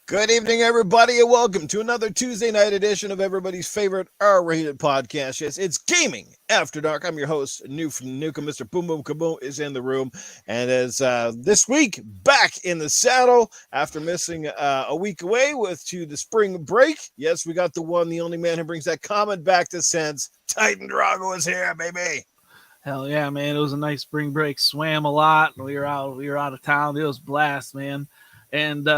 Good evening, everybody, and welcome to another Tuesday night edition of everybody's favorite R-rated podcast. Yes, it's Gaming After Dark. I'm your host, New from Nuka. Mr. Boom Boom Kaboom is in the room, and as this week back in the saddle after missing a week away to the spring break. Yes, we got the one, the only man who brings that comment back to sense. Titan Drago is here, baby. Hell yeah, man! It was a nice spring break. Swam a lot. We were out of town. It was a blast, man. And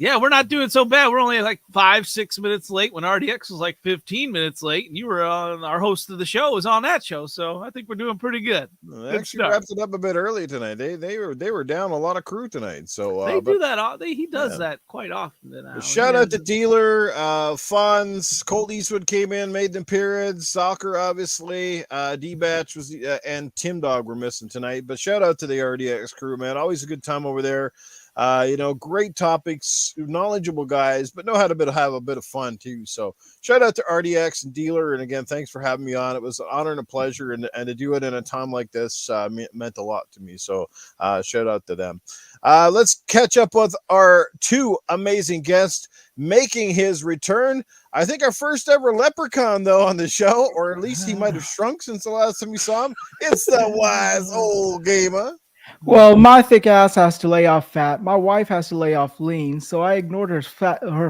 yeah, we're not doing so bad. We're only like 5-6 minutes late when RDX was like 15 minutes late, and you were on our host of the show was on that show. So I think we're doing pretty good. They actually wrapped it up a bit early tonight. They were down a lot of crew tonight. So they do that. He does that quite often. Now. Shout out to Dealer, Funds, Colt Eastwood came in, made them periods. Soccer, obviously, D-Batch was and Tim Dog were missing tonight. But shout out to the RDX crew, man. Always a good time over there. Great topics, knowledgeable guys, but know how to have a bit of fun too. So shout out to RDX and Dealer. And again, thanks for having me on. It was an honor and a pleasure. And to do it in a time like this meant a lot to me. So shout out to them. Let's catch up with our two amazing guests making his return. I think our first ever leprechaun, though, on the show, or at least he might have shrunk since the last time we saw him. It's the Wize old gamer. Well, my thick ass has to lay off fat. My wife has to lay off lean. So I ignored her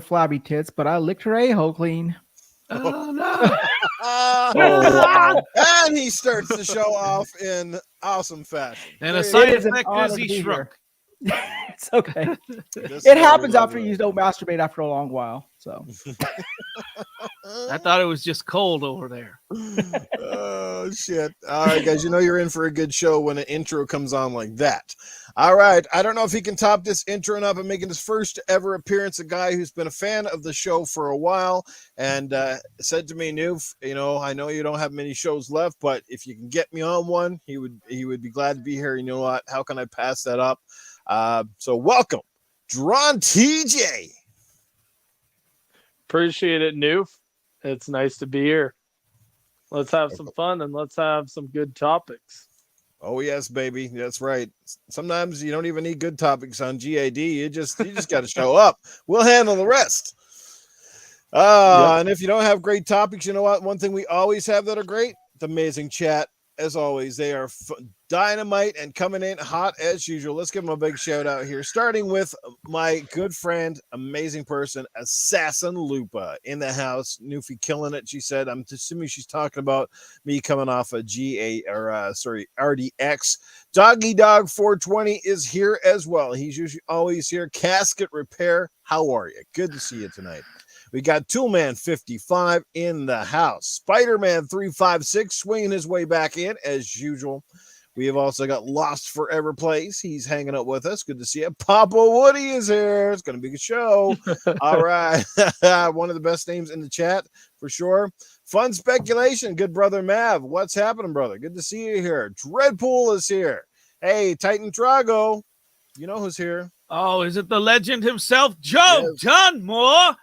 flabby tits, but I licked her a-hole clean. Oh, no. And he starts the show off in awesome fashion. And a side effect is he shrunk. It's okay. It happens after you don't masturbate after a long while. So I thought it was just cold over there. Oh shit. All right, guys, you know you're in for a good show when an intro comes on like that. All right, I don't know if he can top this intro up and making his first ever appearance, a guy who's been a fan of the show for a while and said to me, Noof, I know you don't have many shows left, but if you can get me on one, he would be glad to be here. You know what? How can I pass that up? So welcome, DrawnTJ. Appreciate it, Noof. It's nice to be here. Let's have some fun and let's have some good topics. Oh yes, baby. That's right. Sometimes you don't even need good topics on GAD. You just got to show up. We'll handle the rest. And if you don't have great topics, you know what? One thing we always have that are great, the amazing chat. As always, they are dynamite and coming in hot as usual. Let's give them a big shout out here. Starting with my good friend, amazing person, Assassin Lupa in the house. Newfie killing it. She said, I'm assuming she's talking about me coming off a RDX. Doggy Dog 420 is here as well. He's usually always here. Casket Repair. How are you? Good to see you tonight. We got Toolman 55 in the house. Spider-Man 356 swinging his way back in as usual. We have also got Lost Forever Place. He's hanging out with us. Good to see you. Papa Woody is here. It's going to be a show. All right. One of the best names in the chat for sure. Fun Speculation. Good brother Mav. What's happening, brother? Good to see you here. Dreadpool is here. Hey, Titan Drago. You know who's here. Oh, is it the legend himself, Joe Dunmore?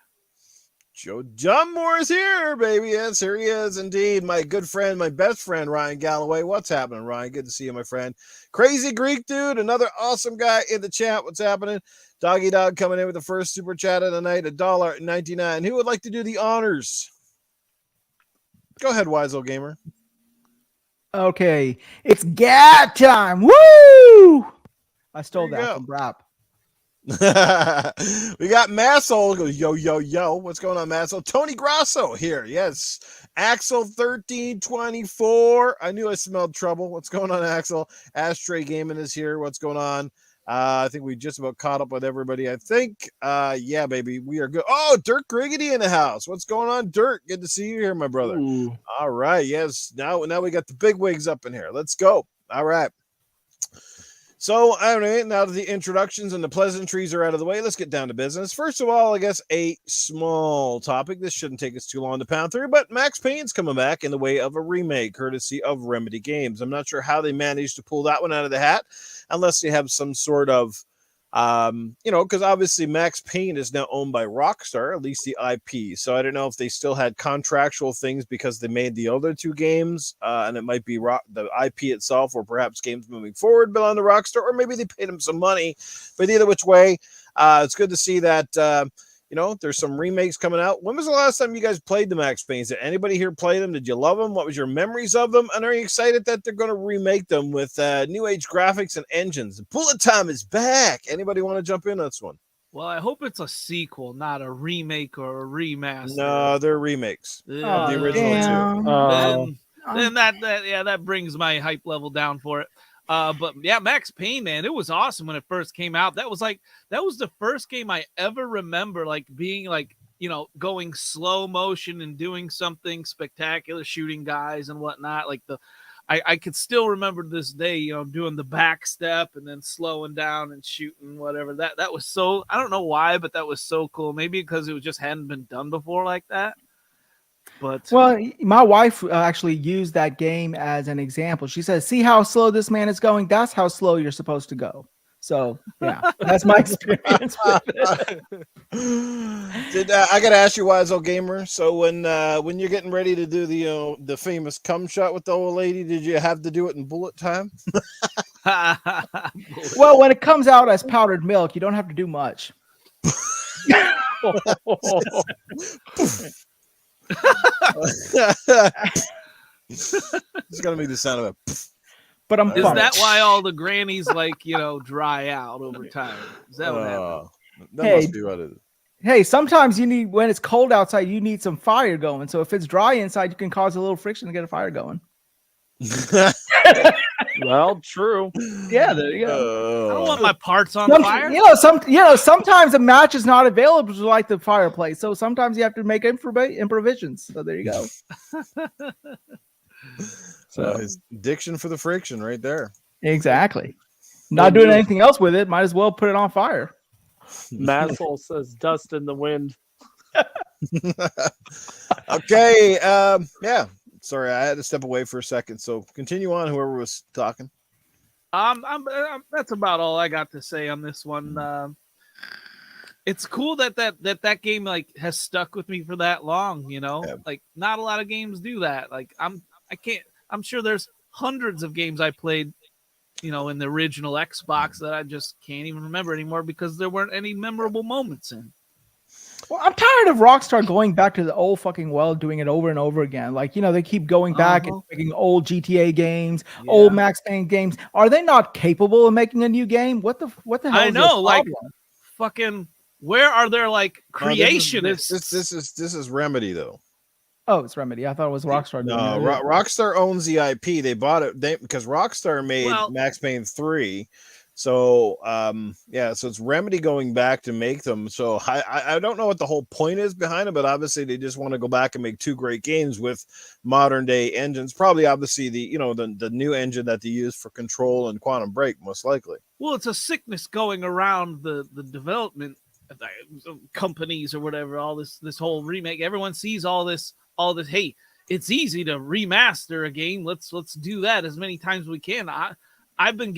Joe Dunmore is here, baby. Yes, here he is indeed. My good friend, my best friend, Ryan Galloway. What's happening, Ryan? Good to see you, my friend. Crazy Greek dude, another awesome guy in the chat. What's happening? Doggy Dog coming in with the first super chat of the night, $1.99. Who would like to do the honors? Go ahead, Wise Old Gamer. okay, it's GAD time. Woo! I stole that from Brap. We got Massol. Goes yo. What's going on, Massol? Tony Grasso here. Yes. Axel 1324. I knew I smelled trouble. What's going on, Axel? Ashtray Gaming is here. What's going on? I think we just about caught up with everybody. I think, yeah, baby, we are good. Oh, Dirk Griggity in the house. What's going on, Dirk? Good to see you here, my brother. Ooh. All right. Yes. Now we got the big wigs up in here. Let's go. All right. So, I don't know, now that the introductions and the pleasantries are out of the way, let's get down to business. First of all, I guess a small topic. This shouldn't take us too long to pound through, but Max Payne's coming back in the way of a remake, courtesy of Remedy Games. I'm not sure how they managed to pull that one out of the hat, unless they have some sort of Because obviously Max Payne is now owned by Rockstar, at least the IP. So I don't know if they still had contractual things because they made the other two games, and it might be the IP itself, or perhaps games moving forward belong to Rockstar, or maybe they paid them some money. But either which way, it's good to see that there's some remakes coming out. When was the last time you guys played the Max Paynes? Did anybody here play them? Did you love them? What was your memories of them? And are you excited that they're going to remake them with new age graphics and engines? Bullet time is back. Anybody want to jump in on this one? Well, I hope it's a sequel, not a remake or a remaster. No, they're remakes of the original two. Then that brings my hype level down for it. But yeah, Max Payne, man, it was awesome when it first came out. That was the first game I ever remember being going slow motion and doing something spectacular, shooting guys and whatnot. I could still remember this day, doing the back step and then slowing down and shooting whatever. That was so, I don't know why, but that was so cool. Maybe because it just hadn't been done before like that. But my wife actually used that game as an example. She says, "See how slow this man is going? That's how slow you're supposed to go." So yeah, that's my experience with it. I gotta ask you, Wise Old Gamer? So when you're getting ready to do the famous cum shot with the old lady, did you have to do it in bullet time? Well, when it comes out as powdered milk, you don't have to do much. It's gonna be the sound of it. But is that why all the grannies dry out over time? Is that what happened? That must be what it is. Hey, sometimes when it's cold outside, you need some fire going. So if it's dry inside, you can cause a little friction to get a fire going. Well, true. Yeah, there you go. I don't want my parts on fire. Sometimes a match is not available to light the fireplace. So sometimes you have to make improvisations. So there you go. So his diction for the friction right there. Exactly. Not doing anything else with it. Might as well put it on fire. Massel says dust in the wind. Okay. Yeah. Sorry, I had to step away for a second. So continue on, whoever was talking. That's about all I got to say on this one. It's cool that game has stuck with me for that long. Yeah. Not a lot of games do that. I'm sure there's hundreds of games I played, in the original Xbox that I just can't even remember anymore because there weren't any memorable moments in. Well, I'm tired of Rockstar going back to the old fucking well, doing it over and over again. They keep going back and making old GTA games, old Max Payne games. Are they not capable of making a new game? What the hell? I know, fucking. Where are their creationists? This is Remedy though. Oh, it's Remedy. I thought it was Rockstar. No, Rockstar owns the IP. They bought it because Rockstar made Max Payne 3. So, so it's Remedy going back to make them. So I don't know what the whole point is behind it, but obviously they just want to go back and make two great games with modern day engines. Probably obviously the new engine that they use for Control and Quantum Break, most likely. Well, it's a sickness going around the development companies or whatever, all this whole remake. Everyone sees all this, hey, it's easy to remaster a game. Let's do that as many times as we can. I've been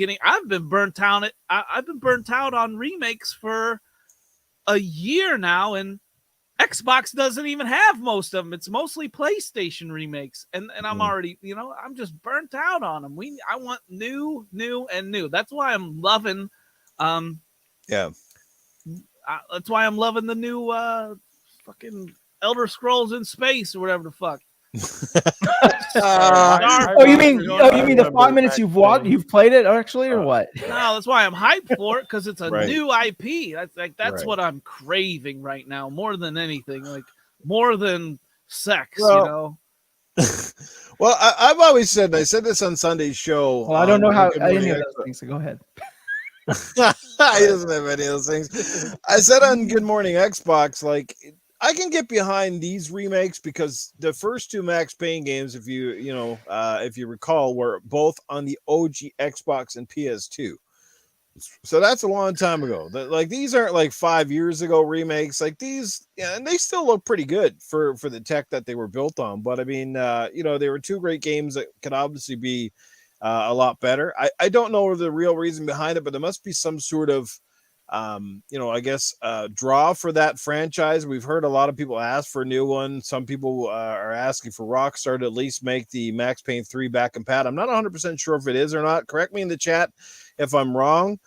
burnt out. I've been burnt out on remakes for a year now, and Xbox doesn't even have most of them. It's mostly PlayStation remakes, and I'm already, I'm just burnt out on them. I want new. That's why I'm loving, that's why I'm loving the new fucking Elder Scrolls in Space or whatever the fuck. You mean the 5 minutes you've played it actually, or what? No, that's why I'm hyped for it, because it's a new IP. That's what I'm craving right now, more than anything, more than sex. Well, I've always said, and I said this on Sunday's show. Well, I don't know how any of those things. So go ahead. He doesn't have any of those things. I said on Good Morning Xbox, I can get behind these remakes because the first two Max Payne games, if you recall, were both on the OG Xbox and PS2. So that's a long time ago. These aren't 5 years ago remakes. These, and they still look pretty good for the tech that they were built on. But I mean, they were two great games that could obviously be a lot better. I don't know the real reason behind it, but there must be some sort of I guess draw for that franchise. We've heard a lot of people ask for a new one. Some people are asking for Rockstar to at least make the Max Payne 3 back compat. I'm not 100% sure if it is or not. Correct me in the chat if I'm wrong.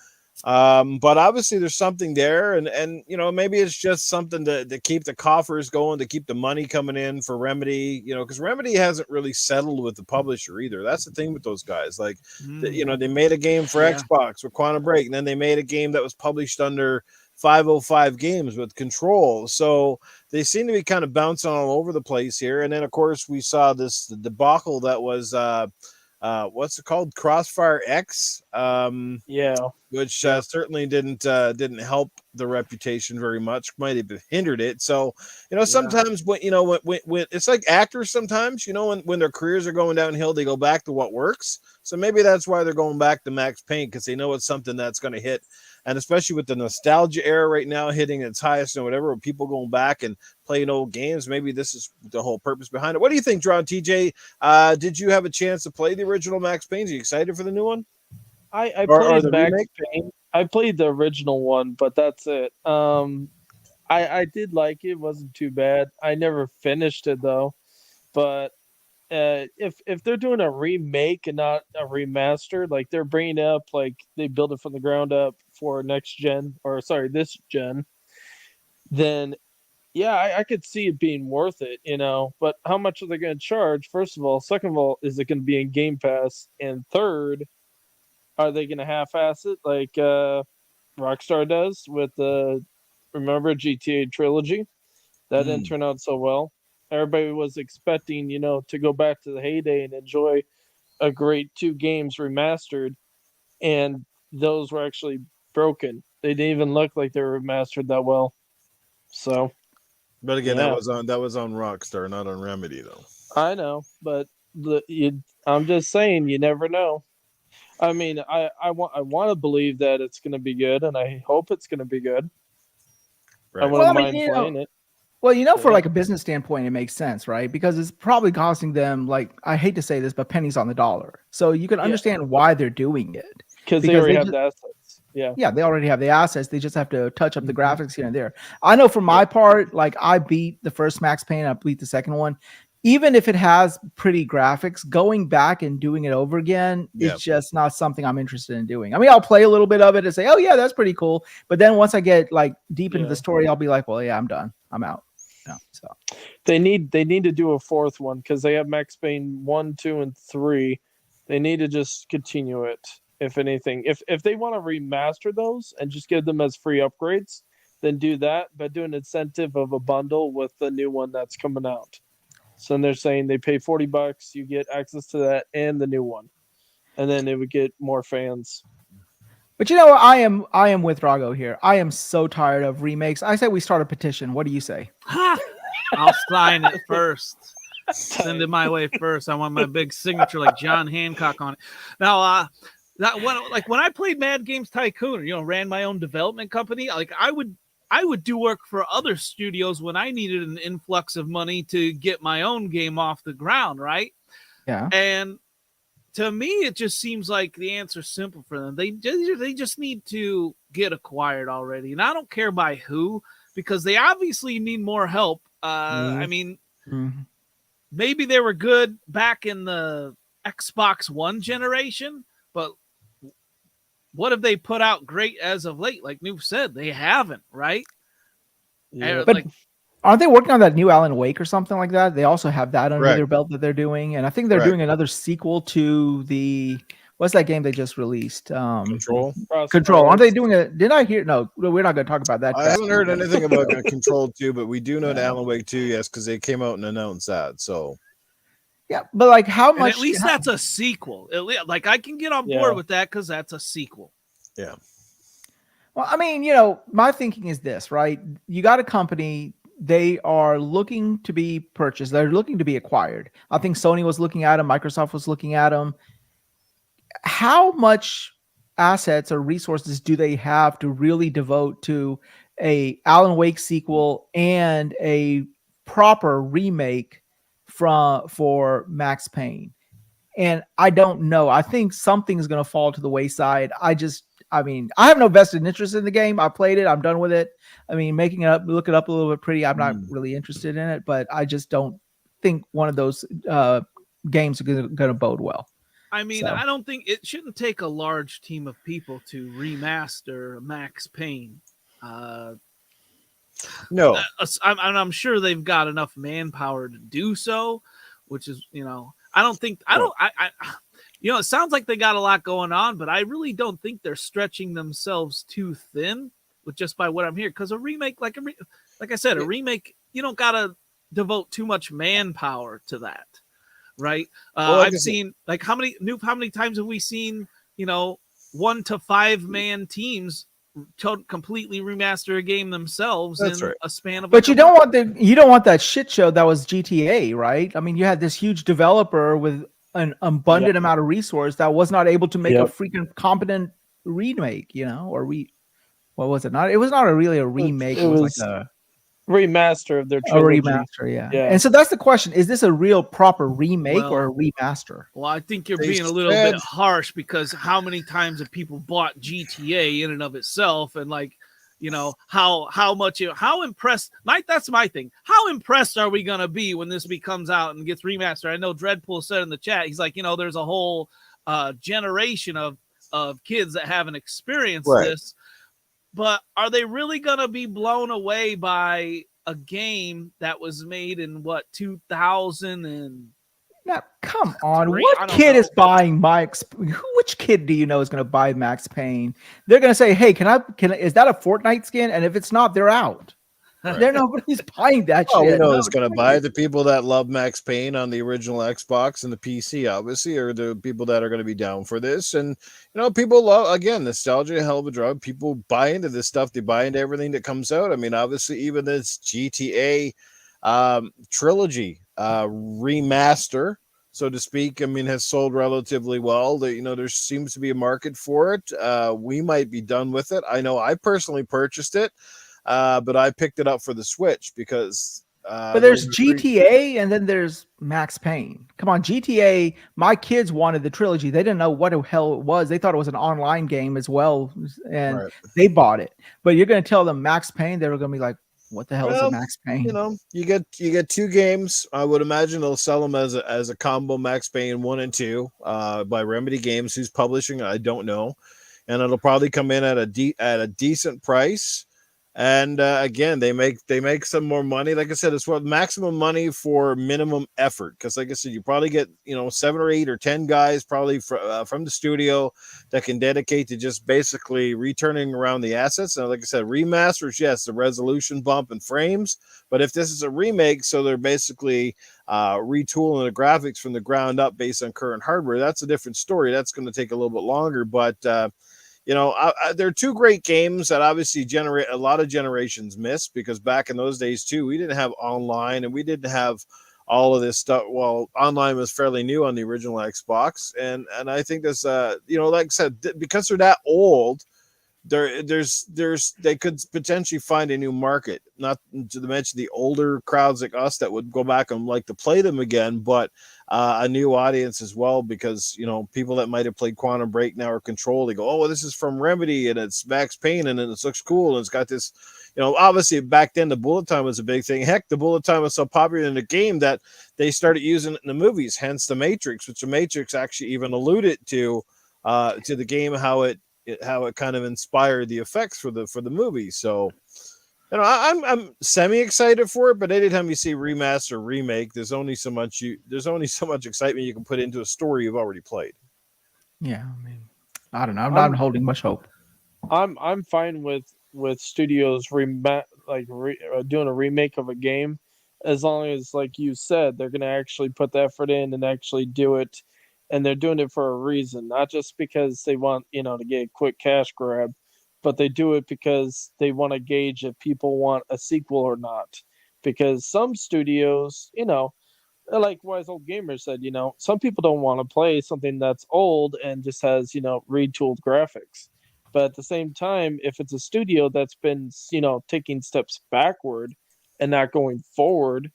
But obviously there's something there, and maybe it's just something to keep the coffers going, to keep the money coming in for Remedy, because Remedy hasn't really settled with the publisher either. That's the thing with those guys. Like, they made a game for Xbox with Quantum Break, and then they made a game that was published under 505 Games with Control. So they seem to be kind of bouncing all over the place here. And then of course we saw this debacle that was what's it called? Crossfire X. Which certainly didn't help the reputation very much. Might have hindered it. So sometimes when it's like actors, sometimes when their careers are going downhill, they go back to what works. So maybe that's why they're going back to Max Payne, because they know it's something that's going to hit. And especially with the nostalgia era right now hitting its highest and whatever, with people going back and playing old games, maybe this is the whole purpose behind it. What do you think, DrawnTJ? Did you have a chance to play the original Max Payne? Are you excited for the new one? I played Max Payne. I played the original one, but that's it. I did like it. It wasn't too bad. I never finished it though. But if they're doing a remake and not a remaster, like they're bringing it up, like they build it from the ground up for this gen, then yeah, I could see it being worth it, But how much are they going to charge? First of all. Second of all, is it going to be in Game Pass? And third, are they going to half-ass it like Rockstar does with the GTA trilogy? That didn't turn out so well. Everybody was expecting, to go back to the heyday and enjoy a great 2 games remastered, and those were actually broken. They didn't even look like they were remastered that well. So, but again, that was on Rockstar, not on Remedy, though. I know, but I'm just saying, you never know. I mean, I want to believe that it's going to be good, and I hope it's going to be good. Right. I wouldn't mind playing it. Well, for like a business standpoint, it makes sense, right? Because it's probably costing them, like, I hate to say this, but pennies on the dollar. So you can understand why they're doing it. Because they already have the assets. Yeah, they already have the assets. They just have to touch up the graphics here and there. I know for my part, like, I beat the first Max Payne, I beat the second one. Even if it has pretty graphics, going back and doing it over again, it's just not something I'm interested in doing. I mean, I'll play a little bit of it and say, oh yeah, that's pretty cool. But then once I get like deep into the story, I'll be like, well, yeah, I'm done. I'm out. So they need to do a 4th one, because they have Max Payne 1, 2, and 3. They need to just continue it. If anything, if they want to remaster those and just give them as free upgrades, then do that. But do an incentive of a bundle with the new one that's coming out. So they're saying they pay $40, you get access to that and the new one, and then it would get more fans. But I am with Drago here. I am so tired of remakes. I say we start a petition. What do you say? I'll sign it first. Send it my way first. I want my big signature like John Hancock on it. Now, when I played Mad Games Tycoon, ran my own development company, like I would do work for other studios when I needed an influx of money to get my own game off the ground, right? Yeah. And to me, it just seems like the answer's simple for them. They just need to get acquired already. And I don't care by who, because they obviously need more help. I mean, maybe they were good back in the Xbox One generation, but what have they put out great as of late? Like Noob said, they haven't, right? Yeah. But aren't they working on that new Alan Wake or something like that? They also have that under their belt that they're doing. And I think they're doing another sequel to what's that game they just released? Control. Aren't they doing it? Did I hear? No, we're not going to talk about that. I haven't heard anything about Control 2, but we do know the Alan Wake 2, yes, because they came out and announced that. So. Yeah, but like how much? And at least that's a sequel. Like I can get on board with that because that's a sequel. Yeah. Well, I mean, my thinking is this, right? You got a company. They are looking to be purchased. They're looking to be acquired. I think Sony was looking at them. Microsoft was looking at them. How much assets or resources do they have to really devote to a Alan Wake sequel and a proper remake for Max Payne? And I don't know. I think something's going to fall to the wayside. I mean, I have no vested interest in the game. I played it. I'm done with it. I mean, making it up, look it up a little bit pretty. I'm not really interested in it, but I just don't think one of those games are going to bode well. I mean, I don't think it shouldn't take a large team of people to remaster Max Payne. No, I'm sure they've got enough manpower to do so, which is, I don't think it sounds like they got a lot going on, but I really don't think they're stretching themselves too thin with just by what I'm hearing. Because a remake, like I said, a remake, you don't gotta devote too much manpower to that. Right. I've seen how many times have we seen, 1 to 5 man teams completely remaster a game themselves a span of. But you don't want that shit show that was GTA, right? I mean, you had this huge developer with an abundant amount of resource that was not able to make a freaking competent remake, what was it? It was not really a remake. It was like a remaster of their trilogy. A remaster, yeah. And so that's the question: is this a real proper remake or a remaster? Well, I think you're being a little bit harsh, because how many times have people bought GTA in and of itself, and how impressed? That's my thing. How impressed are we gonna be when this comes out and gets remastered? I know Dreadpool said in the chat, he's like, there's a whole generation of kids that haven't experienced this. But are they really going to be blown away by a game that was made in 2000 and now, come on. What kid is buying which kid do you know is going to buy Max Payne? They're going to say, "Hey, is that a Fortnite skin?" And if it's not, they're out. Right. Nobody's buying that shit. We know it's going to buy the people that love Max Payne on the original Xbox and the PC, obviously, are the people that are going to be down for this. And, people love, again, nostalgia, a hell of a drug. People buy into this stuff. They buy into everything that comes out. I mean, obviously, even this GTA trilogy remaster, so to speak, has sold relatively well. There seems to be a market for it. We might be done with it. I know I personally purchased it. But I picked it up for the Switch because. But there's GTA and then there's Max Payne. Come on, GTA. My kids wanted the trilogy. They didn't know what the hell it was. They thought it was an online game as well, and they bought it. But you're going to tell them Max Payne, they're going to be like, "What the hell is a Max Payne?" You get 2 games. I would imagine they'll sell them as a combo, Max Payne 1 and 2, by Remedy Games, who's publishing. I don't know, and it'll probably come in at a decent price. And again, they make some more money. Like I said, it's what maximum money for minimum effort. Because like I said, you probably get 7 or 8 or 10 guys probably from the studio that can dedicate to just basically returning around the assets. And like I said, remasters, yes, the resolution bump and frames. But if this is a remake, so they're basically retooling the graphics from the ground up based on current hardware, that's a different story. That's going to take a little bit longer, but. There are 2 great games that obviously generate a lot of generations miss, because back in those days too, we didn't have online and we didn't have all of this stuff. Well, online was fairly new on the original Xbox, and I think there's like I said, because they're that old, they could potentially find a new market, not to mention the older crowds like us that would go back and like to play them again, but a new audience as well, because people that might have played Quantum Break now or Control, they go, "Oh, well, this is from Remedy and it's Max Payne and it looks cool and it's got this." Obviously back then the bullet time was a big thing. Heck, the bullet time was so popular in the game that they started using it in the movies, hence the Matrix, which the Matrix actually even alluded to the game, how it kind of inspired the effects for the movie. So I'm semi excited for it, but anytime you see remaster or remake, there's only so much excitement you can put into a story you've already played. Yeah, I mean, I don't know. I'm not holding much hope. I'm fine with studios doing a remake of a game, as long as, like you said, they're going to actually put the effort in and actually do it. And they're doing it for a reason, not just because they want, to get a quick cash grab, but they do it because they want to gauge if people want a sequel or not. Because some studios, like Wise Old Gamer said, some people don't want to play something that's old and just has, retooled graphics. But at the same time, if it's a studio that's been, taking steps backward and not going forward,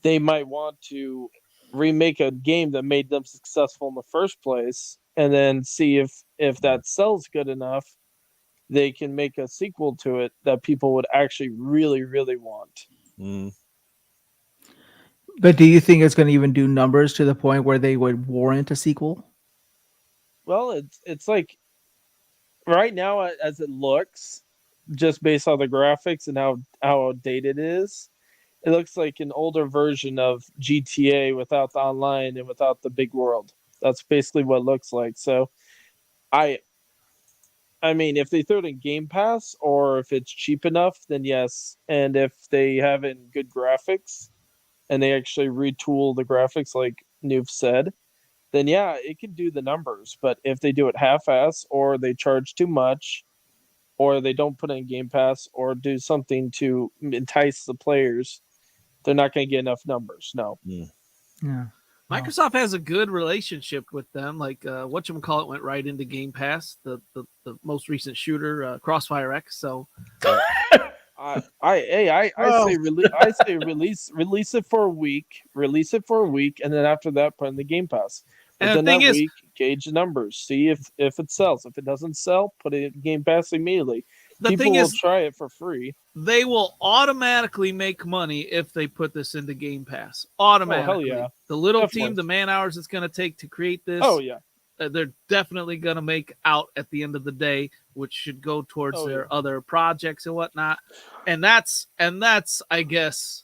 they might want to remake a game that made them successful in the first place, and then see if if that sells good enough, they can make a sequel to it that people would actually really, really want. Mm. But do you think it's going to even do numbers to the point where they would warrant a sequel? Well, it's like right now as it looks, just based on the graphics and how dated it is, it looks like an older version of GTA without the online and without the big world. That's basically what it looks like. So I mean, if they throw it in Game Pass or if it's cheap enough, then yes. And if they have it in good graphics and they actually retool the graphics like Noob said, then yeah, it can do the numbers. But if they do it half-ass or they charge too much or they don't put it in Game Pass or do something to entice the players, they're not going to get enough numbers. No. Mm. Yeah. Microsoft has a good relationship with them. Like whatchamacallit went right into Game Pass, the most recent shooter, Crossfire X. So I say release it for a week, and then after that put in the Game Pass. Within that week, gauge the numbers, see if it sells. If it doesn't sell, put it in Game Pass immediately. People will try it for free. They will automatically make money if they put this into Game Pass. Automatically. Oh, hell yeah. The little team, the man hours it's going to take to create this. Oh yeah. They're definitely going to make out at the end of the day, which should go towards their other projects and whatnot. And that's I guess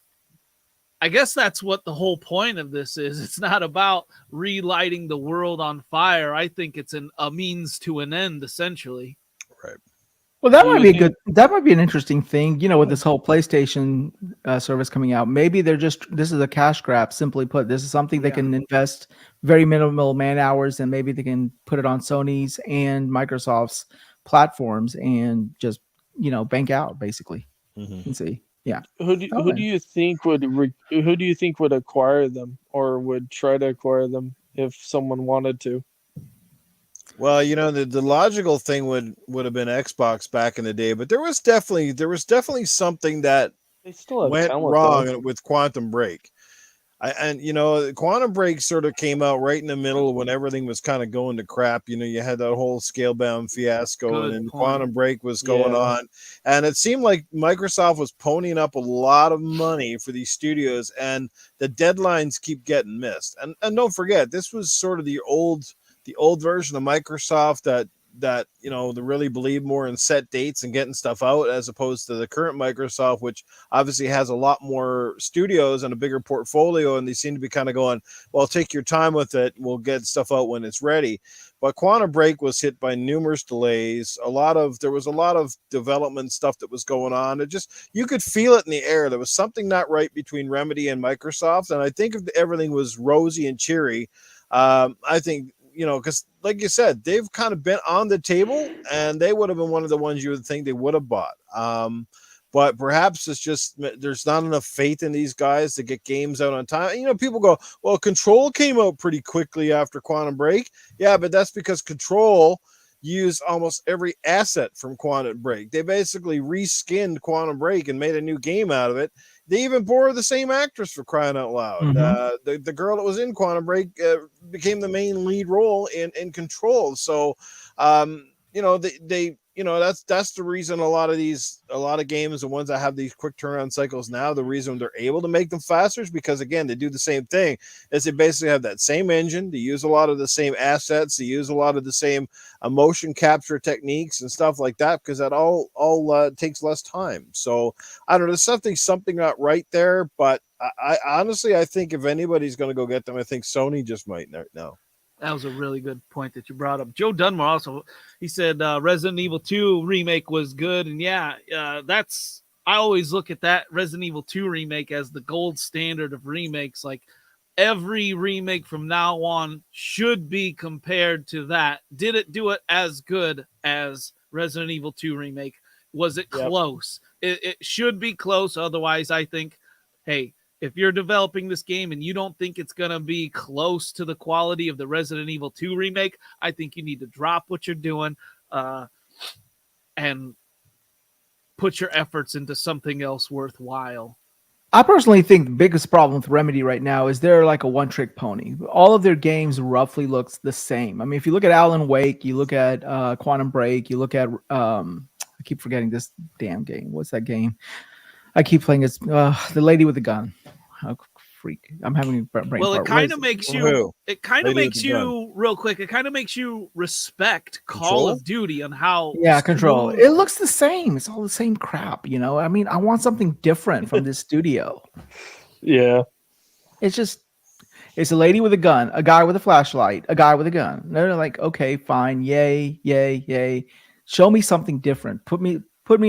that's what the whole point of this is. It's not about relighting the world on fire. I think it's a means to an end, essentially. Right. Well, that might be a good. That might be an interesting thing, with this whole PlayStation service coming out. Maybe this is a cash grab. Simply put, this is something they can invest very minimal man hours, and maybe they can put it on Sony's and Microsoft's platforms and just bank out basically. Mm-hmm. And see, yeah. Who do you think would acquire them or would try to acquire them if someone wanted to? Well, the logical thing would have been Xbox back in the day, but there was definitely something that they still went wrong with Quantum Break. Quantum Break sort of came out right in the middle when everything was kind of going to crap. You had that whole Scalebound fiasco, and then Quantum Break was going on, and it seemed like Microsoft was ponying up a lot of money for these studios, and the deadlines keep getting missed. And don't forget, this was sort of the old version of Microsoft that they really believe more in set dates and getting stuff out, as opposed to the current Microsoft, which obviously has a lot more studios and a bigger portfolio, and they seem to be kind of going, well, take your time with it, we'll get stuff out when it's ready. But Quantum Break was hit by numerous delays. There was a lot of development stuff that was going on. You could feel it in the air. There was something not right between Remedy and Microsoft, and I think if everything was rosy and cheery, I think, because like you said, they've kind of been on the table, and they would have been one of the ones you would think they would have bought. But perhaps it's just there's not enough faith in these guys to get games out on time. People go, well, Control came out pretty quickly after Quantum Break. Yeah, but that's because Control used almost every asset from Quantum Break. They basically reskinned Quantum Break and made a new game out of it. They even borrowed the same actress, for crying out loud. Mm-hmm. The girl that was in Quantum Break became the main lead role in Control. So, that's the reason a lot of games, the ones that have these quick turnaround cycles now, the reason they're able to make them faster is because, again, they do the same thing. Is they basically have that same engine. They use a lot of the same assets. They use a lot of the same motion capture techniques and stuff like that, because that all takes less time. So I don't know, there's something not right there, but I honestly, I think if anybody's going to go get them, I think Sony just might know. That was a really good point that you brought up. Joe Dunmore also, he said Resident Evil 2 remake was good. And I always look at that Resident Evil 2 remake as the gold standard of remakes. Like every remake from now on should be compared to that. Did it do it as good as Resident Evil 2 remake? Was it close? It should be close. Otherwise, I think, hey, if you're developing this game and you don't think it's going to be close to the quality of the Resident Evil 2 remake, I think you need to drop what you're doing and put your efforts into something else worthwhile. I personally think the biggest problem with Remedy right now is they're like a one-trick pony. All of their games roughly looks the same. I mean, if you look at Alan Wake, you look at Quantum Break, you look at I keep forgetting this damn game. What's that game? I keep playing it. The Lady with the Gun. Oh, freak! I'm having a brain Well, fart. it kind of makes you. It kind of Lady makes with the Gun. you real quick. It kind of makes you respect Call Control? of Duty on how. Control. smooth- It looks the same. It's all the same crap. You know. I mean, I want something different from this studio. Yeah. It's a lady with a gun, a guy with a flashlight, a guy with a gun. They're like, okay, fine, yay, yay, yay. Show me something different. Put me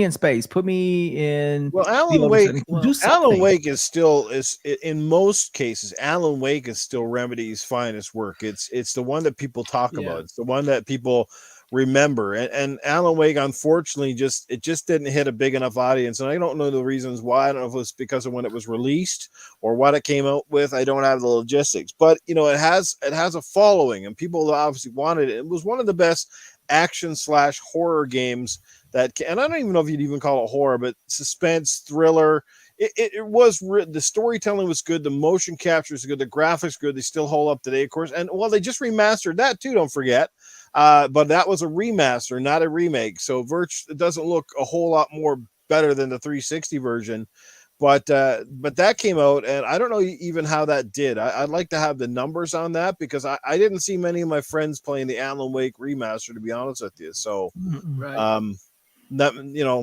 in space. Put me in. Well, Alan Wake is still in most cases. Alan Wake is still Remedy's finest work. It's the one that people talk about. It's the one that people remember. And Alan Wake, unfortunately, just didn't hit a big enough audience. And I don't know the reasons why. I don't know if it was because of when it was released or what it came out with. I don't have the logistics, but you know, it has a following, and people obviously wanted it. It was one of the best action/horror games and I don't even know if you'd even call it horror, but suspense, thriller. It was the storytelling was good, the motion capture is good, the graphics good. They still hold up today, of course. And well, they just remastered that too. Don't forget, but that was a remaster, not a remake. So it doesn't look a whole lot more better than the 360 version. But that came out, and I don't know even how that did. I'd like to have the numbers on that because I didn't see many of my friends playing the Alan Wake remaster, to be honest with you. So, Right.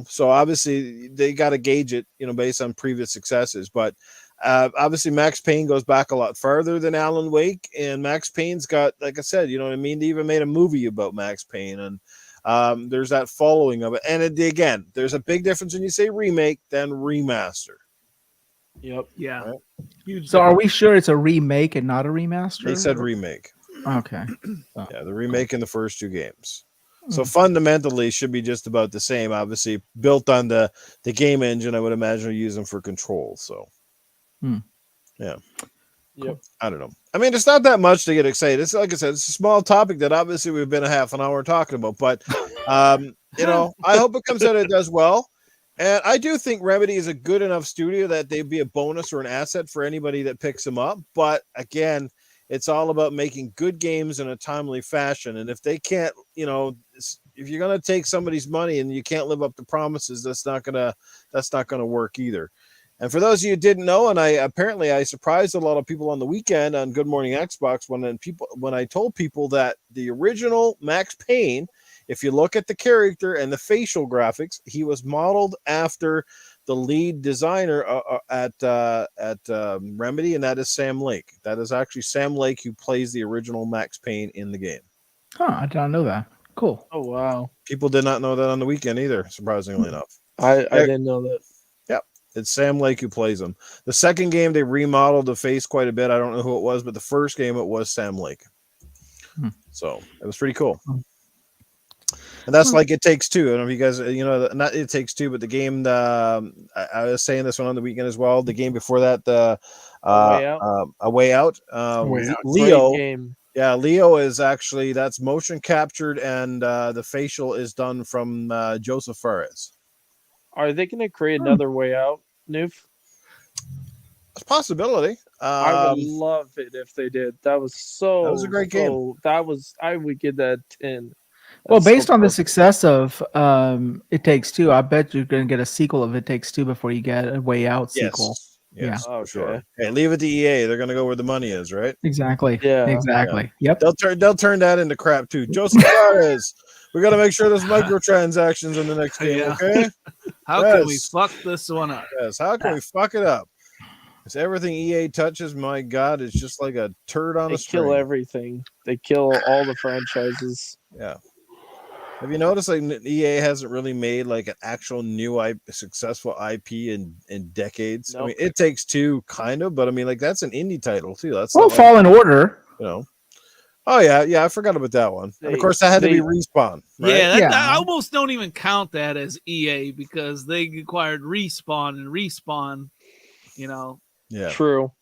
So obviously they got to gauge it, based on previous successes. But obviously Max Payne goes back a lot farther than Alan Wake, and Max Payne's got, like I said, you know what I mean? They even made a movie about Max Payne, and there's that following of it. And again, there's a big difference when you say remake than remaster. Yep. Yeah. Right. Huge So are we sure it's a remake and not a remaster? They said remake. Okay. Yeah, the remake in the first two games. So fundamentally should be just about the same, obviously built on the game engine. I would imagine are using for control. So yeah. Yep. I don't know. I mean, it's not that much to get excited. It's like I said, it's a small topic that obviously we've been a half an hour talking about, but I hope it comes out and it does well. And I do think Remedy is a good enough studio that they'd be a bonus or an asset for anybody that picks them up. But again, it's all about making good games in a timely fashion. And if they can't, if you're going to take somebody's money and you can't live up to promises, that's not going to work either. And for those of you who didn't know, and I surprised a lot of people on the weekend on Good Morning Xbox when I told people that the original Max Payne, if you look at the character and the facial graphics, he was modeled after the lead designer at Remedy, and that is Sam Lake. That is actually Sam Lake who plays the original Max Payne in the game. Huh, I did not know that. Cool. Oh, wow. People did not know that on the weekend either, surprisingly enough. I didn't know that. Yep. It's Sam Lake who plays him. The second game, they remodeled the face quite a bit. I don't know who it was, but the first game, it was Sam Lake. So it was pretty cool. And that's like It Takes Two. I don't know if you guys, not It Takes Two, but the game, I was saying this one on the weekend as well. The game before that, A Way Out. Leo. Game. Yeah, Leo is actually, that's motion captured, and the facial is done from Joseph Fares. Are they going to create another Way Out, Noof? It's a possibility. I would love it if they did. That was a great game. I would give that 10. Well, based on the success of It Takes Two, I bet you're going to get a sequel of It Takes Two before you get a Way Out sequel. Yes. Oh, sure. Hey, leave it to EA. They're going to go where the money is, right? Exactly. Yeah. Exactly. Yep. They'll turn that into crap too. Joseph Fares. We got to make sure there's microtransactions in the next game. Okay. How can we fuck this one up? Yes. How can we fuck it up? Because everything EA touches, my God, it's just like a turd on a string. They kill everything. They kill all the franchises. Yeah. Have you noticed like EA hasn't really made like an actual new successful IP in decades? Nope. I mean, It Takes Two kind of, but I mean, like that's an indie title too. That's Fallen Order. Oh yeah, I forgot about that one. And of course, that had to be Respawn. Right? Yeah, I almost don't even count that as EA because they acquired Respawn and Respawn. Yeah, true.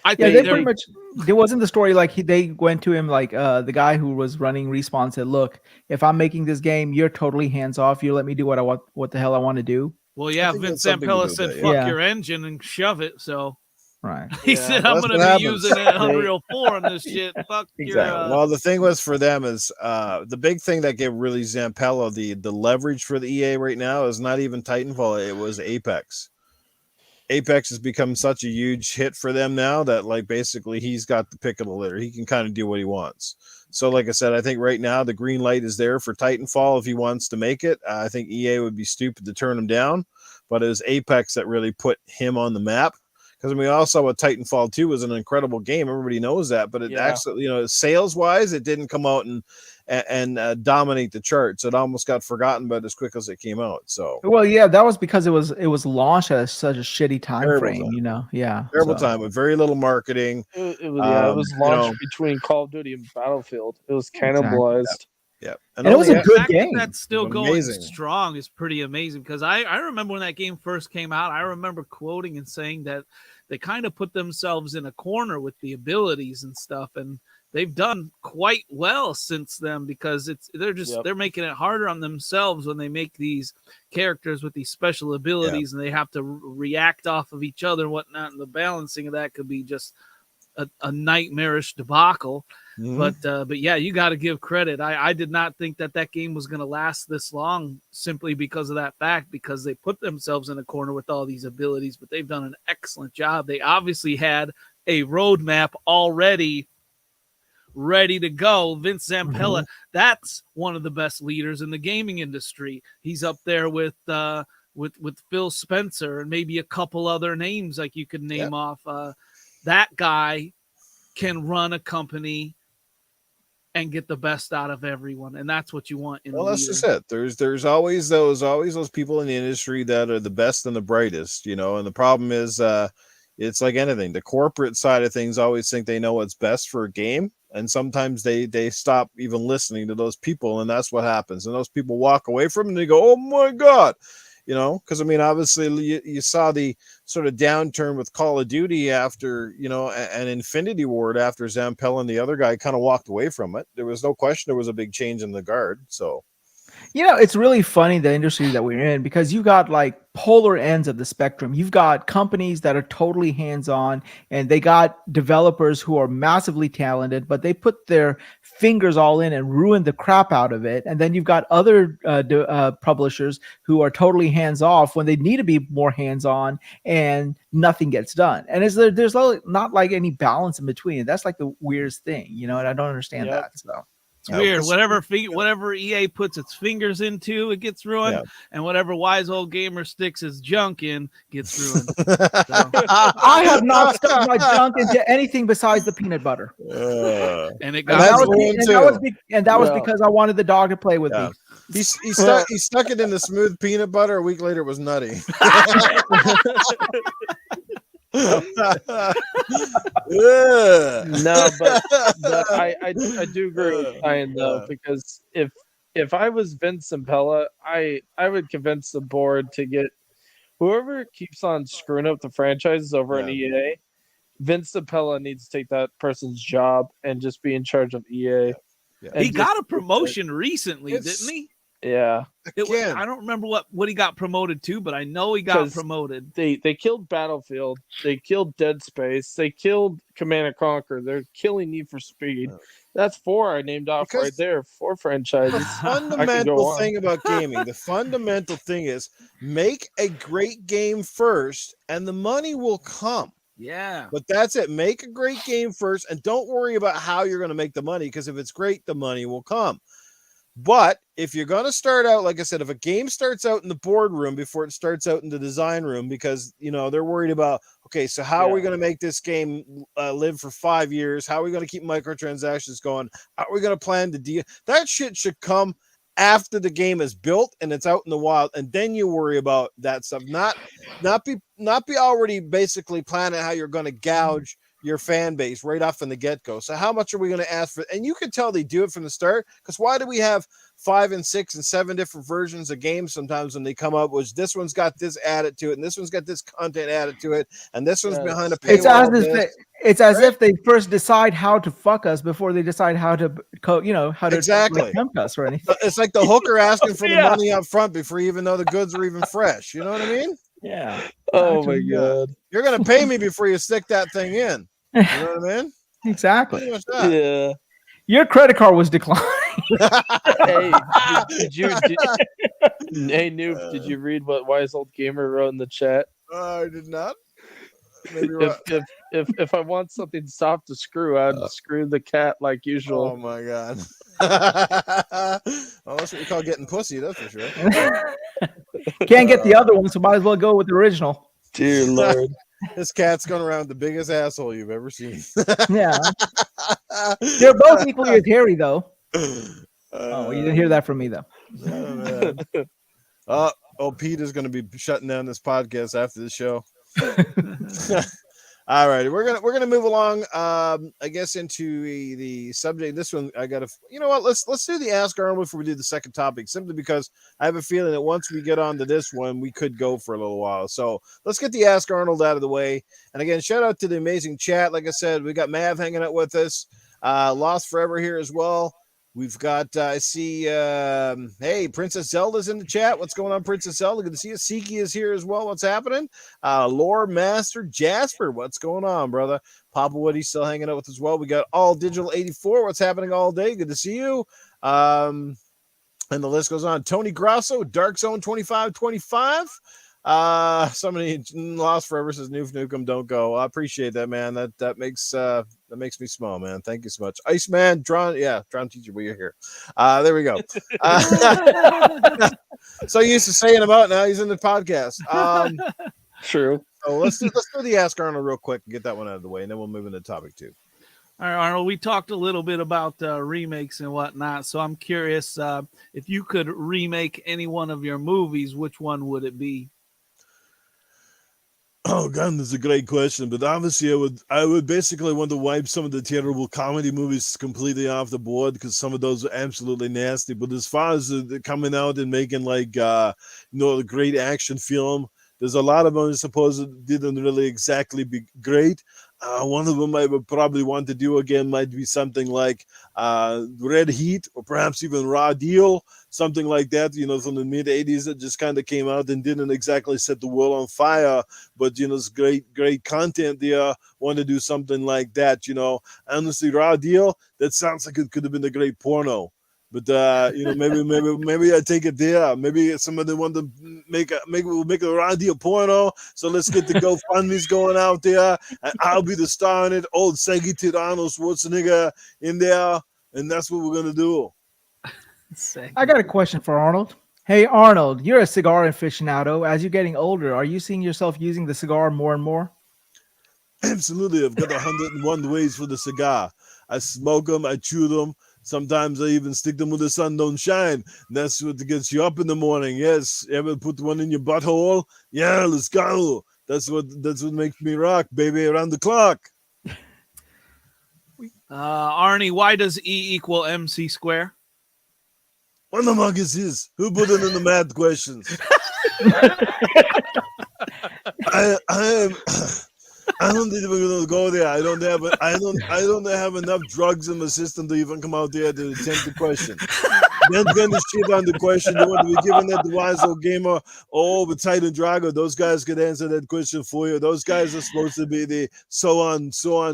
I think they pretty much. There wasn't the story like they went to him like the guy who was running Respawn said, "Look, if I'm making this game, you're totally hands off. You let me do what the hell I want to do." Well, yeah, Vince Zampella said, "Fuck your engine and shove it." So. Right. He said, "I'm going to be using Unreal 4 on this shit." Fuck exactly. Well, the thing was for them is the big thing that gave really Zampella the leverage for the EA right now is not even Titanfall. It was Apex. Apex has become such a huge hit for them now that like basically he's got the pick of the litter. He can kind of do what he wants. So like I said, I think right now the green light is there for Titanfall if he wants to make it. I think EA would be stupid to turn him down, but it was Apex that really put him on the map. Because I mean, also what Titanfall 2 was an incredible game. Everybody knows that, but it actually, sales wise, it didn't come out and dominate the charts. It almost got forgotten about as quick as it came out. So, well, yeah, that was because it was launched at such a shitty time frame. Terrible time with very little marketing. It was launched between Call of Duty and Battlefield. It was cannibalized. Exactly. Yeah, and it was a good game. That's still going strong is pretty amazing because I remember when that game first came out. I remember quoting and saying that they kind of put themselves in a corner with the abilities and stuff, and they've done quite well since then because they're making it harder on themselves when they make these characters with these special abilities and they have to react off of each other and whatnot, and the balancing of that could be just a nightmarish debacle. But yeah, you got to give credit. I did not think that game was going to last this long simply because of that fact, because they put themselves in a corner with all these abilities, but they've done an excellent job. They obviously had a roadmap already ready to go. Vince Zampella, that's one of the best leaders in the gaming industry. He's up there with Phil Spencer and maybe a couple other names like you could name off. That guy can run a company and get the best out of everyone, and that's what you want. That's just it. There's always those people in the industry that are the best and the brightest, and the problem is it's like anything. The corporate side of things always think they know what's best for a game, and sometimes they stop even listening to those people, and that's what happens. And those people walk away from it and they go, "Oh my God." Because I mean, obviously, you saw the sort of downturn with Call of Duty after, an Infinity Ward after Zampella and the other guy kind of walked away from it. There was no question there was a big change in the guard. So, it's really funny the industry that we're in because you got like polar ends of the spectrum. You've got companies that are totally hands-on and they got developers who are massively talented, but they put their fingers all in and ruin the crap out of it. And then you've got other publishers who are totally hands-off when they need to be more hands-on and nothing gets done. And there's not like any balance in between. That's like the weirdest thing, and I don't understand that. So. It's weird. Whatever EA puts its fingers into, it gets ruined, and whatever wise old gamer sticks his junk in gets ruined. I have not stuck my junk into anything besides the peanut butter, and it that was because I wanted the dog to play with me. He stuck it in the smooth peanut butter. A week later, it was nutty. No, but I do agree with Ryan though, because if I was Vince Zampella, I would convince the board to get whoever keeps on screwing up the franchises over in EA. Vince Zampella needs to take that person's job and just be in charge of EA. He got a promotion recently, didn't he? Yeah. I don't remember what he got promoted to, but I know he got promoted. They killed Battlefield. They killed Dead Space. They killed Command & Conquer. They're killing Need for Speed. That's 4 I named off right there. 4 franchises. The fundamental thing about gaming, the fundamental thing is make a great game first and the money will come. Yeah. But that's it. Make a great game first and don't worry about how you're going to make the money, because if it's great, the money will come. But if you're going to start out, like I said, if a game starts out in the boardroom before it starts out in the design room, because, they're worried about, okay, so how are we going to make this game live for 5 years? How are we going to keep microtransactions going? How are we going to plan to deal? That shit should come after the game is built and it's out in the wild. And then you worry about that stuff, not be already basically planning how you're going to gouge your fan base right off in the get-go. So how much are we going to ask for? And you can tell they do it from the start, because why do we have 5 and 6 and 7 different versions of games sometimes when they come up, which this one's got this added to it, and this one's got this content added to it, and this one's behind a paywall. It's as if they first decide how to fuck us before they decide how to, how to Exactly. tempt us or anything. It's like the hooker asking for the money up front before you even know the goods are even fresh. You know what I mean? Yeah. Oh my god. You're gonna pay me before you stick that thing in. You know what I mean? Exactly. Pretty much that. Yeah. Your credit card was declined. Hey, hey, Noob, did you read what Wise Old Gamer wrote in the chat? I did not. Maybe If I want something soft to screw, I'd screw the cat like usual. Oh my god. Well, that's what you call getting pussy, that's for sure. Can't get the other one, so might as well go with the original. Dear Lord. This cat's going around the biggest asshole you've ever seen. Yeah. They're both equally as hairy, though. Oh, you didn't hear that from me, though. Pete is going to be shutting down this podcast after the show. All right, we're gonna move along. I guess into the subject. This one, I gotta. You know what? Let's do the Ask Arnold before we do the second topic. Simply because I have a feeling that once we get on to this one, we could go for a little while. So let's get the Ask Arnold out of the way. And again, shout out to the amazing chat. Like I said, we got Mav hanging out with us. Lost Forever here as well. We've got, I see, hey, Princess Zelda's in the chat. What's going on, Princess Zelda? Good to see you. Siki is here as well. What's happening? Lore Master Jasper. What's going on, brother? Papa Woody's still hanging out with us as well. We got All Digital 84. What's happening all day? Good to see you. And the list goes on. Tony Grasso, Dark Zone 2525. Somebody Lost Forever says Nukem don't go. I appreciate that, man. That makes me smile, man. Thank you so much. Iceman, DrawnTJ, well, you're here. There we go. So used to saying about now he's in the podcast. True. So let's do the Ask Arnold real quick and get that one out of the way, and then we'll move into topic 2. All right, Arnold, we talked a little bit about remakes and whatnot, so I'm curious if you could remake any one of your movies, which one would it be? Oh God, that's a great question. But obviously, I would basically want to wipe some of the terrible comedy movies completely off the board because some of those are absolutely nasty. But as far as coming out and making like a great action film, there's a lot of them I suppose didn't really exactly be great. One of them I would probably want to do again might be something like Red Heat or perhaps even Raw Deal, something like that, from the mid-'80s that just kind of came out and didn't exactly set the world on fire, but, it's great content there. Want to do something like that, Honestly, Raw Deal, that sounds like it could have been a great porno. But maybe I take it there. Maybe somebody want to make a Raw Deal porno. So let's get the GoFundMe's going out there, and I'll be the star in it. Old saggy-tit Arnold Schwarzenegger in there, and that's what we're gonna do. I got a question for Arnold. Hey Arnold, you're a cigar aficionado. As you're getting older, are you seeing yourself using the cigar more and more? Absolutely. I've got 101 ways for the cigar. I smoke them. I chew them. Sometimes I even stick them where the sun don't shine. That's what gets you up in the morning. Yes. Ever put one in your butthole? Yeah, let's go. That's what makes me rock, baby, around the clock. Arnie, why does E equal MC square? What the fuck is this? Who put it in the math questions? I don't think we're gonna go there. I don't have enough drugs in the system to even come out there to attempt the question. Then the shit on the question. You want to be giving that to Wize Old Gamer or with Titan Drago. Those guys could answer that question for you. Those guys are supposed to be the so on,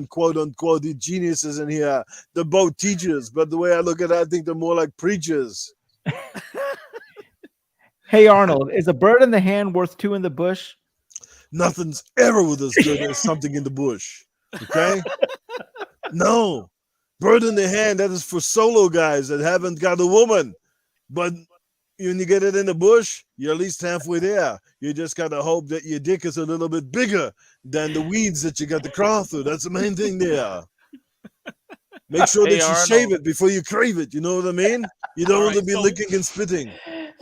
quote unquote, the geniuses in here. They're both teachers, but the way I look at it, I think they're more like preachers. Hey Arnold, is a bird in the hand worth two in the bush? Nothing's ever with as good as something in the bush. Okay? No. Bird in the hand, that is for solo guys that haven't got a woman. But when you get it in the bush, you're at least halfway there. You just got to hope that your dick is a little bit bigger than the weeds that you got to crawl through. That's the main thing there. Make sure that you shave it before you crave it. You know what I mean? You don't want to be licking and spitting.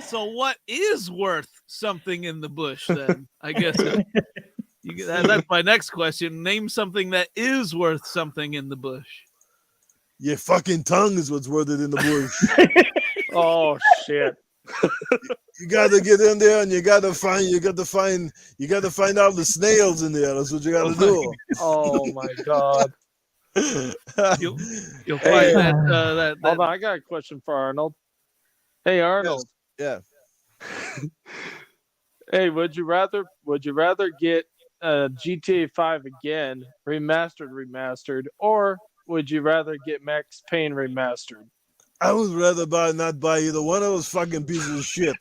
So what is worth something in the bush then? I guess that's my next question. Name something that is worth something in the bush. Your fucking tongue is what's worth it in the bush. Oh, shit. You gotta get in there and you gotta find all the snails in there. That's what you gotta do. Oh my god. You'll find that. Hold on, I got a question for Arnold. Hey Arnold. Yeah. Hey, would you rather get GTA 5 again, remastered, or would you rather get Max Payne remastered? I would rather not buy either one of those fucking pieces of shit.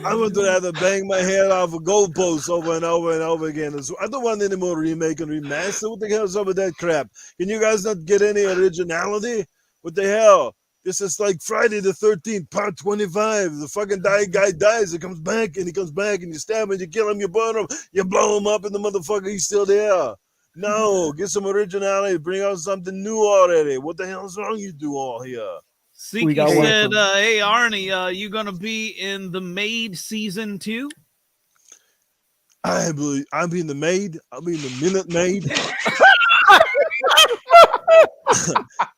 I would rather bang my head off a goalpost over and over and over again. I don't want any more remake and remaster. What the hell is up with that crap? Can you guys not get any originality? What the hell? This is like Friday the 13th, part 25. The fucking guy dies. He comes back and you stab him, you kill him, you burn him, you blow him up, and the motherfucker, he's still there. No, get some originality. Bring out something new already. What the hell is wrong you do all here? Siki said, hey, Arnie, you going to be in The Maid season 2? I believe I'll be in The Maid. I'll be in The Minute Maid.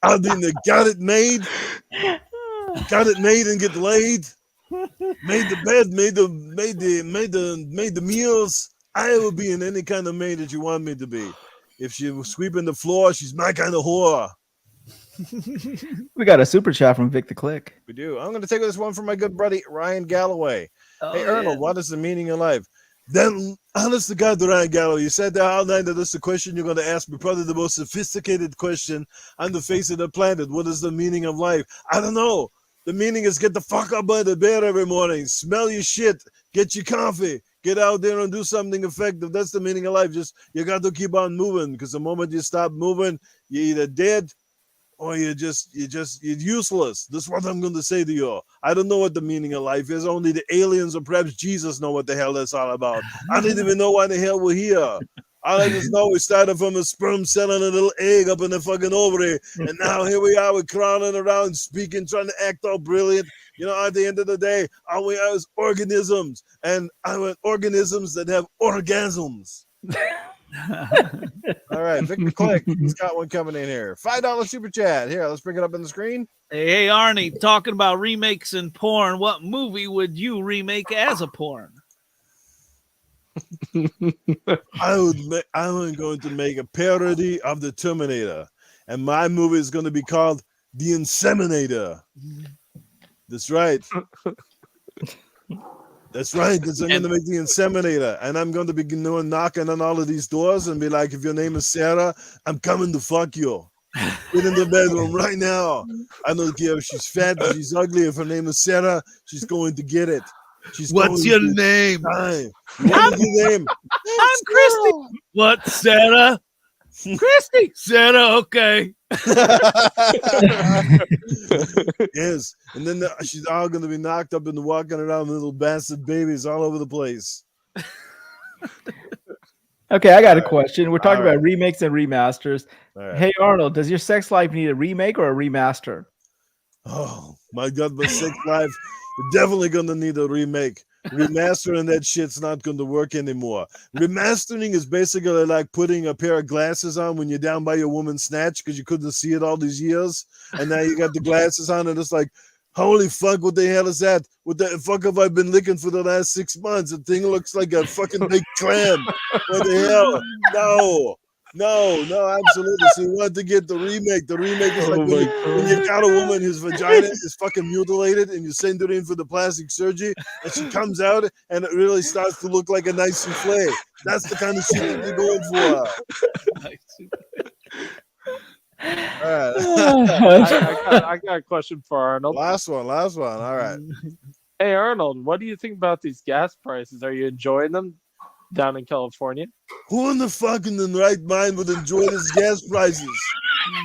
I'll be in the Got It Made. Got it made and get laid. Made the bed, made the meals. I will be in any kind of maid that you want me to be. If she was sweeping the floor, she's my kind of whore. We got a super chat from Vic the Click. We do. I'm going to take this one from my good buddy Ryan Galloway. Hey, Arnold, what is the meaning of life? Then, honest to God, Ryan Galloway, you said that all night that this is the question you're going to ask me, probably the most sophisticated question on the face of the planet. What is the meaning of life? I don't know. The meaning is get the fuck up out of bed every morning, smell your shit, get your coffee, get out there and do something effective. That's the meaning of life. Just you got to keep on moving, because the moment you stop moving, you're either dead or you're useless. That's what I'm going to say to you. I don't know what the meaning of life is. Only the aliens or perhaps Jesus know what the hell that's all about. I didn't even know why the hell we're here. All I just know we started from a sperm cell and a little egg up in the fucking ovary. And now here we are, we're crawling around, speaking, trying to act all brilliant. You know, at the end of the day, all we are is organisms. And I want organisms that have orgasms. All right, Victor Click, he's got one coming in here. $5 super chat. Here, let's bring it up on the screen. Hey, Arnie, talking about remakes and porn, what movie would you remake as a porn? I'm going to make a parody of the Terminator, and my movie is going to be called The Inseminator. That's right. That's right. I'm going to make The Inseminator, and I'm going to be knocking on all of these doors and be like, if your name is Sarah, I'm coming to fuck you. Get in the bedroom right now. I don't care if she's fat, if she's ugly. If her name is Sarah, she's going to get it. What's your name? I'm Christy. What, Sarah? Christy. Sarah, okay. Yes, and then she's all going to be knocked up and walking around with little bastard babies all over the place. Okay, I got a question. We're talking about remakes and remasters. Right. Hey, Arnold, does your sex life need a remake or a remaster? Oh, my God, my sex life is definitely going to need a remake. Remastering that shit's not going to work anymore. Remastering is basically like putting a pair of glasses on when you're down by your woman's snatch because you couldn't see it all these years. And now you got the glasses on and it's like, holy fuck, what the hell is that? What the fuck have I been licking for the last 6 months? The thing looks like a fucking big clam. What the hell? No, absolutely. So you want to get the remake. The remake is like when you got a woman whose vagina is fucking mutilated and you send her in for the plastic surgery and she comes out and it really starts to look like a nice souffle. That's the kind of shit that you're going for. All right. I got a question for Arnold. Last one. All right. Hey, Arnold, what do you think about these gas prices? Are you enjoying them down in California? Who in the fucking right mind would enjoy these gas prices?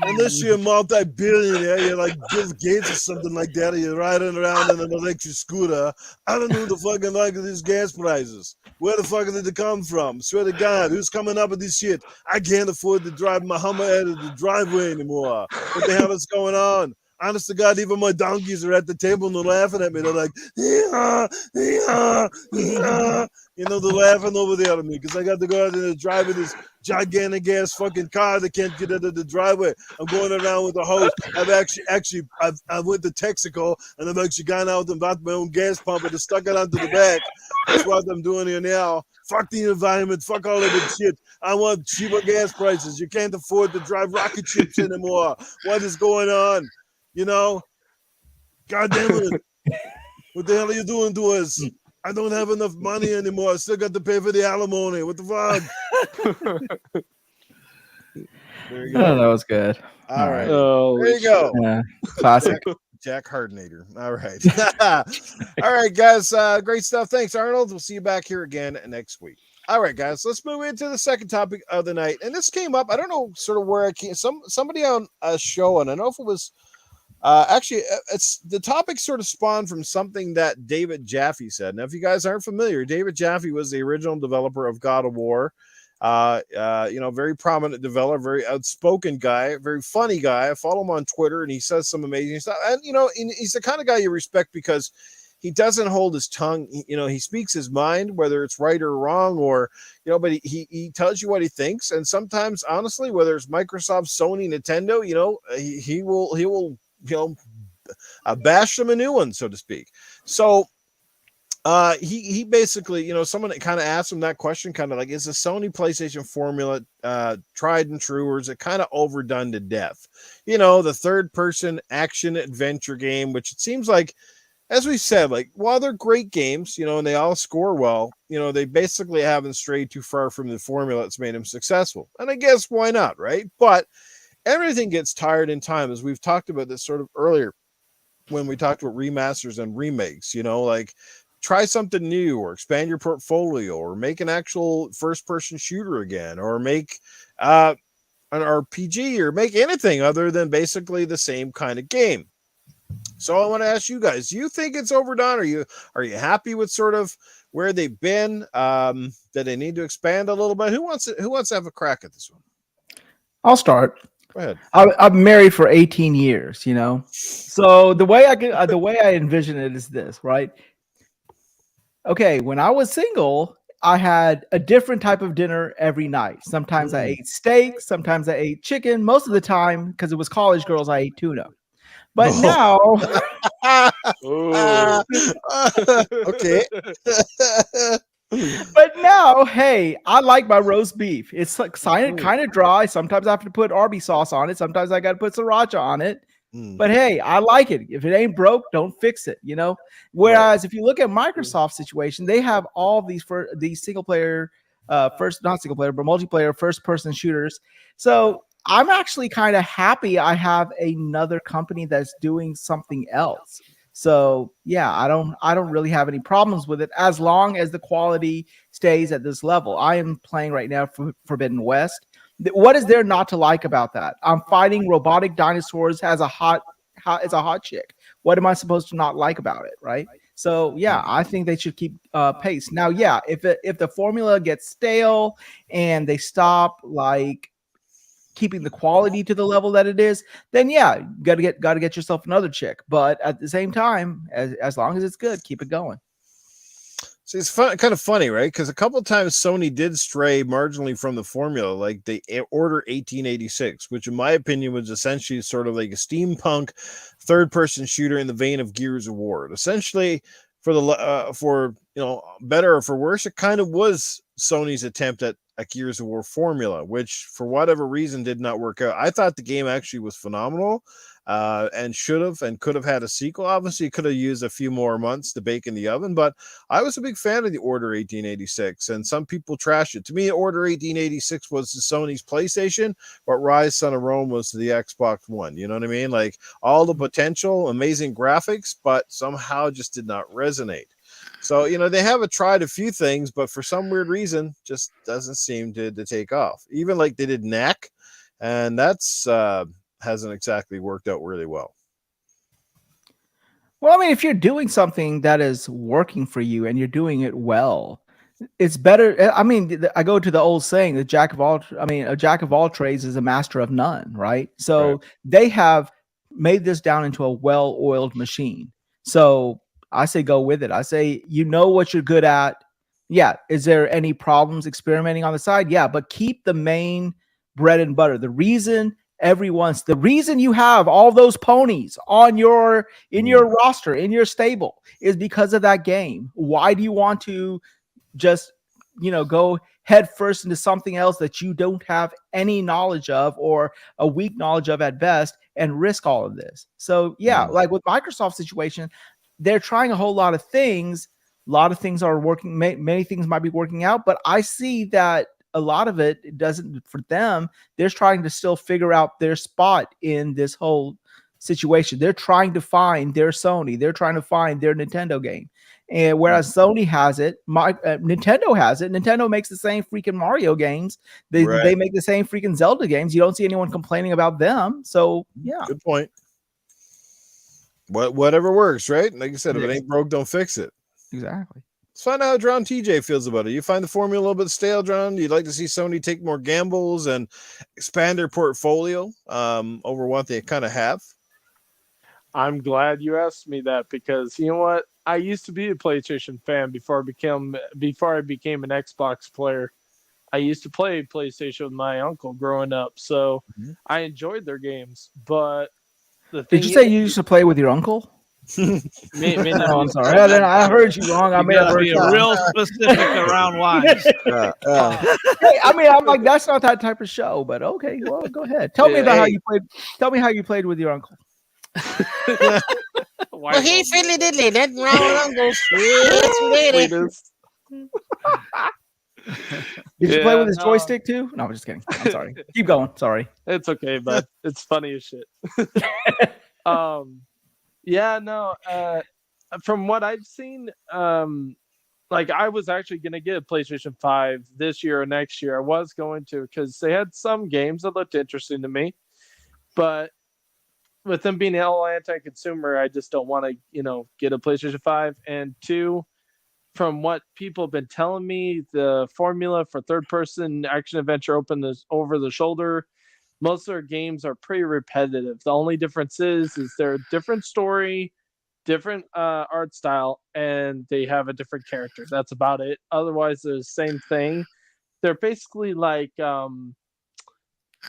Unless you're a multi-billionaire, you're like Bill Gates or something like that, or you're riding around in an electric scooter. I don't know who the fucking like these gas prices. Where the fuck did they come from? Swear to God, who's coming up with this shit? I can't afford to drive my Hummer out of the driveway anymore. What the hell is going on? honest to God, even my donkeys are at the table and they're laughing at me. They're like, yeah, yeah, yeah. You know, they're laughing over there at me because I got to go out and drive in this gigantic ass fucking car that can't get out of the driveway. I'm going around with a hose. I went to Texaco and I've actually gone out and bought my own gas pump and stuck it onto the back. That's what I'm doing here now. Fuck the environment. Fuck all of that shit. I want cheaper gas prices. You can't afford to drive rocket ships anymore. What is going on? You know? God damn it. What the hell are you doing to us? I don't have enough money anymore. I still got to pay for the alimony. What the fuck? There you go. Oh, that was good. All right. Oh, There you go. Yeah, classic. Jack Hardinator. All right. All right, guys. Great stuff. Thanks, Arnold. We'll see you back here again next week. All right, guys. Let's move into the second topic of the night. And this came up. I don't know sort of where it came. Somebody on a show, and I don't know if it was actually it's the topic sort of spawned from something that David Jaffe said. Now, if you guys aren't familiar, David Jaffe was the original developer of God of War. Very prominent developer, very outspoken guy, very funny guy. I follow him on Twitter and he says some amazing stuff. And, he's the kind of guy you respect because he doesn't hold his tongue. He speaks his mind, whether it's right or wrong, or, but he tells you what he thinks. And sometimes, honestly, whether it's Microsoft, Sony, Nintendo, he will bash them a new one, so to speak. So, he basically, someone kind of asked him that question, kind of like, is the Sony PlayStation formula tried and true, or is it kind of overdone to death? The third person action adventure game, which it seems like, as we said, like, while they're great games, and they all score well, they basically haven't strayed too far from the formula that's made them successful. And I guess why not, right? But everything gets tired in time, as we've talked about this sort of earlier when we talked about remasters and remakes, like, try something new or expand your portfolio or make an actual first person shooter again, or make an RPG, or make anything other than basically the same kind of game. So I want to ask you guys, do you think it's overdone? Are you happy with sort of where they've been? That they need to expand a little bit? Who wants to have a crack at this one? I'll start. Go ahead. I'm married for 18 years, So the way I envision it is this, right? Okay, when I was single, I had a different type of dinner every night. Sometimes I ate steak, sometimes I ate chicken. Most of the time, because it was college girls, I ate tuna. But now, okay. But now, hey, I like my roast beef. It's like kind of dry. Sometimes I have to put Arby's sauce on it. Sometimes I got to put sriracha on it. But hey, I like it. If it ain't broke, don't fix it, Whereas if you look at Microsoft's situation, they have all these single player, not single player, but multiplayer first person shooters. So I'm actually kind of happy I have another company that's doing something else. So yeah, I don't really have any problems with it as long as the quality stays at this level. I am playing right now for Forbidden West. What is there not to like about that? I'm fighting robotic dinosaurs as it's a hot chick. What am I supposed to not like about it, right? So yeah, I think they should keep pace. Now, yeah, if the formula gets stale and they stop like keeping the quality to the level that it is, then yeah, got to get yourself another chick. But at the same time, as long as it's good, keep it going. See, it's kind of funny, right? Because a couple of times Sony did stray marginally from the formula, like the Order 1886, which in my opinion was essentially sort of like a steampunk third-person shooter in the vein of Gears of War. Essentially, for better or for worse, it kind of was Sony's attempt at a Gears of War formula, which for whatever reason did not work out. I thought the game actually was phenomenal. And should have and could have had a sequel. Obviously, could have used a few more months to bake in the oven, but I was a big fan of the Order 1886, and some people trash it. To me, Order 1886 was the Sony's PlayStation, but Rise Son of Rome was the Xbox One. You know what I mean? Like, all the potential, amazing graphics, but somehow just did not resonate. So, they have tried a few things, but for some weird reason, just doesn't seem to take off. Even like they did Knack, and that's hasn't exactly worked out really well. Well, I mean, if you're doing something that is working for you and you're doing it well, it's better. I mean, I go to the old saying, a jack of all trades is a master of none, right? So They have made this down into a well-oiled machine. So I say go with it. I say you know what you're good at. Yeah. Is there any problems experimenting on the side? Yeah, but keep the main bread and butter. The reason you have all those ponies on your roster, in your stable, is because of that game. Why do you want to just go head first into something else that you don't have any knowledge of or a weak knowledge of at best and risk all of this? So yeah, like with Microsoft's situation, they're trying a whole lot of things. A lot of things are working. Many things might be working out, but I see that a lot of it doesn't for them. They're trying to still figure out their spot in this whole situation. They're trying to find their Sony. They're trying to find their Nintendo game. And whereas Sony has it, Nintendo has it. Nintendo makes the same freaking Mario games. They make the same freaking Zelda games. You don't see anyone complaining about them. So yeah, good point. Whatever works, right? Like you said, if it ain't broke, don't fix it. Exactly. Let's find out how DrawnTJ feels about it. You find the formula a little bit stale, Drawn? You'd like to see Sony take more gambles and expand their portfolio over what they kind of have? I'm glad you asked me that, because you know what? I used to be a PlayStation fan before I became an Xbox player. I used to play PlayStation with my uncle growing up, so I enjoyed their games. But did you say you used to play with your uncle? I'm sorry. I heard you wrong. I may have heard you real specific around Wize. Hey, I mean, I'm like, that's not that type of show, but okay. Well, go ahead. Tell me about how you played. Tell me how you played with your uncle. Well, he really did that wrong. Did you play with his joystick too? No, I'm just kidding. I'm sorry. Keep going. Sorry. It's okay, but it's funny as shit. Yeah, no. From what I've seen, like I was actually going to get a PlayStation 5 this year or next year. I was going to, because they had some games that looked interesting to me, but with them being all anti-consumer, I just don't want to, get a PlayStation 5. And two, from what people have been telling me, the formula for third-person action-adventure over the shoulder, most of their games are pretty repetitive. The only difference is they're a different story, different art style, and they have a different character. That's about it. Otherwise, they're the same thing. They're basically like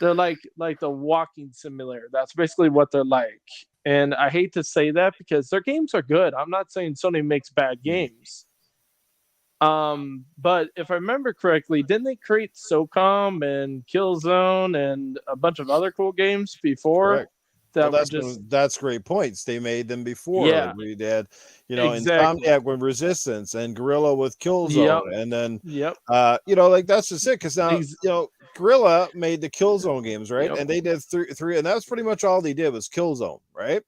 they're like the walking simulator. That's basically what they're like. And I hate to say that because their games are good. I'm not saying Sony makes bad games. But if I remember correctly, didn't they create SOCOM and Killzone and a bunch of other cool games before? Correct. That's great points. They made them before. Yeah. Like we did, Exactly. Insomniac with Resistance and Guerrilla with Killzone. Yep. And then, Yep. like that's just it. Because now, Guerrilla made the Killzone games, right? Yep. And they did three, and that's pretty much all they did was Killzone, right?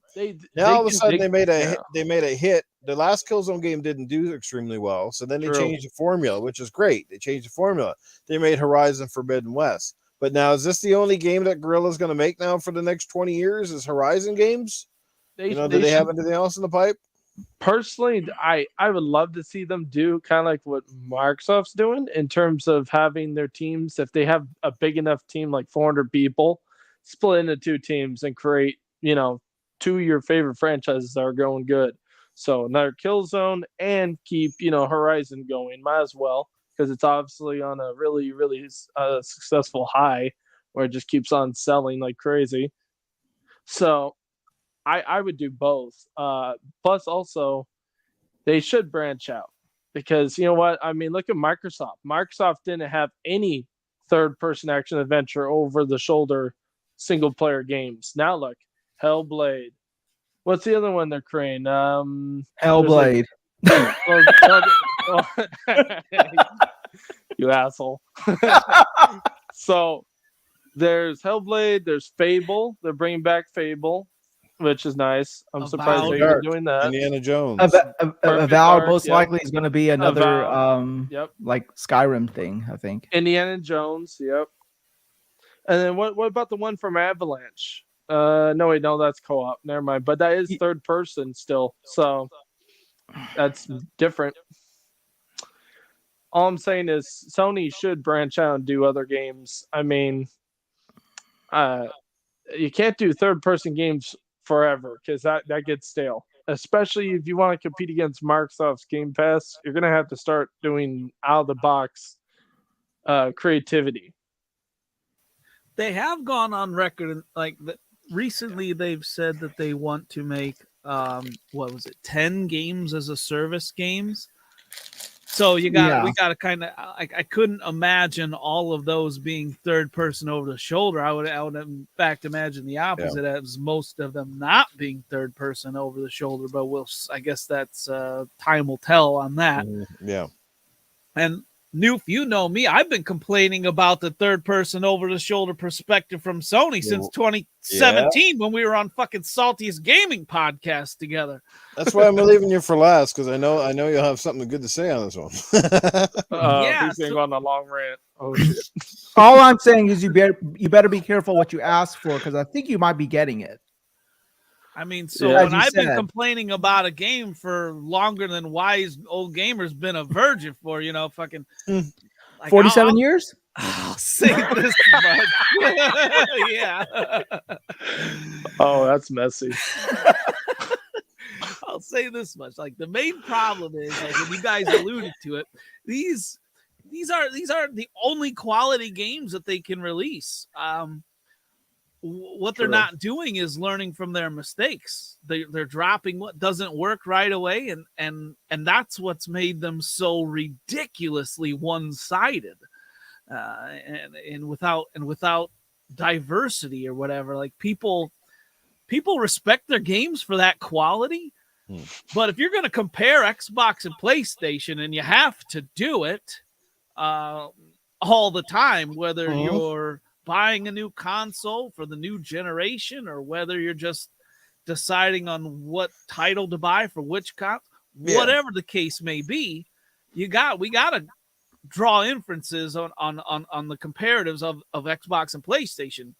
Now all of a sudden they made a hit. The last Killzone game didn't do extremely well, so then they changed the formula, which is great. They changed the formula. They made Horizon Forbidden West. But now, is this the only game that Guerrilla's going to make now for the next 20 years? Is Horizon games? Do they have anything else in the pipe? Personally, I would love to see them do kind of like what Microsoft's doing in terms of having their teams. If they have a big enough team, like 400 people, split into two teams and create, two of your favorite franchises that are going good. So another Killzone and keep, Horizon going. Might as well, because it's obviously on a really, really successful high where it just keeps on selling like crazy. So I would do both. Plus, also, they should branch out because you know what? I mean, look at Microsoft. Microsoft didn't have any third-person action adventure over-the-shoulder single-player games. Now look, Hellblade. What's the other one they're creating? Hellblade. You asshole. So there's Hellblade. There's Fable. They're bringing back Fable, which is nice. I'm surprised they're doing that. Indiana Jones. Avowed most likely is going to be another like Skyrim thing, I think. Indiana Jones. Yep. And then what about the one from Avalanche? No, that's co-op. Never mind. But that is third person still, so that's different. All I'm saying is Sony should branch out and do other games. I mean, you can't do third person games forever because that gets stale. Especially if you want to compete against Microsoft's Game Pass, you're gonna have to start doing out of the box creativity. They have gone on record and recently they've said that they want to make 10 games as a service games. So we got to kind of I couldn't imagine all of those being third person over the shoulder. I would in fact imagine the opposite, as most of them not being third person over the shoulder. But I guess that's time will tell on that. Yeah. And Noof, you know me. I've been complaining about the third person over the shoulder perspective from Sony since 2017 when we were on fucking Saltiest Gaming podcast together. That's why I'm leaving you for last, because I know you'll have something good to say on this one. He's going on a long rant. Oh shit! All I'm saying is you better be careful what you ask for, because I think you might be getting it. I mean, when I've been complaining about a game for longer than Wize old gamer's been a virgin for, fucking 47 years. I'll say this much. Yeah. Oh, that's messy. I'll say this much. Like, the main problem is, like, and you guys alluded to it, these are the only quality games that they can release. What they're not doing is learning from their mistakes. They're dropping what doesn't work right away, and that's what's made them so ridiculously one-sided, and without diversity or whatever. Like, people respect their games for that quality, but if you're going to compare Xbox and PlayStation, and you have to do it all the time, whether you're buying a new console for the new generation, or whether you're just deciding on what title to buy for which whatever the case may be, we got to draw inferences on the comparatives of Xbox and PlayStation.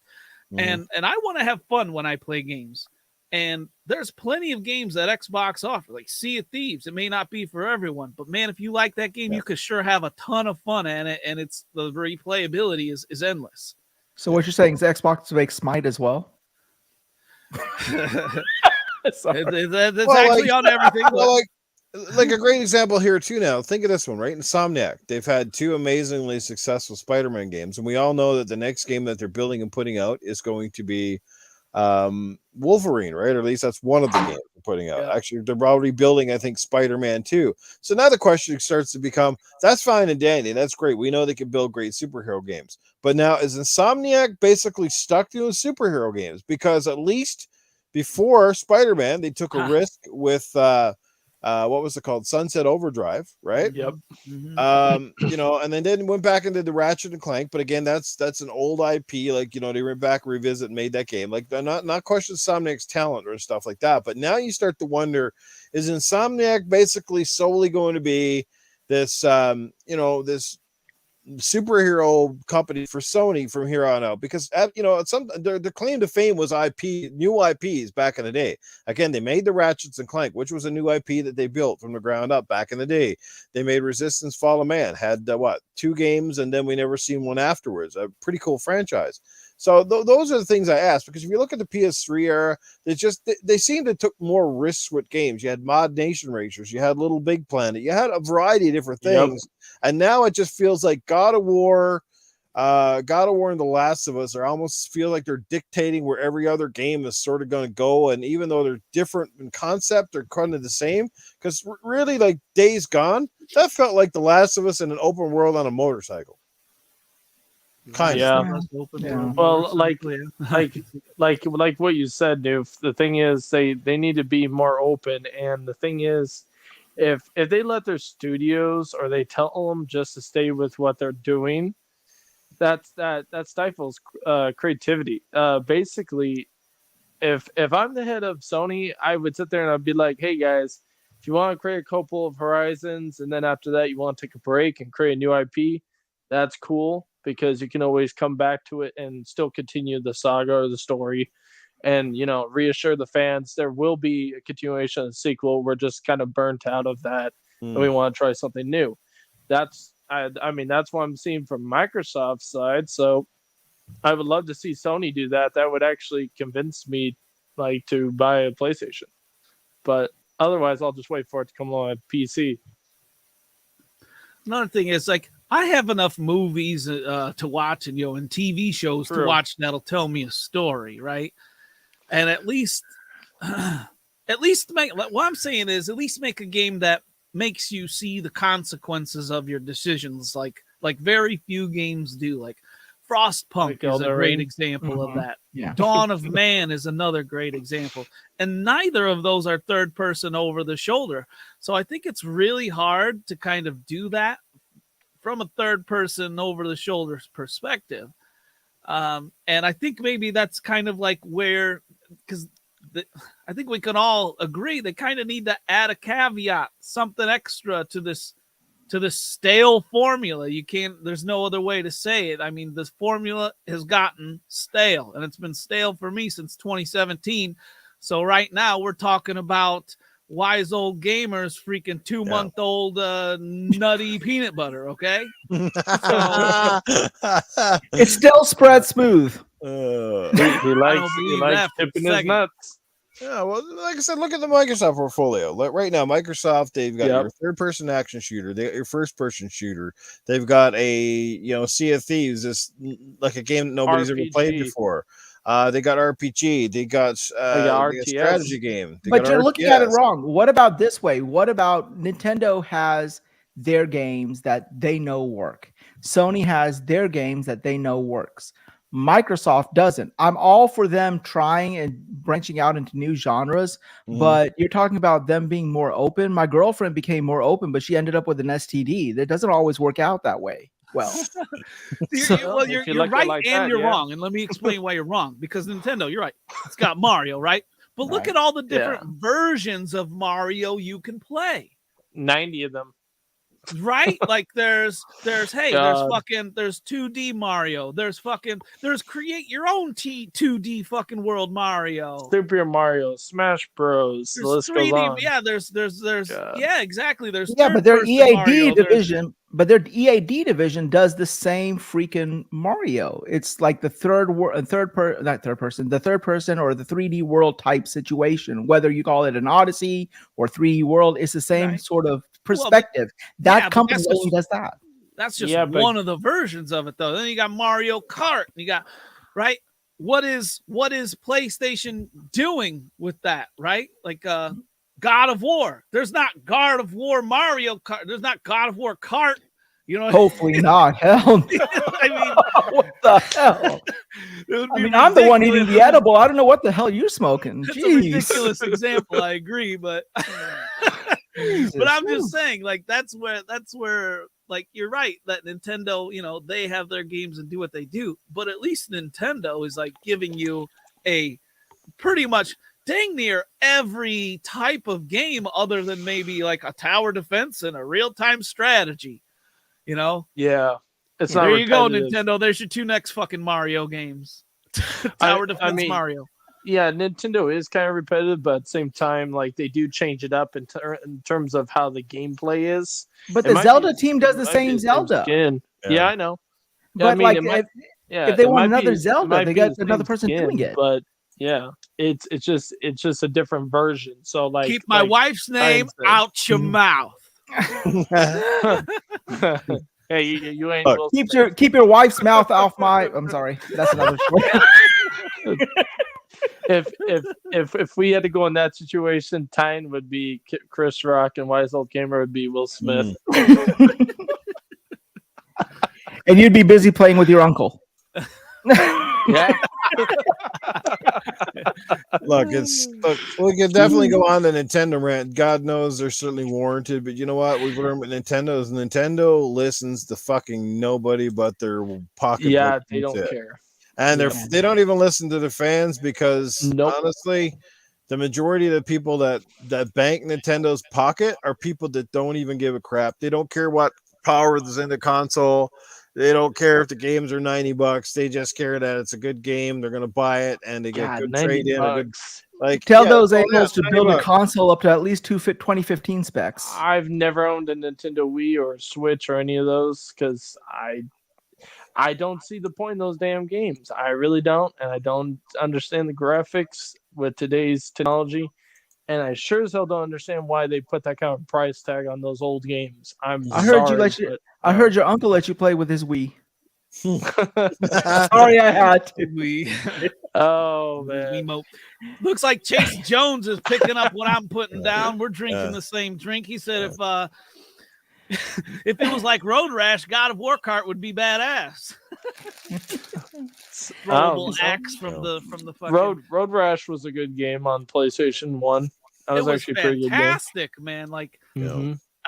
And I want to have fun when I play games. And there's plenty of games that Xbox offers, like Sea of Thieves. It may not be for everyone, but man, if you like that game, you could sure have a ton of fun in it, and the replayability is endless. So what you're saying is Xbox makes Smite as well? That's actually on everything. Like a great example here too. Now think of this one, right? Insomniac. They've had 2 amazingly successful Spider-Man games, and we all know that the next game that they're building and putting out is going to be Wolverine, right? Or at least that's one of the games they're putting out. Actually, they're already building, I think, Spider-Man 2. So now the question starts to become, that's fine and dandy, that's great. We know they can build great superhero games. But now is Insomniac basically stuck doing superhero games? Because at least before Spider-Man, they took a risk with what was it called? Sunset Overdrive, right? Yep. And then they went back and did the Ratchet and Clank, but again, that's an old IP. Like, they went back, revisit, and made that game. Like, they're not question Insomniac's talent or stuff like that. But now you start to wonder, is Insomniac basically solely going to be this, this superhero company for Sony from here on out? Because their claim to fame was new IPs back in the day. Again, they made the Ratchets and Clank, which was a new IP that they built from the ground up back in the day. They made Resistance Fall of Man, had 2 games, and then we never seen one afterwards. A pretty cool franchise. So those are the things I asked, because if you look at the PS3 era, they seemed to took more risks with games. You had Mod Nation Racers, you had Little Big Planet, you had a variety of different things. And now it just feels like God of War and The Last of Us almost feel like they're dictating where every other game is sort of going to go. And even though they're different in concept, they're kind of the same. Because really, like Days Gone, that felt like The Last of Us in an open world on a motorcycle. Kind of. Yeah. Well, like what you said, Noof. The thing is, they need to be more open. And the thing is, if they let their studios, or they tell them just to stay with what they're doing, that stifles creativity. Basically, if I'm the head of Sony, I would sit there and I'd be like, hey guys, if you want to create a couple of Horizons, and then after that you want to take a break and create a new IP, that's cool, because you can always come back to it and still continue the saga or the story, and reassure the fans there will be a continuation of the sequel. We're just kind of burnt out of that, and we want to try something new. That's what I'm seeing from Microsoft's side. So I would love to see Sony do that. That would actually convince me like to buy a PlayStation. But otherwise, I'll just wait for it to come along on PC. Another thing is, like, I have enough movies to watch and and TV shows to watch that'll tell me a story, right? And at least make what I'm saying is at least make a game that makes you see the consequences of your decisions, like very few games do. Like Frostpunk is a great example of that. Yeah. Dawn of Man is another great example. And neither of those are third person over the shoulder. So I think it's really hard to kind of do that from a third person over the shoulder perspective. And I think maybe that's kind of like where, because I think we can all agree they kind of need to add a caveat, something extra to this stale formula. There's no other way to say it. I mean, this formula has gotten stale, and it's been stale for me since 2017. So right now we're talking about wise old gamers freaking 2-month-old nutty peanut butter. Okay. So, it still spreads smooth. He likes tipping his nuts. Yeah, well, like I said, look at the Microsoft portfolio. Like right now, Microsoft, they've got your third-person action shooter, they got your first-person shooter, they've got a Sea of Thieves, this like a game that nobody's ever played before. They got RPG, they got a strategy game. But you're looking at it wrong. What about this way? What about Nintendo has their games that they know work? Sony has their games that they know works. Microsoft doesn't. I'm all for them trying and branching out into new genres, but you're talking about them being more open. My girlfriend became more open, but she ended up with an STD. That doesn't always work out that way. Well, you're right like and you're wrong. And let me explain why you're wrong. Because Nintendo, you're right. It's got Mario, right? But look at all the different versions of Mario you can play. 90 of them. Right? Like there's 2D Mario. There's create your own 2D fucking world Mario. Super Mario, Smash Bros. The list 3D, goes on. Yeah, there's exactly. There's but their EAD division. But their EAD division does the same freaking Mario. It's like the third person or the 3D world type situation. Whether you call it an Odyssey or 3D world, it's the same sort of perspective. That company only does that. That's just one of the versions of it, though. Then you got Mario Kart. You got What is PlayStation doing with that? Right, like God of War. There's not God of War Mario Kart. There's not God of War Kart. Hopefully not. Hell no. I mean, what the hell? I'm the one eating the edible. I don't know what the hell you're smoking. It's a ridiculous example. I agree, but but I'm just saying, like that's where like you're right that Nintendo, they have their games and do what they do, but at least Nintendo is like giving you a pretty much dang near every type of game other than maybe like a tower defense and a real-time strategy. Yeah. It's there you go, Nintendo. There's your 2 next fucking Mario games. Tower defense Mario. Yeah, Nintendo is kind of repetitive, but at the same time, like they do change it up in terms of how the gameplay is. But the Zelda team does the same Zelda. Yeah, I know. But if they want another Zelda, they got another person doing it. But yeah, it's just a different version. So like, keep my wife's name out your mouth. Hey, you ain't. Keep your wife's mouth off my. I'm sorry, that's another story. If we had to go in that situation, Tyne would be Chris Rock and Wise Old Gamer would be Will Smith. And you'd be busy playing with your uncle. Yeah. Look, we can definitely go on the Nintendo rant. God knows they're certainly warranted, but you know what? We've learned with Nintendo is Nintendo listens to fucking nobody but their pocket. Yeah, they don't care. And they don't even listen to the fans because honestly, the majority of the people that bank Nintendo's pocket are people that don't even give a crap. They don't care what power is in the console. They don't care if the games are $90. They just care that it's a good game. They're going to buy it and they get good trade in. Tell those animals to build a console up to at least 2015 specs. I've never owned a Nintendo Wii or Switch or any of those because I don't see the point in those damn games. I really don't, and I don't understand the graphics with today's technology. And I sure as hell don't understand why they put that kind of price tag on those old games. I heard your uncle let you play with his Wii. Sorry, I had to. Oh man. Looks like Chase Jones is picking up what I'm putting down. We're drinking the same drink. He said if it was like Road Rash, God of War Kart would be badass. Throwable axe from the fucking Road Rash was a good game on PlayStation 1. That was actually pretty good game. Fantastic, man. Like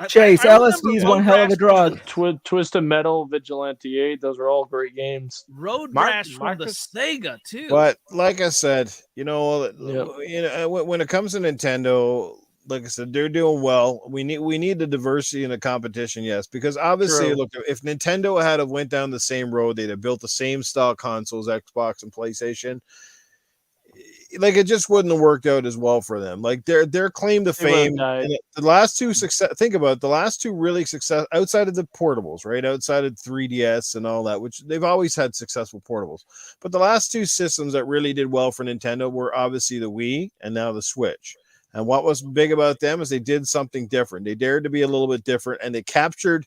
Chase, LSD is one hell of a drug. Twisted Metal, Vigilante 8, those are all great games. Road Rash from the Sega too. But like I said, when it comes to Nintendo, like I said, they're doing well. We need the diversity and the competition, yes, because obviously, look, if Nintendo had went down the same road, they'd have built the same style consoles, Xbox and PlayStation. Like, it just wouldn't have worked out as well for them. Like, their claim to fame, the last two success. Think about it, the last two really success outside of the portables, right? Outside of 3DS and all that, which they've always had successful portables. But the last two systems that really did well for Nintendo were obviously the Wii and now the Switch. And what was big about them is they did something different. They dared to be a little bit different, and they captured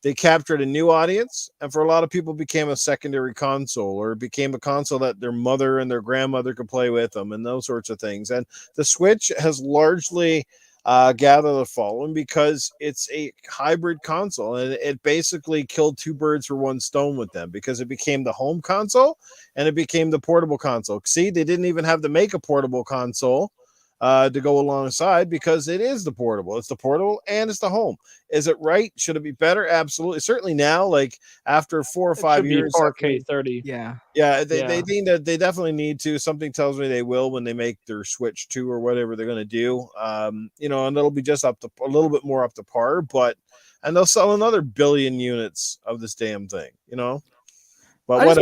a new audience, and for a lot of people became a secondary console, or became a console that their mother and their grandmother could play with them, and those sorts of things. And the Switch has largely gathered a following because it's a hybrid console, and it basically killed two birds for one stone with them, because it became the home console and it became the portable console. See, they didn't even have to make a portable console to go alongside, because it is the portable. It's the portable and it's the home. Is it right? Should it be better? Absolutely. Certainly now, like after 4 or 5 years, 4K 30. They definitely need to. Something tells me they will when they make their Switch 2 or whatever they're going to do. And it'll be just up to a little bit more up to par, and they'll sell another billion units of this damn thing, But I just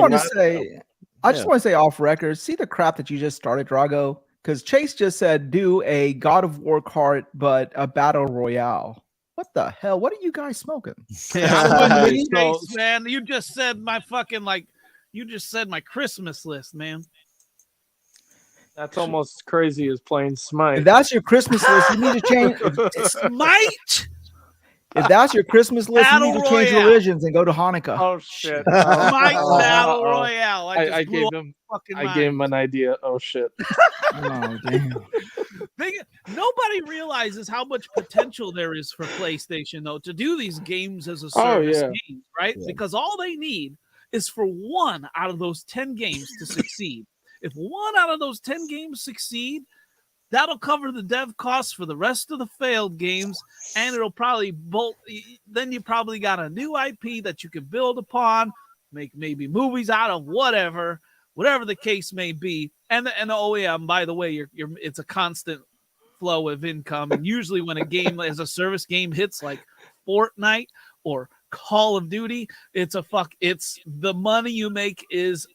want to say off record, see the crap that you just started, Drago? Because Chase just said, do a God of War Kart, but a battle royale. What the hell? What are you guys smoking? Chase, man, you just said my Christmas list, man. That's almost crazy as playing Smite. If that's your Christmas list, you need to change. Smite? If that's your Christmas list, you need to change religions and go to Hanukkah. Oh shit! Smite Battle Royale. I gave him an idea. Oh shit! Oh damn! Nobody realizes how much potential there is for PlayStation though to do these games as a service games, right? Yeah. Because all they need is for one out of those 10 games to succeed. If one out of those 10 games succeed, that'll cover the dev costs for the rest of the failed games, and it'll probably then you probably got a new IP that you can build upon, make maybe movies out of, whatever the case may be. And by the way, it's a constant flow of income. And usually when a game as a service game hits like Fortnite or Call of Duty, it's the money you make is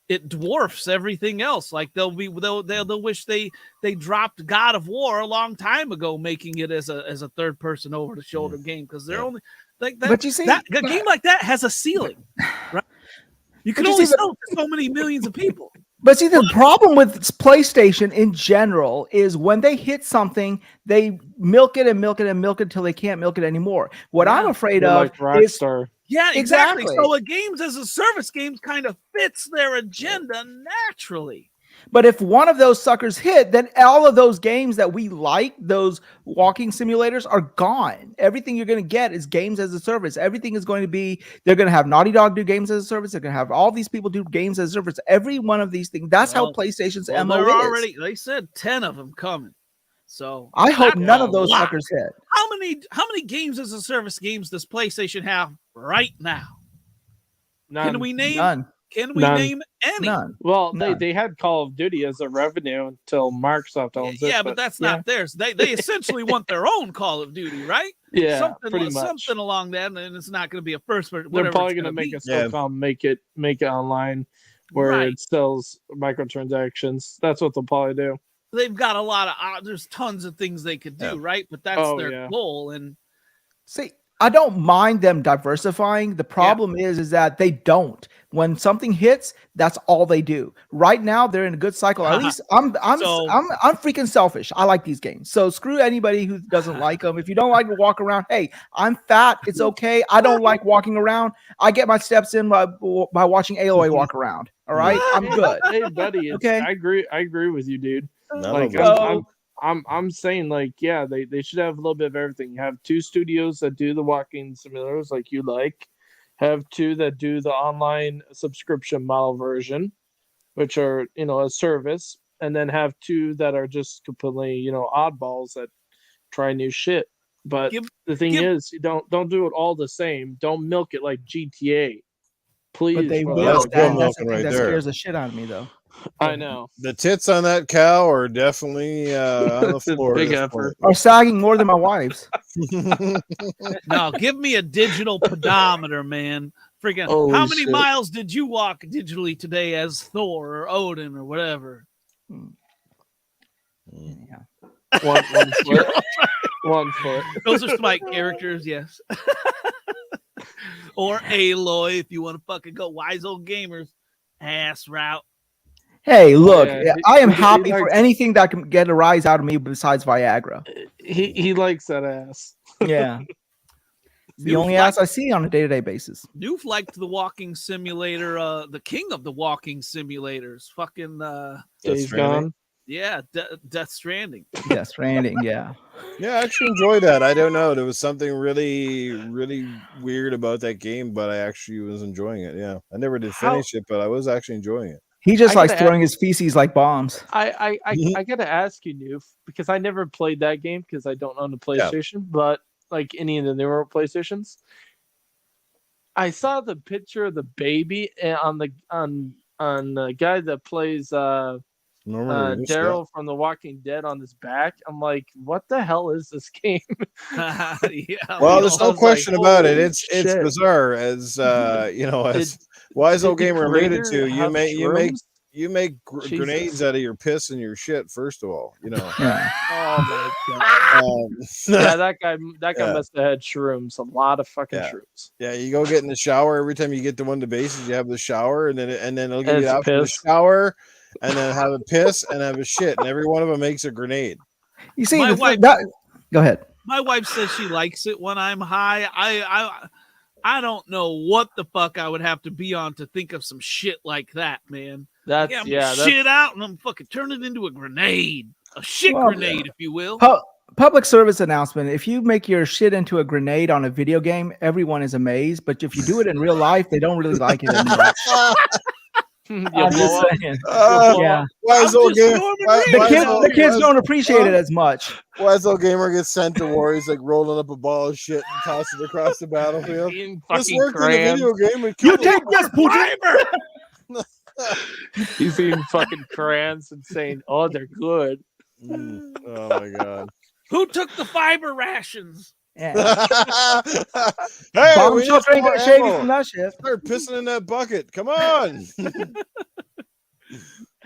it dwarfs everything else. Like they'll wish they dropped God of War a long time ago, making it as a third person over the shoulder game, because they're only like that. But you see, a game like that has a ceiling, right? You can only sell to so many millions of people. But see, the problem with PlayStation in general is when they hit something, they milk it and milk it and milk it until they can't milk it anymore. What I'm afraid of is yeah, exactly. So a games as a service games kind of fits their agenda naturally. But if one of those suckers hit, then all of those games that we like, those walking simulators, are gone. Everything you're going to get is games as a service. Everything is going to be, they're going to have Naughty Dog do games as a service. They're going to have all these people do games as a service. Every one of these things. That's how PlayStation's MO is. They said 10 of them coming. So I hope none of those suckers hit. How many games as a service games does PlayStation have right now? None. Can we name none? Can we name any? None. Well, they had Call of Duty as a revenue until Microsoft owns it. Yeah, but that's not theirs. They essentially want their own Call of Duty, right? Yeah, pretty much. Something along that, and it's not going to be a first person. They're probably going to make a SOCOM, make it online where it sells microtransactions. That's what they'll probably do. They've got a lot of there's tons of things they could do, right? But that's their goal. And see, I don't mind them diversifying. The problem is that they don't. When something hits, that's all they do. Right now, they're in a good cycle. At least I'm freaking selfish. I like these games. So screw anybody who doesn't like them. If you don't like to walk around, hey, I'm fat. It's okay. I don't like walking around. I get my steps in by watching Aloy walk around. All right, I'm good. Hey, buddy. Okay. I agree with you, dude. Like I'm saying, like, yeah, they should have a little bit of everything. Have 2 studios that do the walking simulators like you like. Have 2 that do the online subscription model version, which are, a service, and then have 2 that are just completely, oddballs that try new shit. But the thing is, you don't do it all the same. Don't milk it like GTA. Please. But they will. That's That's the milking thing right that there. scares the shit out of me, though. I know. The tits on that cow are definitely on the floor. Big effort. Are sagging more than my wife's. No, give me a digital pedometer, man. Freaking, Holy how many shit. miles did you walk digitally today as Thor or Odin or whatever? Yeah. One foot. 1 foot. Those are Spike characters, yes. Or Aloy, if you want to fucking go wise old gamers ass route. Hey, look, yeah. I am He happy likes- for anything that can get a rise out of me besides Viagra. He likes that ass. Yeah. It's the only ass I see on a day-to-day basis. Noof liked the walking simulator, the king of the walking simulators. Fucking Days Gone. yeah, Death Stranding. Yes, Randy. Yeah. Yeah, I actually enjoyed that. I don't know. There was something really, really weird about that game, but I actually was enjoying it. Yeah. I never did finish it, but I was actually enjoying it. He just I likes gotta throwing his feces like bombs. I gotta ask you, Noof, because I never played that game because I don't own a PlayStation, but like any of the newer PlayStations, I saw the picture of the baby on the guy that plays Daryl from The Walking Dead on his back. I'm like, what the hell is this game? Yeah. Well, there's no was question like, about it. holy It's shit. bizarre, as as Wise Old Did the Gamer alluded creator to. have shrooms? You make Jesus. grenades out of your piss and your shit. First of all, Yeah. Oh my god. Yeah, that guy Yeah. must have had shrooms. A lot of fucking Yeah. shrooms. Yeah, you go get in the shower every time you get to one of the bases. You have the shower, and then it'll give And you the it's option to piss. shower, and then have a piss and have a shit, and every one of them makes a grenade. You see, My the wife- go ahead. My wife says she likes it when I'm high. I don't know what the fuck I would have to be on to think of some shit like that, man. That's Shit out and I'm fucking turn it into a grenade. A shit Well, grenade, if you will. Public service announcement. If you make your shit into a grenade on a video game, everyone is amazed. But if you do it in real life, they don't really like it anymore. You'll I'm blow just up. saying. Uh, Yeah. Wise I'm Old just Gamer. Norman Wise- Reedus. Wise Old- The kids Wise- don't appreciate it as much. Wise Old Gamer gets sent to war. He's like rolling up a ball of shit and tossing it across the battlefield. Eating This fucking worked in a crayons. video game. And You killed take this, Putin. He's eating fucking crayons and saying, "Oh, they're good." Oh my god. Who took the fiber rations? Yeah. Hey, Bomb we shelter need ain't more gonna shave you ammo. from that shit. Start pissing in that bucket. Come on.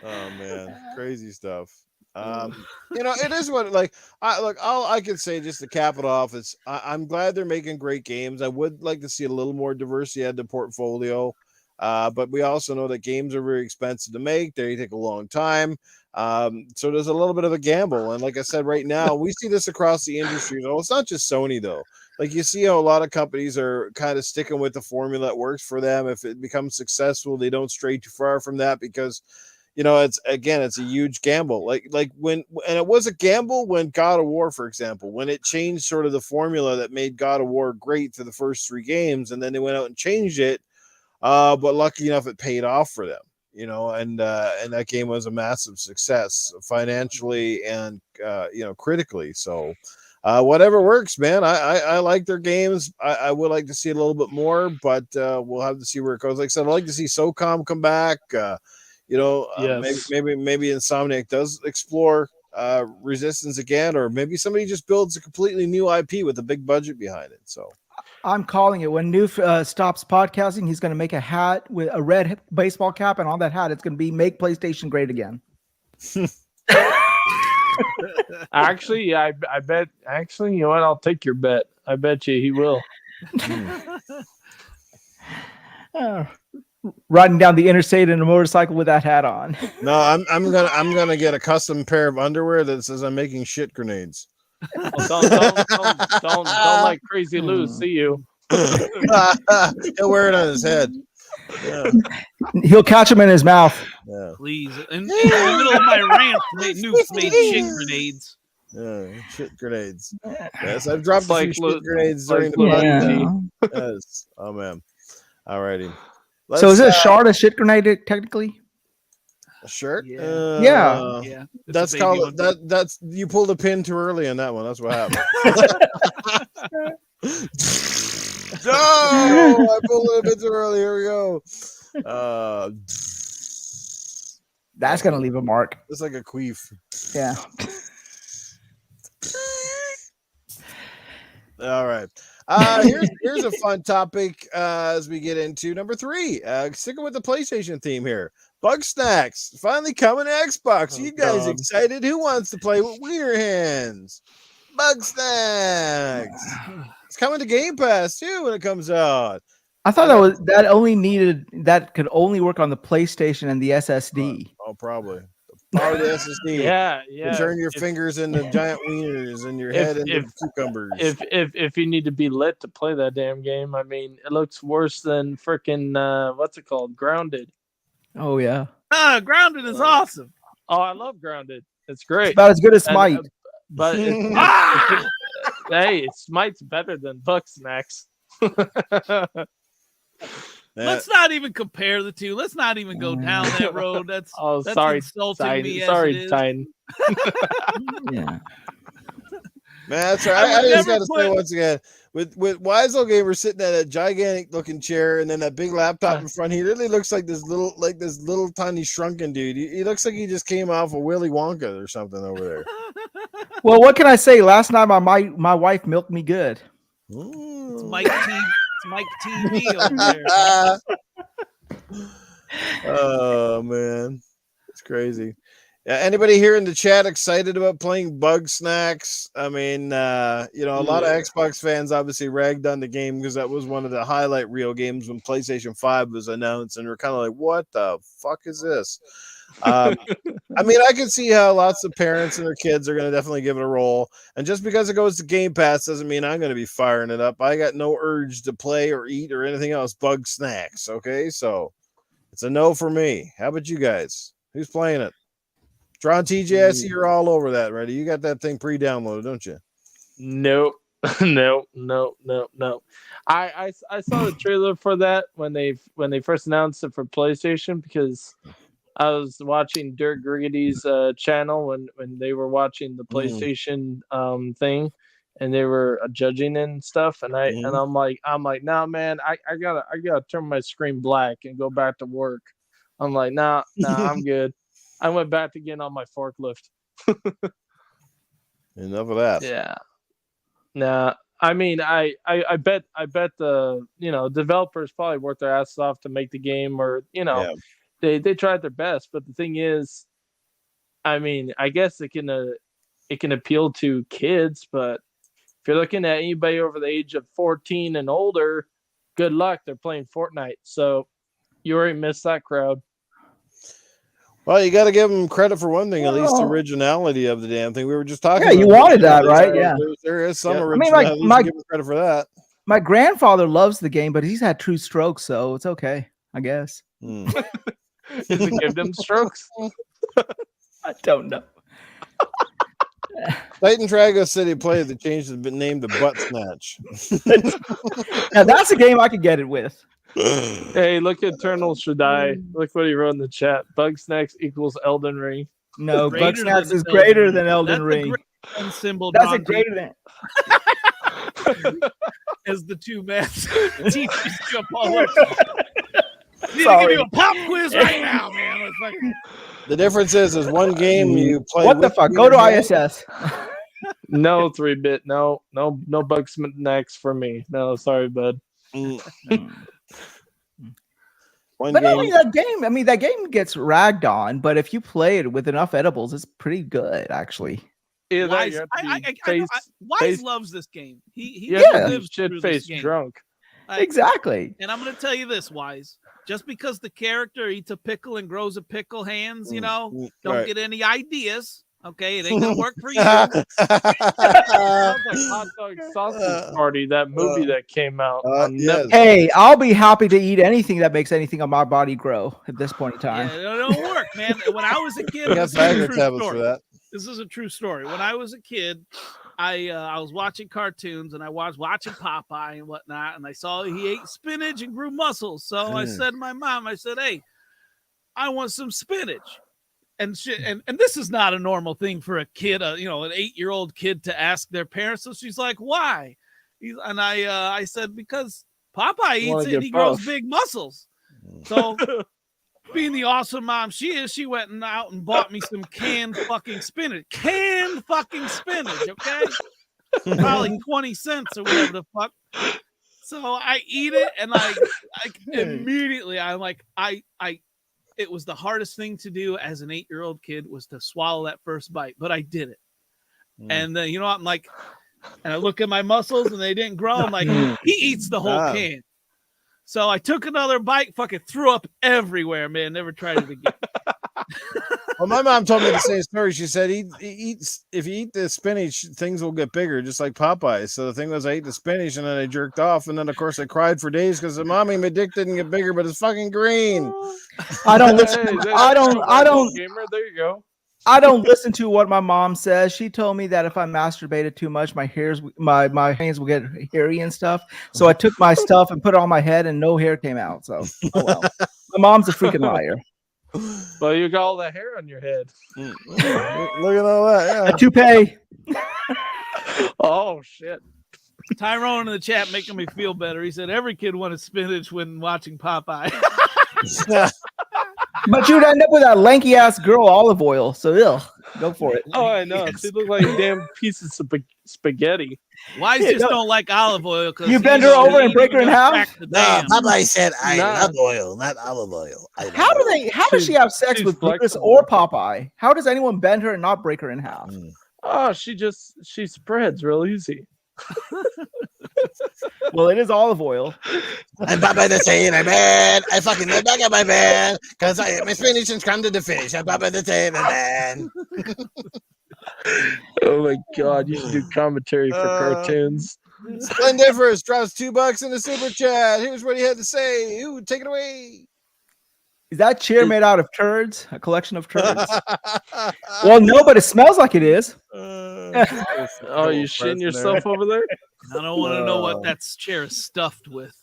Oh man, crazy stuff. It is what all I can say just to cap it off is I'm glad they're making great games. I would like to see a little more diversity at the portfolio. But we also know that games are very expensive to make. They take a long time. So there's a little bit of a gamble. And like I said, right now, we see this across the industry. Well, it's not just Sony, though. Like you see how a lot of companies are kind of sticking with the formula that works for them. If it becomes successful, they don't stray too far from that because, it's a huge gamble. Like and it was a gamble when God of War, for example, when it changed sort of the formula that made God of War great for the first 3 games. And then they went out and changed it. But lucky enough, it paid off for them, and that game was a massive success financially and, critically. So, whatever works, man. I like their games. I would like to see a little bit more, but we'll have to see where it goes. Like I said, I'd like to see SOCOM come back. Yes. Maybe Insomniac does explore Resistance again, or maybe somebody just builds a completely new IP with a big budget behind it. So. I'm calling it. When Noof stops podcasting, he's going to make a hat with a red baseball cap, and on that hat, it's going to be "Make PlayStation Great Again." Actually, yeah, I bet. Actually, you know what? I'll take your bet. I bet you he will. Riding down the interstate in a motorcycle with that hat on. No, I'm gonna get a custom pair of underwear that says I'm making shit grenades. Don't let Crazy Lou see you. He'll wear it on his head. Yeah. He'll catch him in his mouth. Yeah. Please. In the middle of my rant, Nukes made shit grenades. Yeah, shit grenades. Yes, I've dropped a few shit grenades like during the Yes. Oh man. Alrighty. So is it a shard a shit grenade technically? A shirt? Yeah. Yeah. That's called that's you pulled a pin too early on that one. That's what happened. No, I pulled it a bit too early. Here we go. That's gonna leave a mark. It's like a queef. Yeah. All right. Here's a fun topic as we get into number 3. Sticking with the PlayStation theme here. Bugsnax finally coming to Xbox. You guys excited? Who wants to play with weird hands? Bugsnax. It's coming to Game Pass too when it comes out. I thought that could only work on the PlayStation and the SSD. Oh, probably. Power the SSD. Yeah. You turn your fingers into giant wieners and your head into cucumbers. If you need to be lit to play that damn game, I mean, it looks worse than freaking what's it called? Grounded. Oh yeah. Grounded is awesome. Oh, I love Grounded. It's great. It's about as good as Smite. But hey, Smite's better than Bugsnax. Let's not even compare the two. Let's not even go down that road. That's sorry, insulting Titan. me. Sorry, Titan. Yeah. Man, that's right. I just gotta say once again, with Wize Gamer sitting at a gigantic looking chair and then that big laptop in front, he really looks like this little tiny shrunken dude. He looks like he just came off of Willy Wonka or something over there. Well, what can I say? Last night my wife milked me good. It's Mike TV over there. Oh man, it's crazy. Anybody here in the chat excited about playing Bugsnax? I mean, a lot of Xbox fans obviously ragged on the game because that was one of the highlight reel games when PlayStation 5 was announced, and we're kind of like, what the fuck is this? I mean, I can see how lots of parents and their kids are going to definitely give it a roll. And just because it goes to Game Pass doesn't mean I'm going to be firing it up. I got no urge to play or eat or anything else. Bugsnax, okay? So it's a no for me. How about you guys? Who's playing it? DrawnTJ, I see you're all over that, right? You got that thing pre-downloaded, don't you? Nope. No. I saw the trailer for that when they first announced it for PlayStation because I was watching Dirk Griggity's channel when they were watching the PlayStation thing, and they were judging and stuff. And I'm like, nah, man, I gotta turn my screen black and go back to work. I'm like, nah, I'm good. I went back to getting on my forklift. Enough of that. Yeah. Nah. I mean, I bet the developers probably worked their asses off to make the game, or they tried their best. But the thing is, I mean, I guess it can appeal to kids, but if you're looking at anybody over the age of 14 and older, good luck. They're playing Fortnite, so you already missed that crowd. Well, you got to give them credit for one thing, at least the originality of the damn thing. We were just talking. Yeah, you wanted that, right? Yeah, there is some originality. I mean, give them credit for that. My grandfather loves the game, but he's had true strokes, so it's okay, I guess. Does it give them strokes? I don't know. Titan Drago said he played the change has been named the Butt Snatch. Now that's a game I could get it with. Hey, look at Eternal Should Die. Look what he wrote in the chat. Bugsnax equals Elden Ring. No, Bugsnax is greater than Elden Ring. Symbol. That's a greater than. As the two men teachers jump all over. Need to give you a pop quiz right now, man. The difference is one game you play. What the fuck? Go to ISS. No 3-bit. No Bugsnax for me. No, sorry, bud. That game gets ragged on, but if you play it with enough edibles, it's pretty good, actually. Either Wize, you have to be Wize loves this game. He lives shit face drunk. Exactly. And I'm going to tell you this, Wize. Just because the character eats a pickle and grows a pickle hands, you know, don't get any ideas. Okay, it ain't gonna work for you. Sounds like Hot Dog Sausage Party, that movie that came out. Yes. Hey, I'll be happy to eat anything that makes anything on my body grow at this point in time. Yeah, it don't work, man. When I was a kid, Got Viagra tablets for that. This is a true story. When I was a kid, I was watching cartoons and I was watching Popeye and whatnot, and I saw he ate spinach and grew muscles. So I said to my mom, I said, "Hey, I want some spinach." And shit, and this is not a normal thing for a kid, an 8-year-old kid to ask their parents. So she's like, "Why?" And I said, "Because Popeye eats it and he grows big muscles." So, being the awesome mom she is, she went out and bought me some canned fucking spinach. Canned fucking spinach, okay? Probably 20 cents or whatever the fuck. So I eat it and I immediately I'm like, it was the hardest thing to do as an 8-year-old kid was to swallow that first bite, but I did it. And then, I'm like, and I look at my muscles and they didn't grow. I'm like, he eats the whole can. So I took another bite, fucking threw up everywhere, man. Never tried it again. Well, my mom told me the same story. She said, if you eat the spinach, things will get bigger, just like Popeye. So the thing was, I ate the spinach and then I jerked off. And then, of course, I cried for days because Mommy, my dick didn't get bigger, but it's fucking green. I don't listen. I don't. Gamer, there you go. I don't listen to what my mom says. She told me that if I masturbated too much, my hands will get hairy and stuff. So I took my stuff and put it on my head, and no hair came out. So, oh well. My mom's a freaking liar. Well, you got all the hair on your head. Look at all that. Yeah. A toupee. Oh shit. Tyrone in the chat making me feel better. He said every kid wanted spinach when watching Popeye. But you'd end up with that lanky ass girl olive oil. So go for it. Oh, I know. She looked like damn pieces of spaghetti. Why just don't like olive oil? You bend her over and break her in half? No, Popeye said I love oil, not olive oil. How does she have sex with Brutus or Popeye? How does anyone bend her and not break her in half? Oh, she spreads real easy. Well, it is olive oil. I'm Popeye the Sailor Man. I fucking live back at my van because I ate my spinach and scrambled the fish. I'm Popeye the Sailor Man. Oh my god, you should do commentary for cartoons. Splendiferous drops $2 in the super chat. Here's what he had to say. Ooh, take it away. Is that chair made out of turds? A collection of turds? Well, no, but it smells like it is. Oh, you shitting yourself over there? I don't want to know what that chair is stuffed with.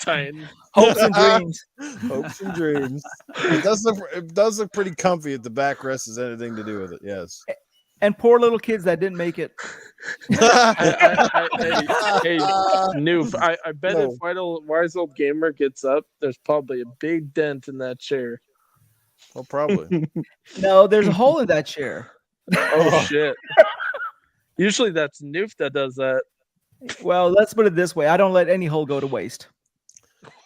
Titan. Hopes and dreams. Hopes and dreams. It does look pretty comfy if the backrest has anything to do with it. Yes. And poor little kids that didn't make it. Hey, Noob, I bet if Wise Old Gamer gets up, there's probably a big dent in that chair. Well, probably. No, there's a hole in that chair. Oh, shit. Usually that's Noob that does that. Well, let's put it this way. I don't let any hole go to waste.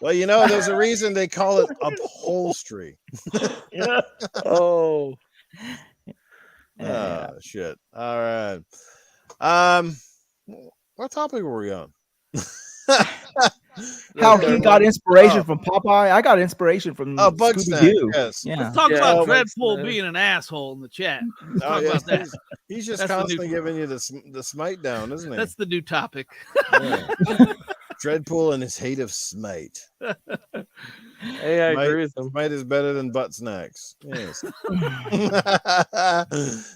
Well, there's a reason they call it upholstery. Yeah. Oh. Oh, shit. All right. What topic were we on? How he got inspiration from Popeye. I got inspiration from Bugsnax. Yes. Yeah. Let's talk about Dreadpool being an asshole in the chat. Let's talk about that. He's just constantly giving you the smite down, isn't he? That's the new topic. Yeah. Dreadpool and his hate of smite. Hey, I agree with him. Smite is better than Bugsnax. Yes.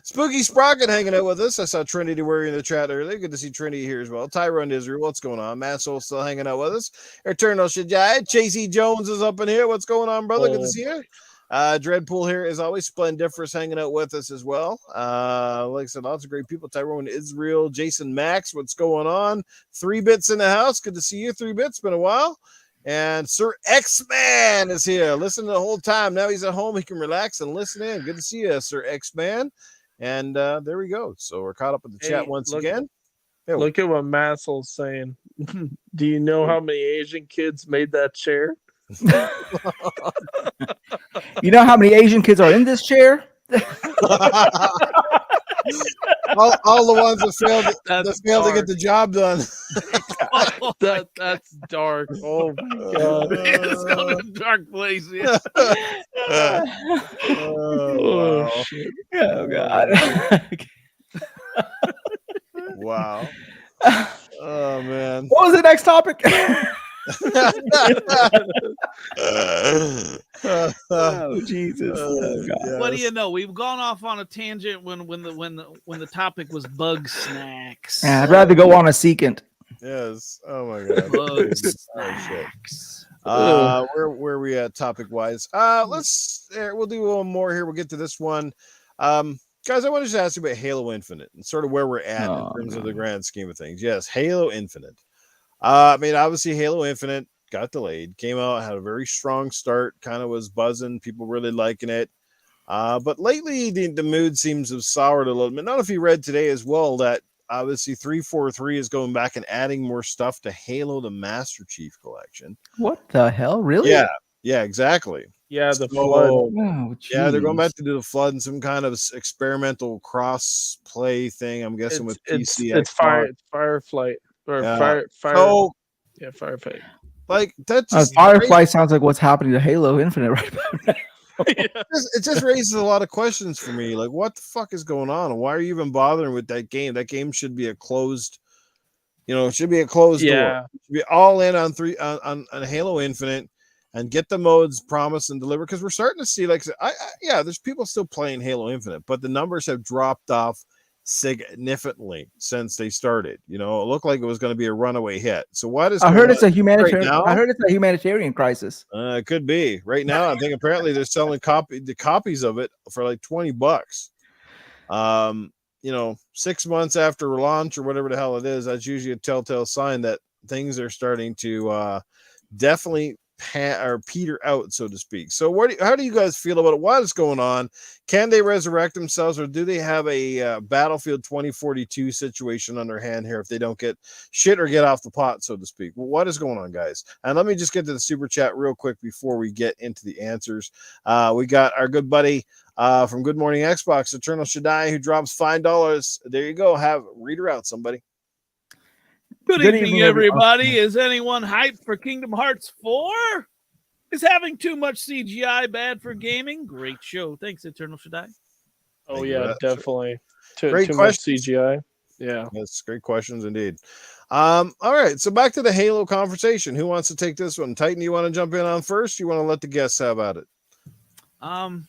Spooky Sprocket hanging out with us. I saw Trinity Worry in the chat earlier. Good to see Trinity here as well. Tyrone Israel, what's going on? Massol still hanging out with us. Eternal Shajai. Chasey Jones is up in here. What's going on, brother? Good to see you. Dreadpool here is always Splendiferous hanging out with us as well. Like I said, lots of great people. Tyrone Israel, Jason Max, what's going on? 3 Bits in the house. Good to see you. 3 Bits, been a while. And Sir X-Man is here. Listen the whole time. Now he's at home. He can relax and listen in. Good to see you, Sir X-Man. And there we go. So we're caught up with the chat once again. Look at what Massel's saying. Do you know how many Asian kids made that chair? You know how many Asian kids are in this chair? all the ones that failed to get the job done. That's dark. Oh my god. It's going to a dark place. Yeah. Oh, wow. Shit. Oh god. Wow. Oh man. What was the next topic? Oh Jesus! Oh, God. What do you know? We've gone off on a tangent when the topic was Bugsnax. Yeah, I'd rather go on a secant. Yes. Oh my god. Bugsnax. Where are we at topic wise? We'll do one more here. We'll get to this one. Guys, I wanted to ask you about Halo Infinite and sort of where we're at in terms of the grand scheme of things. Yes, Halo Infinite. I mean, obviously, Halo Infinite got delayed, came out, had a very strong start, kind of was buzzing, people really liking it. But lately, the mood seems to have soured a little bit. I don't know if you read today as well that obviously 343 is going back and adding more stuff to Halo the Master Chief Collection. What the hell? Really? Yeah, exactly. Yeah, the flood. Oh, Yeah, they're going back to do the flood and some kind of experimental cross play thing. I'm guessing with PC. It's Fireflight or Fire. So, yeah, Firefight. Like that. Firefly sounds like what's happening to Halo Infinite right now. It just raises a lot of questions for me. Like, what the fuck is going on? And why are you even bothering with that game? That game should be a closed. It should be a closed door. It should be all in on Halo Infinite. And get the modes promised and delivered, because we're starting to see, there's people still playing Halo Infinite, but the numbers have dropped off significantly since they started. It looked like it was going to be a runaway hit. So what is? I heard it's a humanitarian. Right now? I heard it's a humanitarian crisis. It could be right now. I think apparently they're selling copies of it for like $20. 6 months after launch or whatever the hell it is, that's usually a telltale sign that things are starting to definitely peter out, so to speak. So how do you guys feel about it? What is going on? Can they resurrect themselves, or do they have a Battlefield 2042 situation on their hand here if they don't get shit or get off the pot, so to speak? Well, what is going on, guys? And let me just get to the super chat real quick before we get into the answers. We got our good buddy from Good Morning Xbox, Eternal Shaddai, who drops $5. There you go. Read her out, somebody. Good evening, everybody. Is anyone hyped for Kingdom Hearts 4? Is having too much CGI bad for gaming? Great show. Thanks, Eternal Shaddai. Oh, yeah, definitely. Too much CGI. Yeah. That's great questions indeed. All right, so back to the Halo conversation. Who wants to take this one? Titan, you want to jump in on first? You want to let the guests have at it? I'll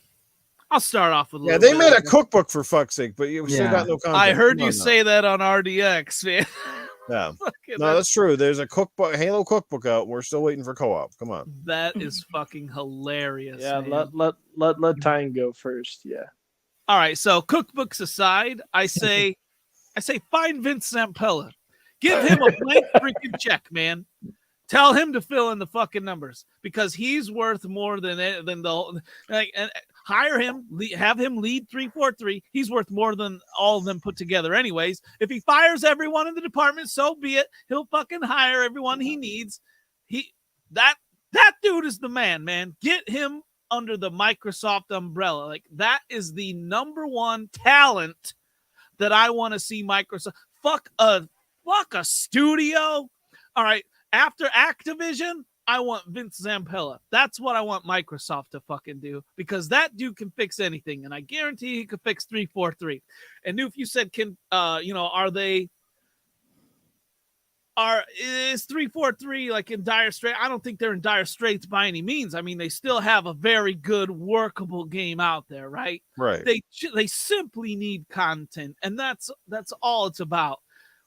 start off with they made a cookbook, for fuck's sake, but you still got no content. I heard you say that on RDX, man. Yeah, no, that's true. There's a cookbook, Halo cookbook out. We're still waiting for co-op. Come on, that is fucking hilarious. Yeah, man. let Tyne go first. Yeah. All right. So cookbooks aside, I say find Vince Zampella, give him a blank freaking check, man. Tell him to fill in the fucking numbers, because he's worth more than the and hire him, have him lead 343. He's worth more than all of them put together anyways. If he fires everyone in the department, so be it. He'll fucking hire everyone he needs. That dude is the man. Get him under the Microsoft umbrella. Like, that is the number one talent that I want to see Microsoft. Fuck a studio. All right. After Activision, I want Vince Zampella. That's what I want Microsoft to fucking do, because that dude can fix anything, and I guarantee he could fix 343. And if you said, is 343 like in dire straits? I don't think they're in dire straits by any means. I mean, they still have a very good workable game out there, right? Right. They simply need content, and that's all it's about.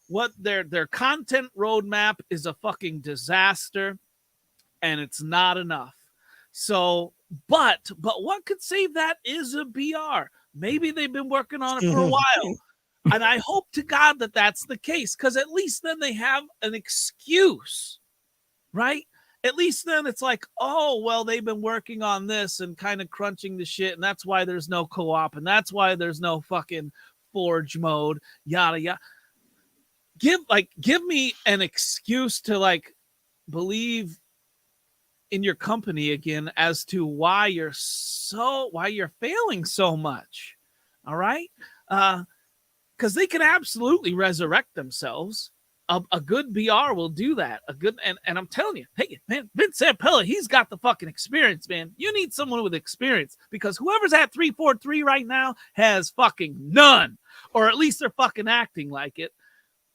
What their content roadmap is a fucking disaster. And it's not enough. So, but what could save that is a BR. Maybe they've been working on it for a while. And I hope to God that that's the case, because at least then they have an excuse, right? At least then it's like, oh, well, they've been working on this and kind of crunching the shit, and that's why there's no co-op, and that's why there's no fucking Forge mode, yada, yada. Give me an excuse to, believe in your company again as to why you're failing so much. All right. because they can absolutely resurrect themselves. A good BR will do that. And I'm telling you, hey man, Vince Zampella, he's got the fucking experience, man. You need someone with experience because whoever's at 343 right now has fucking none, or at least they're fucking acting like it.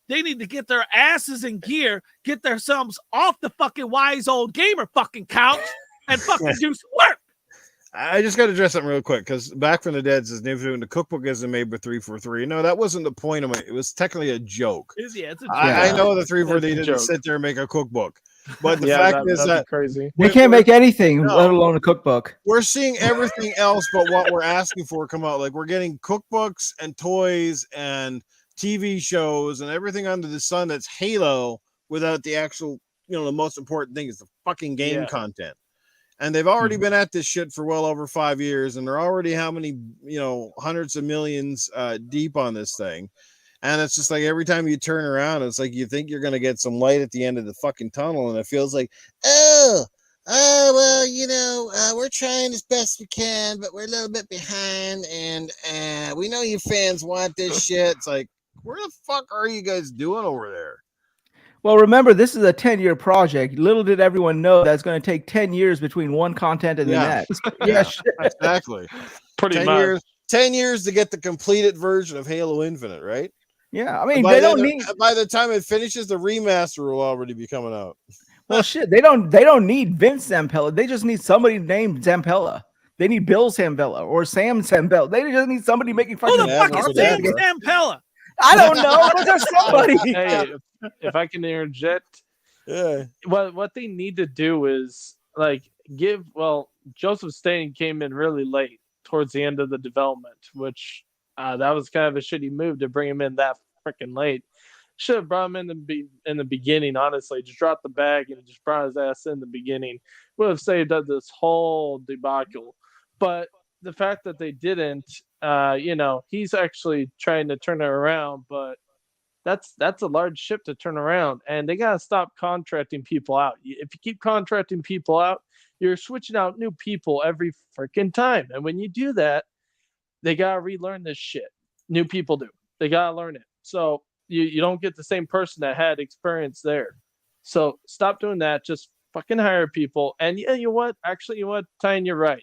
They need to get their asses in gear, get themselves off the fucking Wize old gamer fucking couch, and fucking do some work. I just got to address something real quick because Back from the Dead says the cookbook isn't made with 343. No, that wasn't the point of it. It was technically a joke. It's a joke. I know the 343 didn't sit there and make a cookbook, but the fact is that crazy. They can't make anything, let alone a cookbook. We're seeing everything else but what we're asking for come out. Like we're getting cookbooks and toys and TV shows and everything under the sun that's Halo without the actual, the most important thing is the fucking game content. And they've already been at this shit for well over 5 years, and they're already how many, hundreds of millions deep on this thing. And it's just like every time you turn around, it's like you think you're going to get some light at the end of the fucking tunnel, and it feels like, well, we're trying as best we can, but we're a little bit behind, and we know you fans want this shit. It's like, where the fuck are you guys doing over there? Well, remember, this is a 10-year project. Little did everyone know that's going to take 10 years between one content and the next. Yeah, exactly. Pretty 10 much. years. 10 years to get the completed version of Halo Infinite, right? Yeah, I mean, they don't need. By the time it finishes, the remaster will already be coming out. Well, shit, they don't need Vince Zampella. They just need somebody named Zampella. They need Bill Zampella or Sam Zampella. They just need somebody making fucking. Who the fuck is Sam Zampella? I don't know, but there's somebody. Hey, if I can interject, what they need to do is Joseph Stain came in really late towards the end of the development, which that was kind of a shitty move to bring him in that freaking late. Should have brought him in the beginning, honestly. Just dropped the bag and just brought his ass in the beginning. Would have saved up this whole debacle. But the fact that they didn't, he's actually trying to turn it around, but that's a large ship to turn around, and they gotta stop contracting people out. If you keep contracting people out, you're switching out new people every freaking time, and when you do that, they gotta relearn this shit. New people do. They gotta learn it. So you don't get the same person that had experience there. So stop doing that. Just fucking hire people. And you know what? Actually, Tyne, you're right.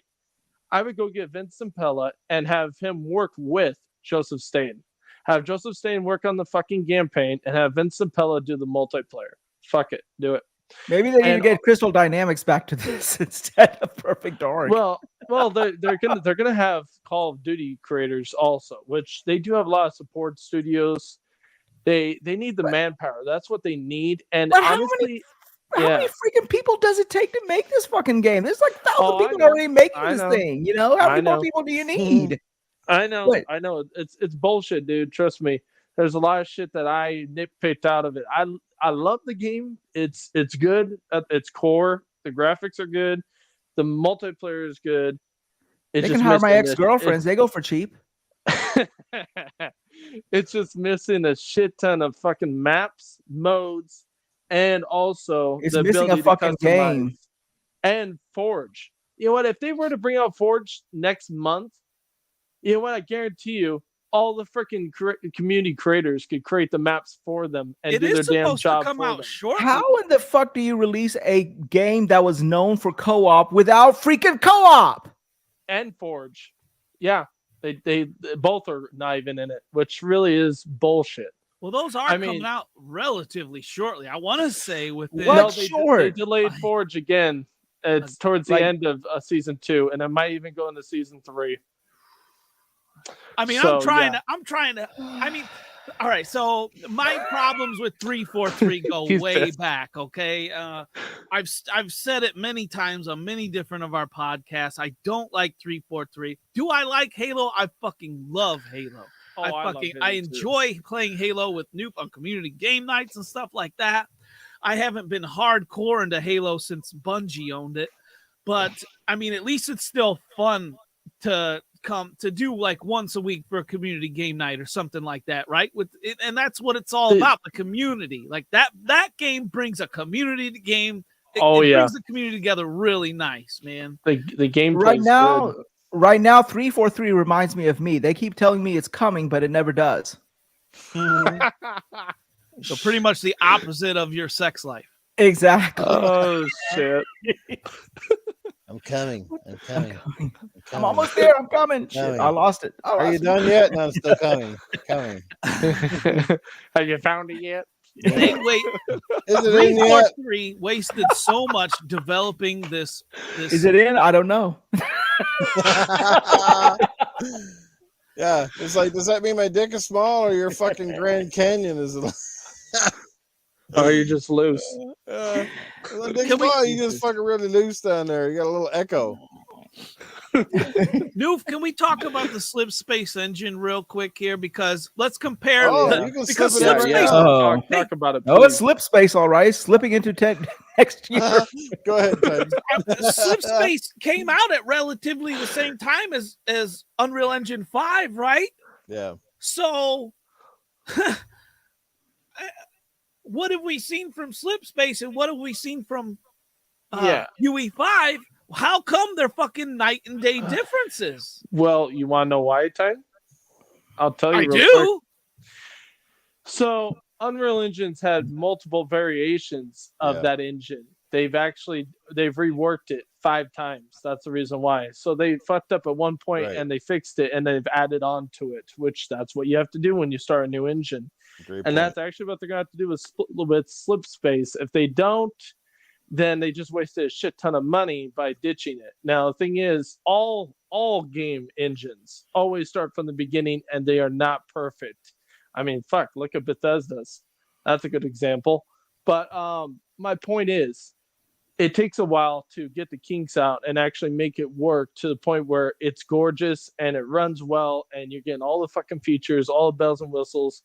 I would go get Vince Zampella and have him work with Joseph Stain. Have Joseph Stain work on the fucking campaign and have Vince Zampella do the multiplayer. Fuck it. Do it. Maybe they need to get Crystal Dynamics back to this instead of Perfect Dark. Well, they're gonna have Call of Duty creators also, which they do have a lot of support studios. They need the manpower. That's what they need. And honestly, how many freaking people does it take to make this fucking game? There's like 1,000 people already making this thing. How many more people do you need? I know. It's bullshit, dude. Trust me. There's a lot of shit that I nitpicked out of it. I love the game. It's good at its core. The graphics are good. The multiplayer is good. They can hire my ex-girlfriends. They go for cheap. It's just missing a shit ton of fucking maps, modes, and also it's missing a fucking game. And Forge. You know what? If they were to bring out Forge next month, you know what? I guarantee you, all the freaking community creators could create the maps for them and do their damn job for them. How in the fuck do you release a game that was known for co-op without freaking co-op? And Forge. Yeah. They both are not even in it, which really is bullshit. Well, those are coming out relatively shortly. I want to say within. They delayed Forge again. It's towards the end of season 2, and it might even go into season 3. I'm trying to. All right. So my problems with 343 go way back. Okay. I've said it many times on many different of our podcasts. I don't like 343. Do I like Halo? I fucking love Halo. I enjoy playing Halo with Noop on community game nights and stuff like that. I haven't been hardcore into Halo since Bungie owned it, but at least it's still fun to come to do like once a week for a community game night or something like that, right? With it, and that's what it's all about, the community. Like that game brings a community to game. It brings the community together really nice, man. The game right now 343 reminds me of me. They keep telling me it's coming, but it never does. So pretty much the opposite of your sex life. Exactly. Oh shit! I'm coming. I'm almost there. I'm coming. Shit, I lost it. Are you done yet? No, I'm still coming. Coming. Have you found it yet? They wait. Is it in yet? 343 wasted so much developing this. Is it in? I don't know. Yeah, it's like, does that mean my dick is small or your fucking Grand Canyon is? Or you're just loose? My dick's small. You just fucking really loose down there. You got a little echo. Noof, can we talk about the slip space engine real quick here? Because let's compare. You can because slip slip it space. Talk about it. Oh, it's slip space, all right. Slipping into next year. Go ahead, Ted. Slip space came out at relatively the same time as Unreal Engine 5, right? Yeah. So what have we seen from slip space and what have we seen from UE5? How come they're fucking night and day differences? Well, you want to know why, Ty? I'll tell you. I real do. Quick. So Unreal Engine's had multiple variations of that engine. They've reworked it 5 times. That's the reason why. So they fucked up at one point and they fixed it and they've added on to it, which that's what you have to do when you start a new engine. That's actually what they're going to have to do with slip space. If they don't, then they just wasted a shit ton of money by ditching it. Now, the thing is, all game engines always start from the beginning, and they are not perfect. I mean, fuck, look at Bethesda's. That's a good example. But my point is, it takes a while to get the kinks out and actually make it work to the point where it's gorgeous and it runs well, and you're getting all the fucking features, all the bells and whistles,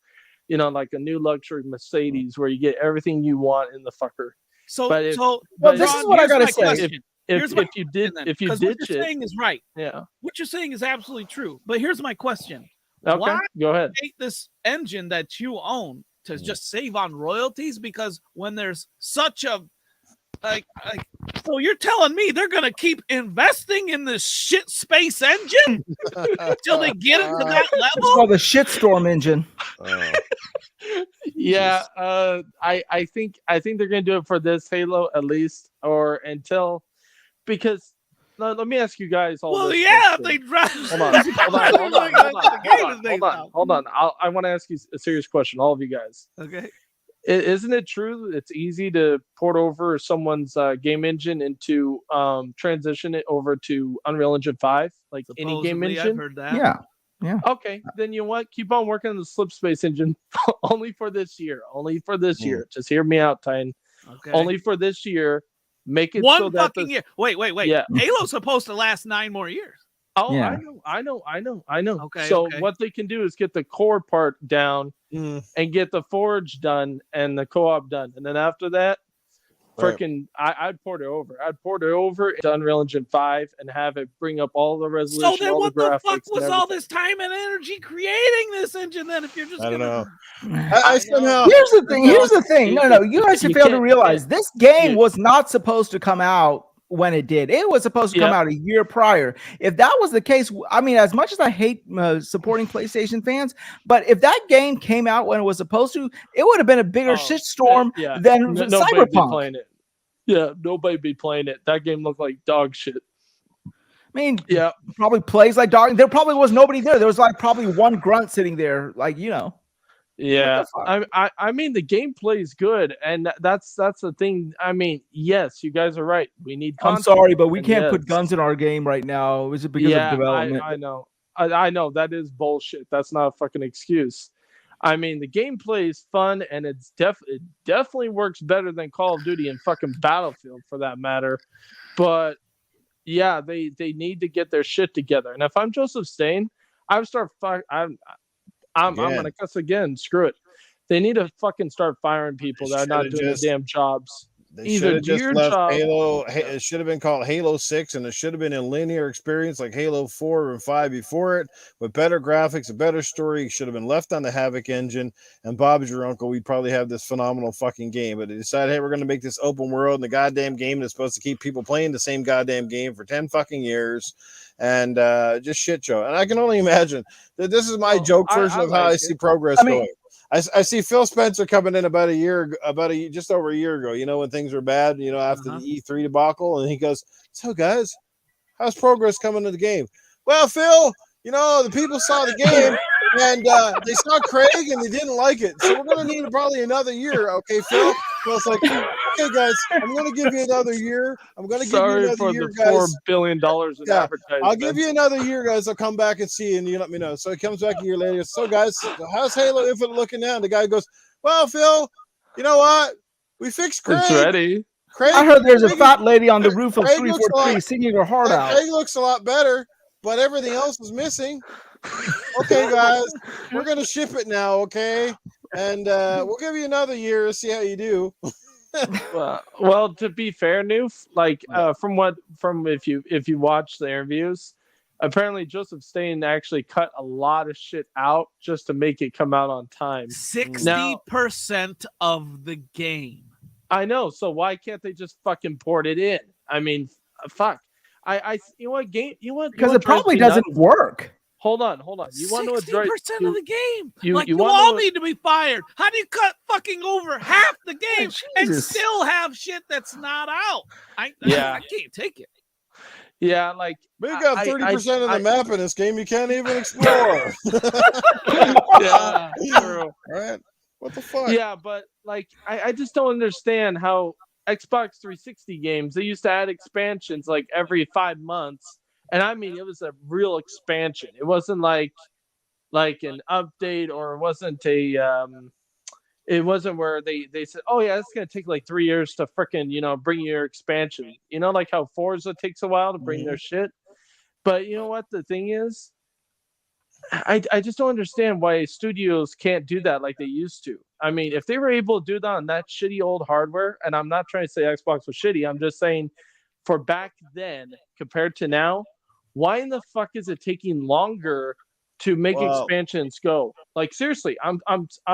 like a new luxury Mercedes where you get everything you want in the fucker. This is what I gotta say. If you did what you're saying is right. Yeah. What you're saying is absolutely true. But here's my question. Okay, why go ahead. Take this engine that you own to just save on royalties? Because when there's such a so you're telling me they're gonna keep investing in this shit space engine until they get it to that level? It's called the shitstorm engine. Yeah, I think they're gonna do it for this Halo at least, or until, because let me ask you guys all. Well, yeah, they drive. Hold on. I want to ask you a serious question, all of you guys. Okay. Isn't it true it's easy to port over someone's game engine into transition it over to Unreal Engine 5, like any game engine? I've heard that. Yeah. Okay, then you know what? Keep on working on the slip space engine only for this year. Just hear me out, Titan. Okay. Only for this year. Make it one so that fucking year. Wait. Yeah. Halo's supposed to last 9 more years. Oh, yeah. I know. Okay. So what they can do is get the core part down and get the forge done and the co-op done, and then after that, freaking, I'd port it over. I'd port it over to Unreal Engine 5 and have it bring up all the resolution. So then, all what the graphics fuck was all this time and energy creating this engine? Then, if you're just I don't know. Somehow. Here's the thing. No. You guys fail to realize this game was not supposed to come out when it did. It was supposed to come out a year prior. If that was the case, I mean, as much as I hate supporting PlayStation fans, but if that game came out when it was supposed to, it would have been a bigger shitstorm than Cyberpunk. Playing it. Yeah, nobody be playing it. That game looked like dog shit. I mean, probably plays like dog. There probably was nobody there. There was like probably one grunt sitting there, like, Yeah, I mean, the gameplay is good, and that's the thing. I mean, yes, you guys are right. We need content. I'm sorry, but we can't put guns in our game right now. Is it because of development? I know. I know that is bullshit. That's not a fucking excuse. I mean, the gameplay is fun, and it definitely works better than Call of Duty and fucking Battlefield, for that matter. But yeah, they need to get their shit together. And if I'm Joseph Stain, I would start. I'm gonna cuss again. Screw it. They need to fucking start firing people that are not doing their damn jobs. They should have just left Halo. It should have been called Halo 6, and it should have been a linear experience like Halo 4 and 5 before it, with better graphics, a better story. It should have been left on the Havoc engine, and Bob's your uncle. We'd probably have this phenomenal fucking game. But they decided, hey, we're going to make this open world, and the goddamn game that's supposed to keep people playing the same goddamn game for 10 fucking years. And just shit show. And I can only imagine that this is my joke version of how I see progress going. I see Phil Spencer coming in just over a year ago. You know, when things were bad. You know, after the E3 debacle, and he goes, "So guys, how's progress coming to the game?" Well, Phil, you know, the people saw the game. And they saw Craig and they didn't like it. So we're going to need probably another year. Okay, Phil? So it's like, okay, guys, I'm going to give you another year. I'm going to give you another year, guys. $4 billion in advertising. I'll give you another year, guys. I'll come back and see you, and you let me know. So he comes back a year later. So, guys, how's Halo Infinite looking now? And the guy goes, well, Phil, you know what? We fixed Craig. It's ready. Craig, I heard there's a fat lady on the roof of 343 singing her heart out. Craig looks a lot better, but everything else is missing. Okay, guys, we're gonna ship it now, okay? And we'll give you another year to see how you do. well, to be fair, Noof, like from if you watch the interviews, apparently Joseph Stain actually cut a lot of shit out just to make it come out on time. 60% of the game. I know, so why can't they just fucking port it in? I mean, fuck. You know what game? You want because it probably doesn't work. Hold on. You want to address 60% of the game? You all need to be fired. How do you cut fucking over half the game and still have shit that's not out? I can't take it. Yeah, like we got 30% of the map in this game you can't even explore. Yeah, true. Right? What the fuck? Yeah, but like I just don't understand how Xbox 360 games, they used to add expansions like every 5 months. And I mean, it was a real expansion. It wasn't like an update, or it wasn't where they said, oh yeah, it's going to take like 3 years to frickin', bring your expansion. You know, like how Forza takes a while to bring their shit. But you know what the thing is? I just don't understand why studios can't do that like they used to. I mean, if they were able to do that on that shitty old hardware, and I'm not trying to say Xbox was shitty, I'm just saying for back then compared to now, why in the fuck is it taking longer to make expansions go? Like seriously, I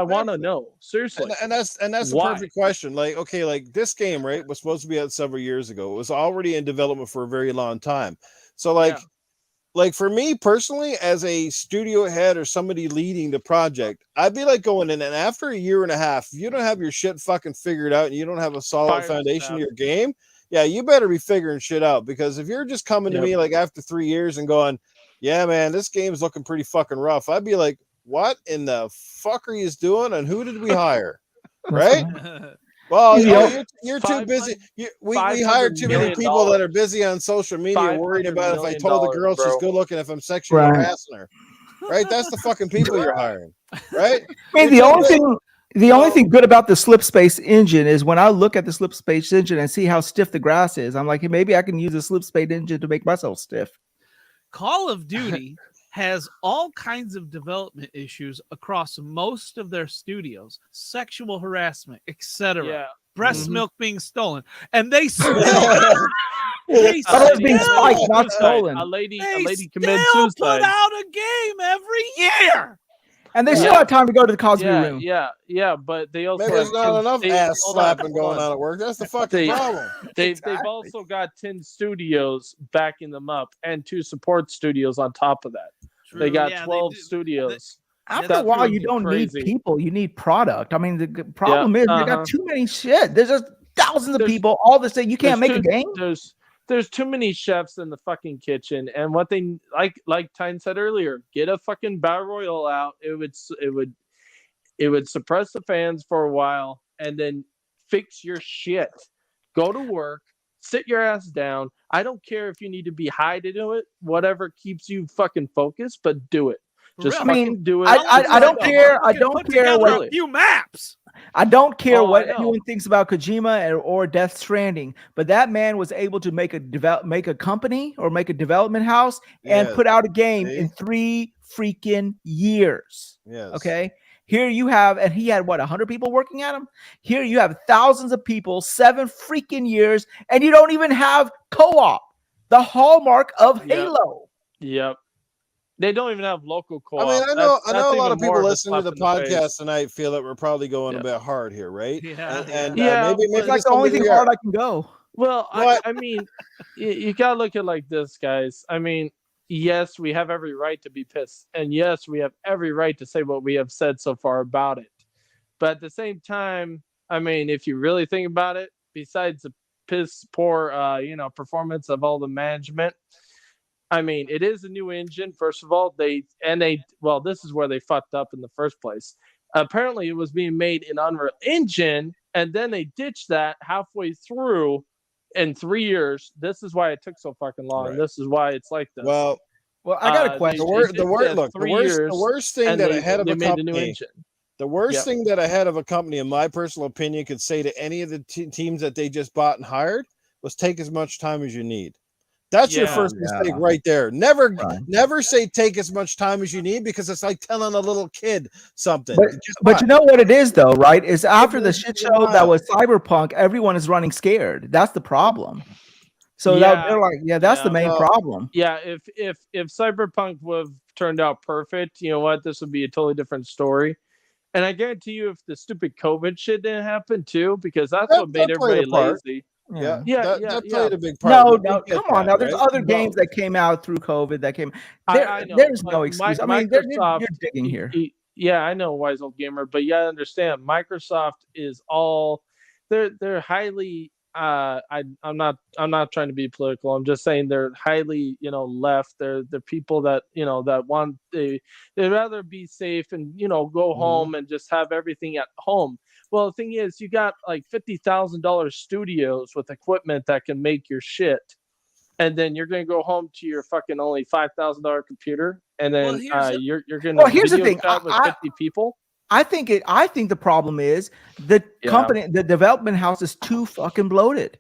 want to know seriously. And that's the perfect question. Like, okay, like this game, right, was supposed to be out several years ago. It was already in development for a very long time. So like for me personally, as a studio head or somebody leading the project, I'd be like going in, and after a year and a half, if you don't have your shit fucking figured out and you don't have a solid foundation of your game, yeah, you better be figuring shit out. Because if you're just coming to me like after 3 years and going, yeah, man, this game's looking pretty fucking rough, I'd be like, what in the fuck are you doing? And who did we hire? Right? Well, you're too busy. We hired too many people that are busy on social media worried about if I told the girl she's good looking, if I'm sexually harassing her. Right? That's the fucking people you're hiring. Right? I mean, the only thing good about the Slipspace engine is when I look at the Slipspace engine and see how stiff the grass is, I'm like, hey, maybe I can use a Slipspace engine to make myself stiff. Call of Duty has all kinds of development issues across most of their studios, sexual harassment, etc. Breast milk being stolen, and they still being spiked, not stolen. A lady committed suicide. Put out a game every year. And they still have time to go to the Cosby room. Yeah, but they also maybe there's not enough ass slapping going on at work. That's the fucking problem. They've also got 10 studios backing them up and 2 support studios on top of that. True. They got 12 studios. After a while, you don't need people. You need product. I mean, the problem is they got too many shit. There's just thousands of people. All this thing, you can't make a game. There's too many chefs in the fucking kitchen, and what they like Titan said earlier, get a fucking battle royale out. It would suppress the fans for a while, and then fix your shit. Go to work, sit your ass down. I don't care if you need to be high to do it. Whatever keeps you fucking focused, but do it. Just do it. I don't care. I don't care what a few maps. I don't care what anyone thinks about Kojima or Death Stranding, but that man was able to make a company or make a development house and put out a game in 3 freaking years. Yes. Okay. Here you have, and he had 100 people working at him. Here you have thousands of people, 7 freaking years, and you don't even have co-op, the hallmark of Halo. Yep. They don't even have local co-op. I mean, I know a lot of people listening to the podcast tonight feel that we're probably going a bit hard here, right? Yeah. Maybe it's like the only thing hard I can go. Well, I mean, you gotta look at it like this, guys. I mean, yes, we have every right to be pissed, and yes, we have every right to say what we have said so far about it. But at the same time, I mean, if you really think about it, besides the piss poor, performance of all the management, I mean, it is a new engine. First of all, this is where they fucked up in the first place. Apparently, it was being made in Unreal Engine, and then they ditched that halfway through in 3 years. This is why it took so fucking long. Right. This is why it's like this. Well, I got a question. The worst thing that ahead of a company. The worst Yep. thing that a head of a company, in my personal opinion, could say to any of the teams that they just bought and hired was take as much time as you need. That's your first mistake right there. Never say take as much time as you need, because it's like telling a little kid something. But you know what it is, though, right? Is after the shit show that was Cyberpunk, everyone is running scared. That's the problem. So they're like, that's the main problem. Yeah, if Cyberpunk would have turned out perfect, you know what? This would be a totally different story. And I guarantee you, if the stupid COVID shit didn't happen too, because that's what made everybody lazy. That played a big part. No, come on. Now, there's other games that came out through COVID that came. I know, there's no excuse. I mean, you're digging here. Yeah, I know, Wise Old Gamer, but yeah, I understand. Microsoft is all they're highly. I'm not trying to be political. I'm just saying they're highly, left. They're people that that want they'd rather be safe and go home and just have everything at home. Well, the thing is, you got like $50,000 studios with equipment that can make your shit, and then you're gonna go home to your fucking only $5,000 computer, and then you're gonna. Well, here's the thing. With 50 people. I think the problem is the company, the development house is too fucking bloated.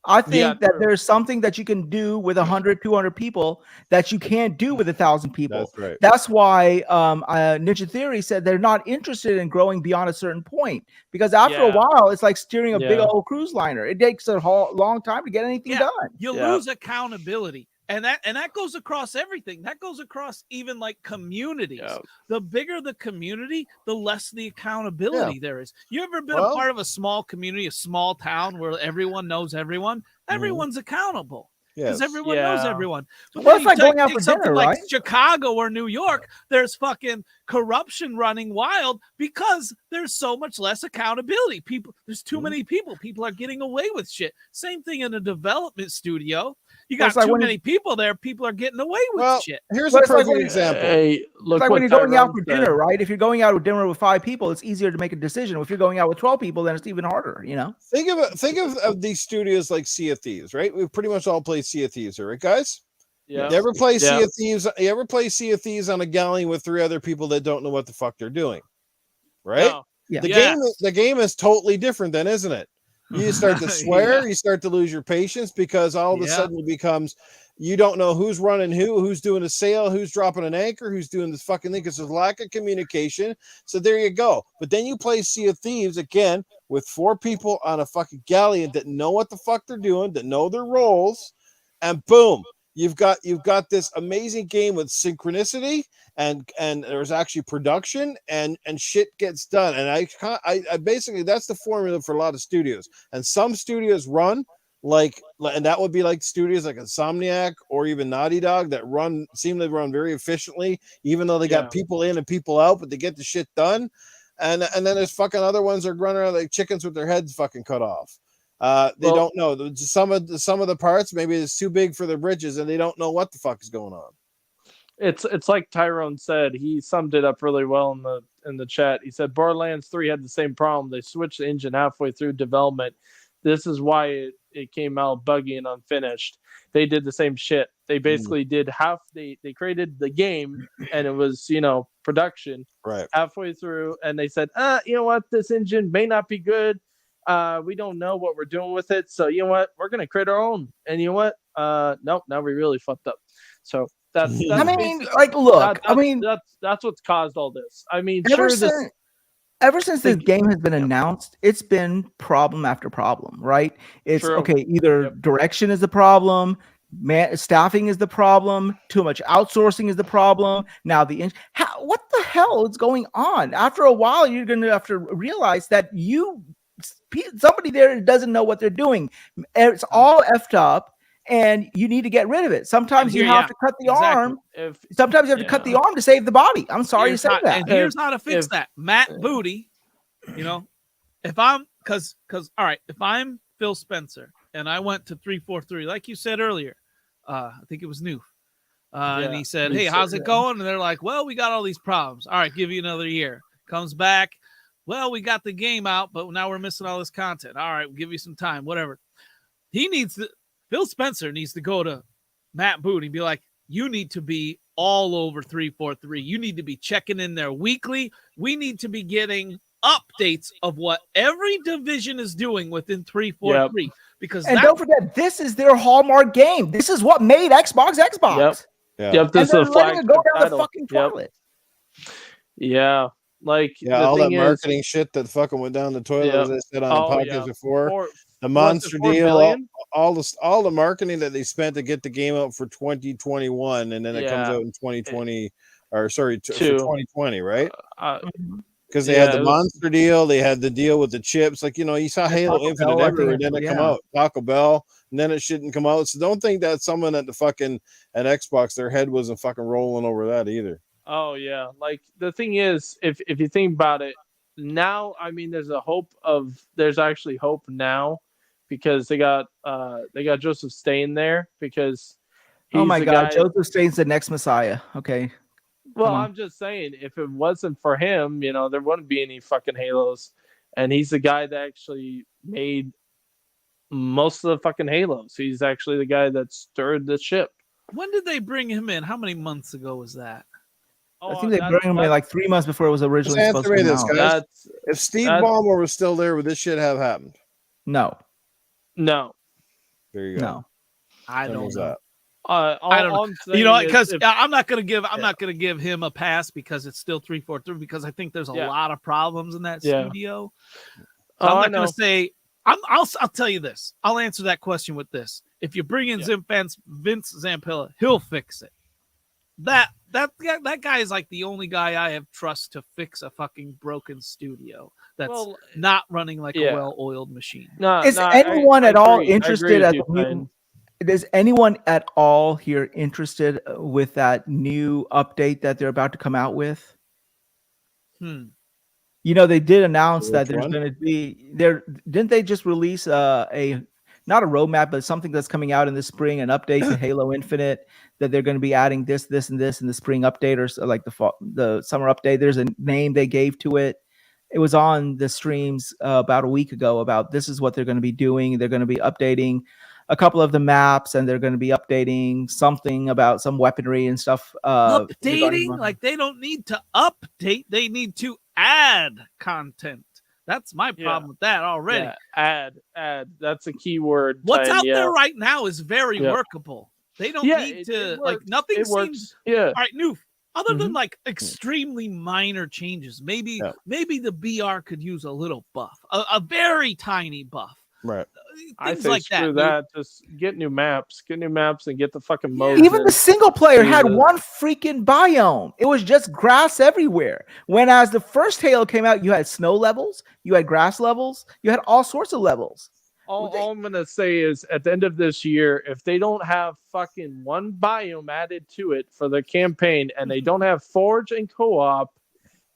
I think that there's something that you can do with 100, 200 people that you can't do with 1,000 people. That's right. That's why Ninja Theory said they're not interested in growing beyond a certain point, because after a while, it's like steering a big old cruise liner. It takes a long time to get anything done. You lose accountability. And that goes across everything. That goes across even like communities. Yeah. The bigger the community, the less the accountability there is. You ever been a part of a small community, a small town where everyone knows everyone? Everyone's accountable. Because everyone knows everyone. But it's like going out for dinner, like right? Chicago or New York, there's fucking corruption running wild because there's so much less accountability. There's too many people. People are getting away with shit. Same thing in a development studio. You got too many people there. People are getting away with shit. Here's a perfect example. Hey, look, like when you're going out for dinner, right? If you're going out with dinner with 5 people, it's easier to make a decision. If you're going out with 12 people, then it's even harder. Think of these studios like Sea of Thieves, right? We've pretty much all played Sea of Thieves, right, guys? Yeah. You ever play Sea of Thieves? You ever play Sea of Thieves on a galleon with 3 other people that don't know what the fuck they're doing, right? No. Yeah. The game is totally different, then, isn't it? You start to swear, you start to lose your patience, because all of a sudden it becomes, you don't know who's running who's doing a sail, who's dropping an anchor, who's doing this fucking thing, because there's lack of communication. So there you go. But then you play Sea of Thieves again with 4 people on a fucking galleon that know what the fuck they're doing, that know their roles, and boom, you've got this amazing game with synchronicity and there's actually production and shit gets done. And I basically, that's the formula for a lot of studios. And some studios run and that would be like studios like Insomniac or even Naughty Dog that seem to run very efficiently, even though they got people in and people out, but they get the shit done. And then there's fucking other ones that run around like chickens with their heads fucking cut off. They don't know some of the parts. Maybe it's too big for their britches, and they don't know what the fuck is going on. It's like Tyrone said. He summed it up really well in the chat. He said Borderlands 3 had the same problem. They switched the engine halfway through development. This is why it came out buggy and unfinished. They did the same shit. They basically did they created the game, and it was production halfway through, and they said, you know what, this engine may not be good. We don't know what we're doing with it, so you know what, we're gonna create our own. And you know what, nope, now we really fucked up. So that's I mean, like, look, that's what's caused all this. I mean, ever since this game has been announced, it's been problem after problem, right? It's either direction is the problem, staffing is the problem, too much outsourcing is the problem. Now what the hell is going on? After a while, you're going to have to realize that somebody there doesn't know what they're doing. It's all effed up, and you need to get rid of it. Sometimes you have to cut the arm. Sometimes you have to cut the arm to save the body. I'm sorry to say that. And here's how to fix that. Matt Booty You know, if I'm because all right, if I'm Phil Spencer and I went to 343, like you said earlier, I think it was New. And he said, "Hey, how's it going?" And they're like, "Well, we got all these problems. All right, give you another year." Comes back, well, we got the game out, but now we're missing all this content. All right, we'll give you some time, whatever. Phil Spencer needs to go to Matt Booty and be like, "You need to be all over 343. You need to be checking in there weekly. We need to be getting updates of what every division is doing within 343." Yep. Because don't forget, this is their hallmark game. This is what made Xbox. Yep, this is a flag go down the fucking toilet. Yeah, like all that marketing shit that fucking went down the toilet, as I said on the podcast before. The monster deal, all the marketing that they spent to get the game out for 2021, and then it comes out in 2020, or sorry, for 2020, right? Because they had the monster deal, they had the deal with the chips. Like, you saw Halo Infinite everywhere, and then it come out. Taco Bell, and then it shouldn't come out. So don't think that someone at Xbox, their head wasn't fucking rolling over that either. Oh yeah, like the thing is, if you think about it now, I mean, there's actually hope now because they got Joseph Stain there because he's God, Joseph Stain's the next Messiah. Okay. Well, I'm just saying, if it wasn't for him, there wouldn't be any fucking Halos. And he's the guy that actually made most of the fucking Halos. He's actually the guy that stirred the ship. When did they bring him in? How many months ago was that? I think they brought him in like 3 months before it was originally supposed to come out. If Steve Ballmer was still there, would this shit have happened? No. There you go. No. I don't know. I don't know. Because I'm not gonna give him a pass because it's still 343 because I think there's a lot of problems in that studio. So I'm not gonna say. I'll tell you this. I'll answer that question with this. If you bring in Vince Zampella, he'll fix it. That guy is like the only guy I have trust to fix a fucking broken studio that's not running like a well-oiled machine. Is anyone at all interested at the new? Is anyone at all here interested with that new update that they're about to come out with? They did announce that there's going to be there. Didn't they just release not a roadmap, but something that's coming out in the spring, an update to Halo Infinite that they're going to be adding this, and this in the spring update or like the summer update. There's a name they gave to it. It was on the streams about a week ago about this is what they're going to be doing. They're going to be updating a couple of the maps, and they're going to be updating something about some weaponry and stuff. Updating? Like they don't need to update. They need to add content. That's my problem with that already. Yeah, add. That's a key word. What's out there right now is very workable. They don't need to like nothing seems. Yeah. All right, Noof. Other than like extremely minor changes, maybe the BR could use a little buff, a very tiny buff. Right. I think like screw that. Just get new maps, and get the fucking mode. Even the single player had one freaking biome. It was just grass everywhere. When as the first Halo came out, you had snow levels, you had grass levels, you had all sorts of levels. All I'm gonna say is at the end of this year, if they don't have fucking one biome added to it for the campaign and they don't have Forge and co-op,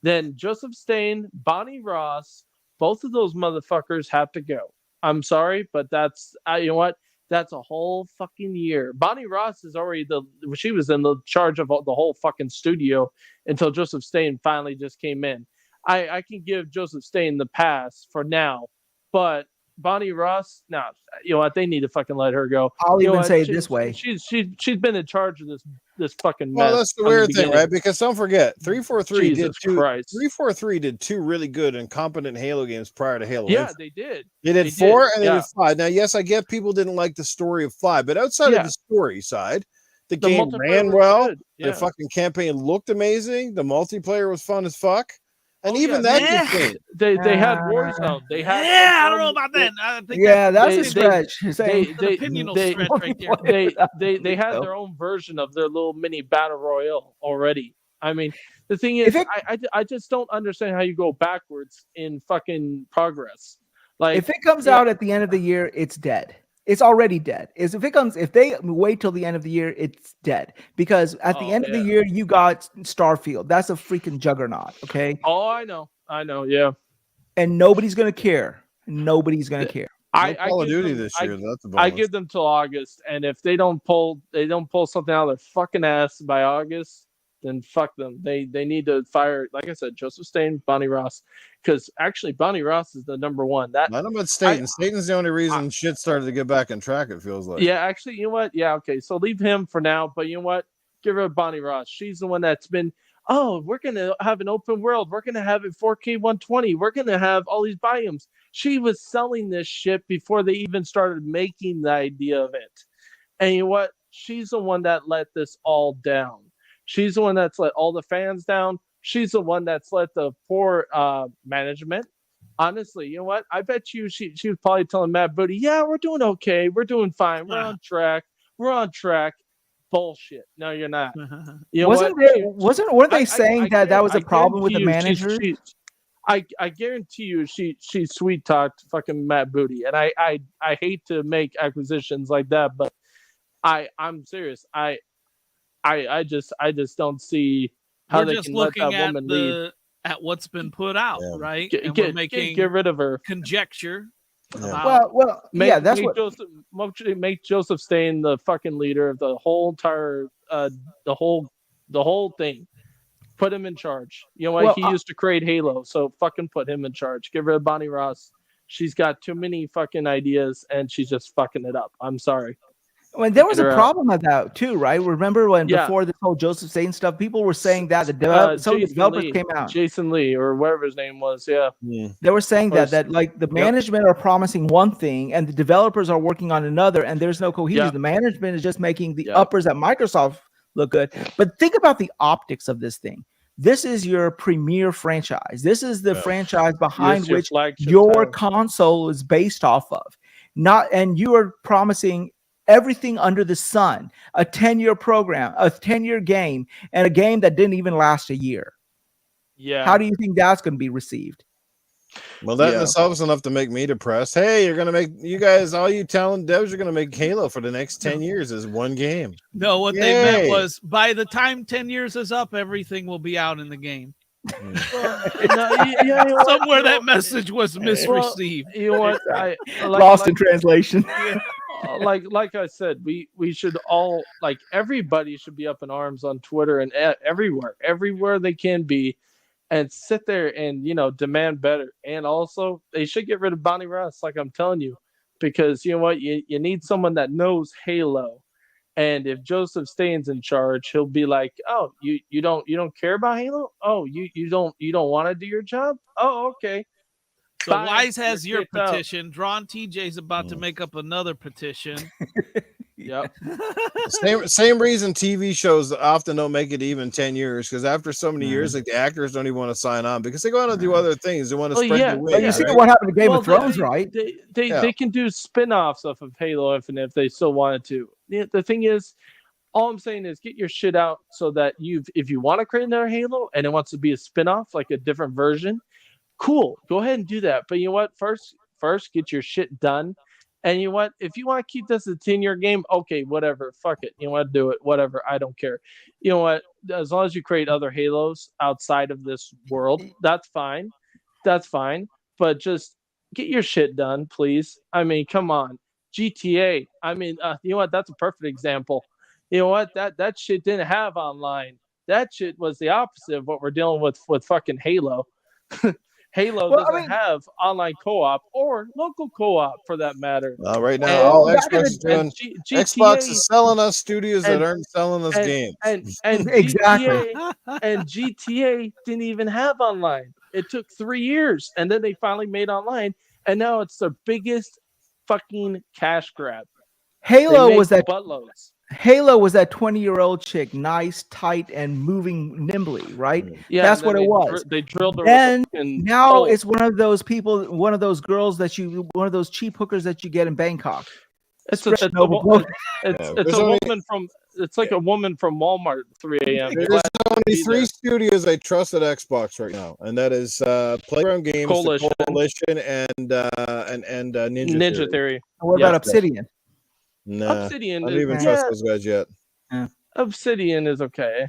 then Joseph Stain, Bonnie Ross, both of those motherfuckers have to go. I'm sorry, but that's you know what? That's a whole fucking year. Bonnie Ross is already she was in the charge of the whole fucking studio until Joseph Stain finally just came in. I can give Joseph Stain the pass for now, but Bonnie Ross, no, you know what? They need to fucking let her go. I'll even say it this way: she's been in charge of this fucking mess. Well, that's the weird thing, right? Because don't forget, 343 did two really good and competent Halo games prior to Halo. Yeah, they did. They did 4 and they did 5. Now, yes, I get people didn't like the story of 5, but outside of the story side, the game ran well. The fucking campaign looked amazing. The multiplayer was fun as fuck. And even that, they had Warzone. They had I don't know about that. I think that's a stretch. They had their own version of their little mini battle royale already. I mean, the thing is, I just don't understand how you go backwards in fucking progress. Like, if it comes out at the end of the year, it's dead. It's already dead. If they wait till the end of the year, it's dead. Because at the end of the year, you got Starfield. That's a freaking juggernaut. Okay. Oh, I know. Yeah. and nobody's gonna care. Nobody's gonna care. No Call of Duty this year. That's a bonus. I give them till August, and if they don't pull something out of their fucking ass by August, then fuck them. They need to fire, like I said, Joseph Stain, Bonnie Ross, because actually Bonnie Ross is the number one. Not about Staten. Staten's the only reason shit started to get back on track. It feels like. Yeah, actually, you know what? Yeah, okay. So leave him for now, but you know what? Give her Bonnie Ross. She's the one that's been. Oh, we're gonna have an open world. We're gonna have it 4K 120. We're gonna have all these biomes. She was selling this shit before they even started making the idea of it. And you know what? She's the one that let this all down. She's the one that's let all the fans down. She's the one that's let the poor management. Honestly, you know what? I bet you she was probably telling Matt Booty, yeah, we're doing okay. We're doing fine. We're on track. We're on track. Bullshit. No, you're not. You know weren't they saying that was a problem with the manager? I guarantee you she sweet talked fucking Matt Booty. And I hate to make acquisitions like that, but I'm serious. I just don't see how they can let that woman lead. At what's been put out, right? Get rid of her. Conjecture. Yeah. Well, that's make Joseph Stain the fucking leader of the whole entire the whole thing. Put him in charge. You know what? He used to create Halo, so fucking put him in charge. Get rid of Bonnie Ross. She's got too many fucking ideas, and she's just fucking it up. I'm sorry. When there was a problem with that too, right? Remember when before this whole Joseph Stain stuff, people were saying that some of the developers came out. Jason Lee or whatever his name was, They were saying that like the management are promising one thing and the developers are working on another, and there's no cohesion. The management is just making the uppers at Microsoft look good. But think about the optics of this thing. This is your premier franchise. This is the franchise behind which your console is based off of. And you are promising everything under the sun, a 10-year program, a 10-year game, and a game that didn't even last a year. Yeah. How do you think that's going to be received? Well, that in itself is enough to make me depressed. Hey, you're going to make, you guys, all you talent devs are going to make Halo for the next 10 years as one game. No, what they meant was by the time 10 years is up, everything will be out in the game. Somewhere that message was misreceived. You know what? Lost in translation. Like I said, we should all, like, everybody should be up in arms on Twitter and everywhere they can be, and sit there and demand better. And also they should get rid of Bonnie Ross, like I'm telling you, because you know what, you need someone that knows Halo. And if Joseph Stain's in charge, he'll be like, oh, you don't care about Halo? Oh, you don't want to do your job? Oh, okay. So Wize has your petition. DrawnTJ is about to make up another petition. Yep. Same reason TV shows often don't make it even 10 years, because after so many years, like the actors don't even want to sign on because they go on to do other things. They want to spread the wings. You see what happened to Game of Thrones, right? They can do spin-offs of Halo Infinite if they still wanted to. The thing is, all I'm saying is get your shit out so that if you want to create another Halo and it wants to be a spin-off, like a different version, cool, go ahead and do that. But you know what? First get your shit done. And you know what? If you want to keep this a 10-year game, okay, whatever. Fuck it. You want to do it? Whatever. I don't care. You know what? As long as you create other Halos outside of this world, that's fine. That's fine. But just get your shit done, please. I mean, come on. GTA. I mean, you know what? That's a perfect example. You know what? That shit didn't have online. That shit was the opposite of what we're dealing with fucking Halo. Halo doesn't have online co-op or local co-op for that matter. Right now, all Xbox is doing, Xbox is selling us studios that aren't selling us games. And exactly. GTA didn't even have online. It took 3 years, and then they finally made online, and now it's their biggest fucking cash grab. Halo was that buttloads. Halo was that 20-year-old chick, nice, tight, and moving nimbly, right? Yeah, that's what it was. They drilled her. And now it's one of those people, one of those girls one of those cheap hookers that you get in Bangkok. It's like a woman from Walmart at 3 a.m. There's only 3 studios I trust at Xbox right now, and that is Playground Games, Coalition, and Ninja Theory. What about Obsidian? No, Obsidian. I don't even trust those guys yet. Yeah. Obsidian is okay.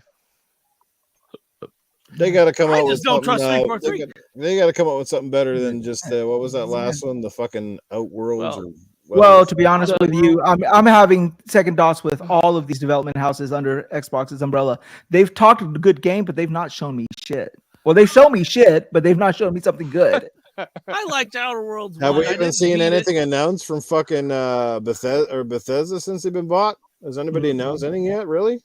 They got to come I out with just don't something. trust 343. They got to come out with something better than just what was that last one? The fucking Outworlds. Well, Well, to be honest with you, I'm having second thoughts with all of these development houses under Xbox's umbrella. They've talked a good game, but they've not shown me shit. Well, they've shown me shit, but they've not shown me something good. I liked Outer Worlds. Have 1. we even seen anything announced from fucking Bethesda since they've been bought? Has anybody announced anything yet? Really?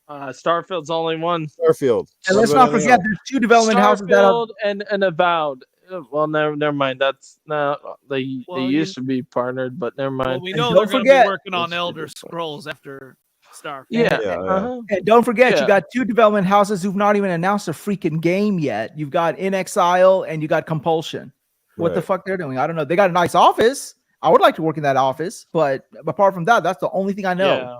Starfield's only one. Starfield. And let's not forget, there's 2 development houses that have. And Avowed. Well, never mind. That's not they used to be partnered, but never mind. Well, we know they're going to be working on Elder Scrolls after Starfield. Yeah. And don't forget, you got 2 development houses who've not even announced a freaking game yet. You've got In Exile and you got Compulsion. What the fuck they're doing? I don't know. They got a nice office. I would like to work in that office, but apart from that, that's the only thing I know. Yeah.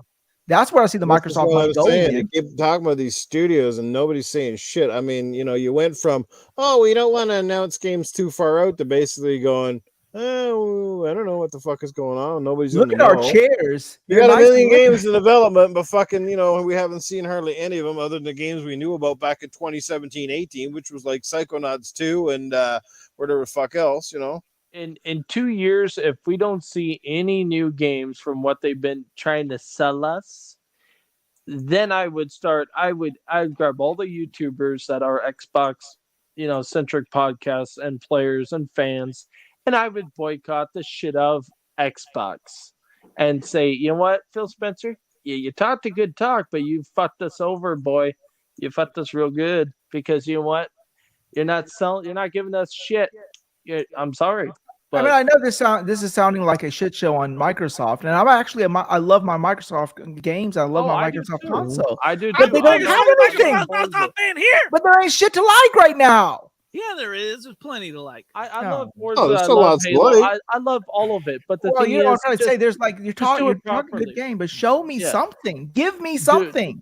That's where I see the Microsoft money going. You keep talking about these studios and nobody's saying shit. I mean, you went from, we don't want to announce games too far out to basically going, oh, I don't know what the fuck is going on. Nobody's Look at our chairs. You got a million games in development, but fucking, we haven't seen hardly any of them other than the games we knew about back in 2017-18, which was like Psychonauts 2 and whatever the fuck else, In 2 years, if we don't see any new games from what they've been trying to sell us, then I'd grab all the YouTubers that are Xbox, centric podcasts and players and fans, and I would boycott the shit out of Xbox and say, you know what, Phil Spencer, you talked a good talk, but you fucked us over, boy. You fucked us real good because you know what, you're not giving us shit. I'm sorry. But, I mean, I know this is sounding like a shit show on Microsoft, and I love my Microsoft games. I love my Microsoft console. I do. But they don't have anything. But there ain't shit to like right now. Yeah, there is. There's plenty to like. I love Forza. there's I still love lots Halo. like. I love all of it. But the thing You know what is, I'm trying to say? There's you're talking a properly. good game, but show me something. Give me something.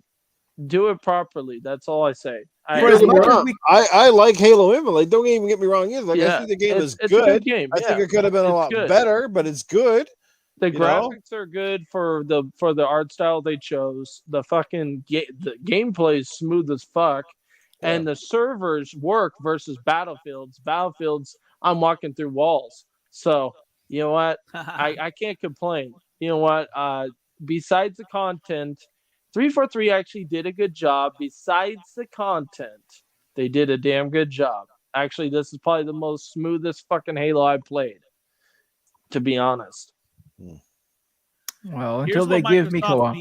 Do it properly. That's all I say. I like Halo Infinite. Don't even get me wrong. I think the game is good. A good game. I think it could have been a lot better, but it's good. The graphics are good for the art style they chose. The fucking the gameplay is smooth as fuck, and the servers work versus Battlefields. Battlefields, I'm walking through walls. So you know what? I can't complain. You know what? Besides the content, 343 actually did a good job. Besides the content, they did a damn good job. Actually, this is probably the most smoothest fucking Halo I played, to be honest. Well, until they give me co-op.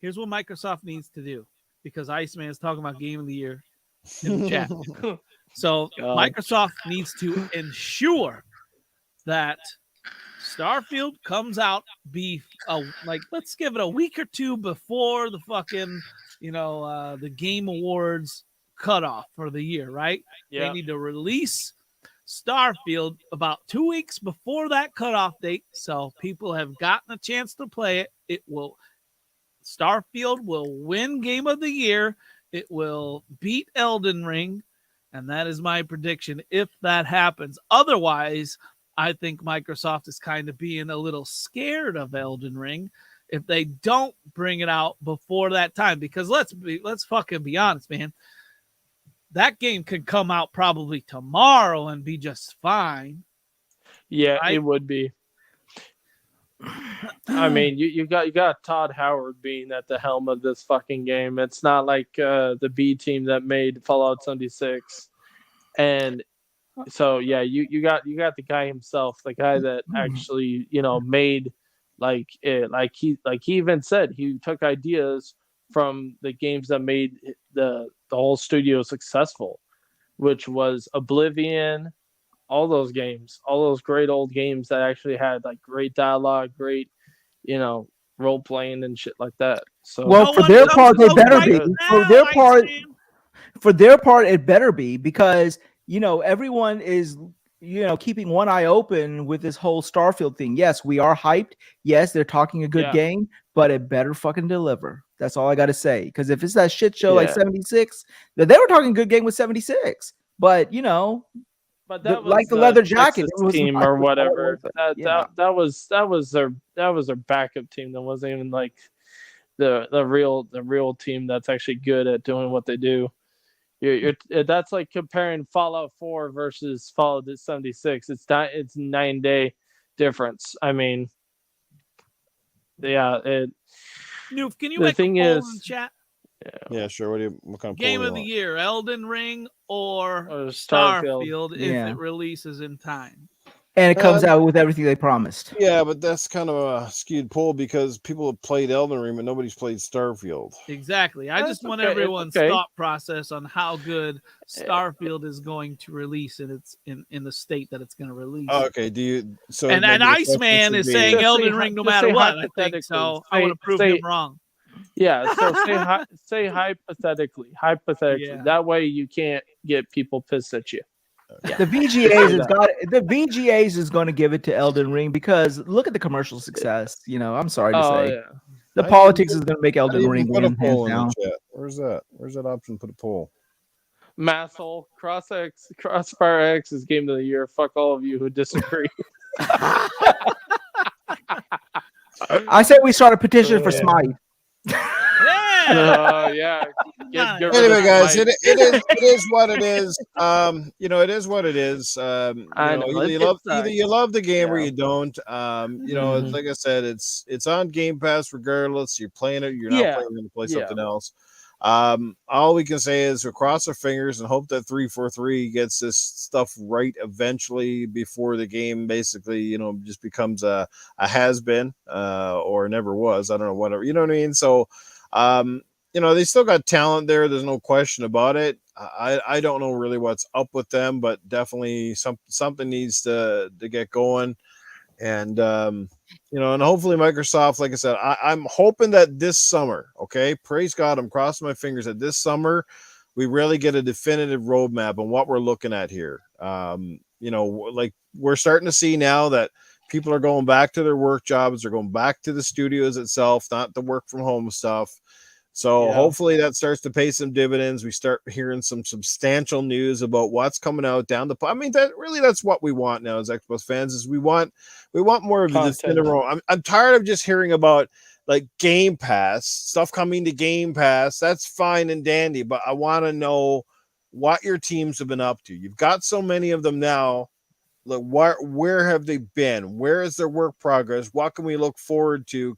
Here's what Microsoft needs to do, because Iceman is talking about Game of the Year in the chat. So Microsoft needs to ensure that Starfield comes out let's give it a week or 2 before the fucking the Game Awards cutoff for the year, right? They need to release Starfield about 2 weeks before that cutoff date, so people have gotten a chance to play it. Starfield will win Game of the Year. It will beat Elden Ring, and that is my prediction if that happens. Otherwise, I think Microsoft is kind of being a little scared of Elden Ring if they don't bring it out before that time. Because let's fucking be honest, man. That game could come out probably tomorrow and be just fine. Yeah, right? It would be. I mean, you got Todd Howard being at the helm of this fucking game. It's not like the B team that made Fallout 76, and so yeah, you got the guy himself, the guy that actually made like he even said he took ideas from the games that made the whole studio successful, which was Oblivion, all those games, all those great old games that actually had like great dialogue, great role playing and shit like that. So for their part, they better be. For their part, it better be, because everyone is keeping one eye open with this whole Starfield thing. Yes, we are hyped. Yes, they're talking a good game, but it better fucking deliver. That's all I got to say. Because if it's that shit show like 76, they were talking good game with 76, but but that was like the leather jacket team or whatever. That was their backup team. That wasn't even like the real team that's actually good at doing what they do. That's like comparing Fallout 4 versus Fallout 76. It's 9-day difference. I mean, yeah. Noof, can you The make a thing poll is- in chat? Yeah, sure. What kind of Game poll of you the want? year, Elden Ring or Starfield. Starfield if Yeah. it releases in time. And it comes out with everything they promised. Yeah, but that's kind of a skewed poll because people have played Elden Ring, but nobody's played Starfield. Exactly. I just want okay, it's everyone's okay. thought process on how good Starfield is going to release in its in the state that it's going to release. Oh, okay. Do you? So and maybe the question Iceman should is be- saying Just Elden say Ring no just matter say what. I think hypothetically. so. I want to prove Say- him wrong. Yeah, so say hypothetically. Yeah. That way you can't get people pissed at you. The VGAs is going to give it to Elden Ring because look at the commercial success. I'm sorry to say. Yeah. The I politics even- is going to make I Elden even Ring put a win, hands poll in down. the chat. Where's that? Where's that option? Put a poll. Masshole, Crossfire X is game of the year. Fuck all of you who disagree. I say we start a petition for Smite. Yeah. Yeah. Get rid Anyway, of guys, Smite. it is what it is. It is what it is. I know, Either you love the game or yeah. you don't. Mhm. Like I said, it's on Game Pass regardless. You're playing it, you're not Yeah. playing it to play Yeah. something else. All we can say is we cross our fingers and hope that 343 gets this stuff right eventually before the game basically, just becomes a has-been or never was. I don't know, whatever. You know what I mean? So they still got talent there. There's no question about it. I don't know really what's up with them, but definitely something needs to get going. And and hopefully Microsoft, like I said, I'm hoping that this summer, okay, praise God, I'm crossing my fingers that this summer we really get a definitive roadmap on what we're looking at here. Like we're starting to see now that people are going back to their work jobs, they're going back to the studios itself, not the work from home stuff. So hopefully that starts to pay some dividends. We start hearing some substantial news about what's coming out down the. I mean, that's what we want now as Xbox fans. Is we want more of the definitive. I'm tired of just hearing about like Game Pass stuff coming to Game Pass. That's fine and dandy, but I want to know what your teams have been up to. You've got so many of them now. Like, where have they been? Where is their work progress? What can we look forward to?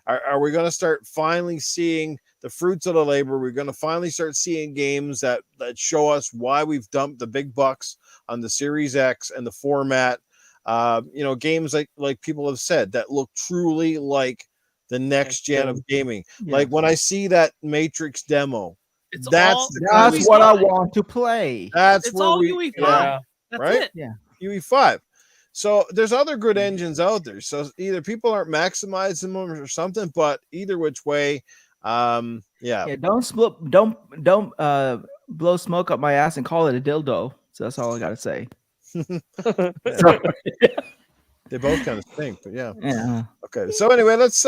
Are we going to start finally seeing the fruits of the labor? We're going to finally start seeing games that show us why we've dumped the big bucks on the Series X and the format. Games like people have said that look truly like the next gen of gaming. Yeah. Like when I see that Matrix demo, that's what I want to play. That's it's where all we, UE5. yeah, that's right? It. Yeah. UE5. So there's other good engines out there. So either people aren't maximizing them or something, but either which way, don't blow smoke up my ass and call it a dildo. So that's all I gotta say. They both kind of stink, but yeah. Okay. So anyway, let's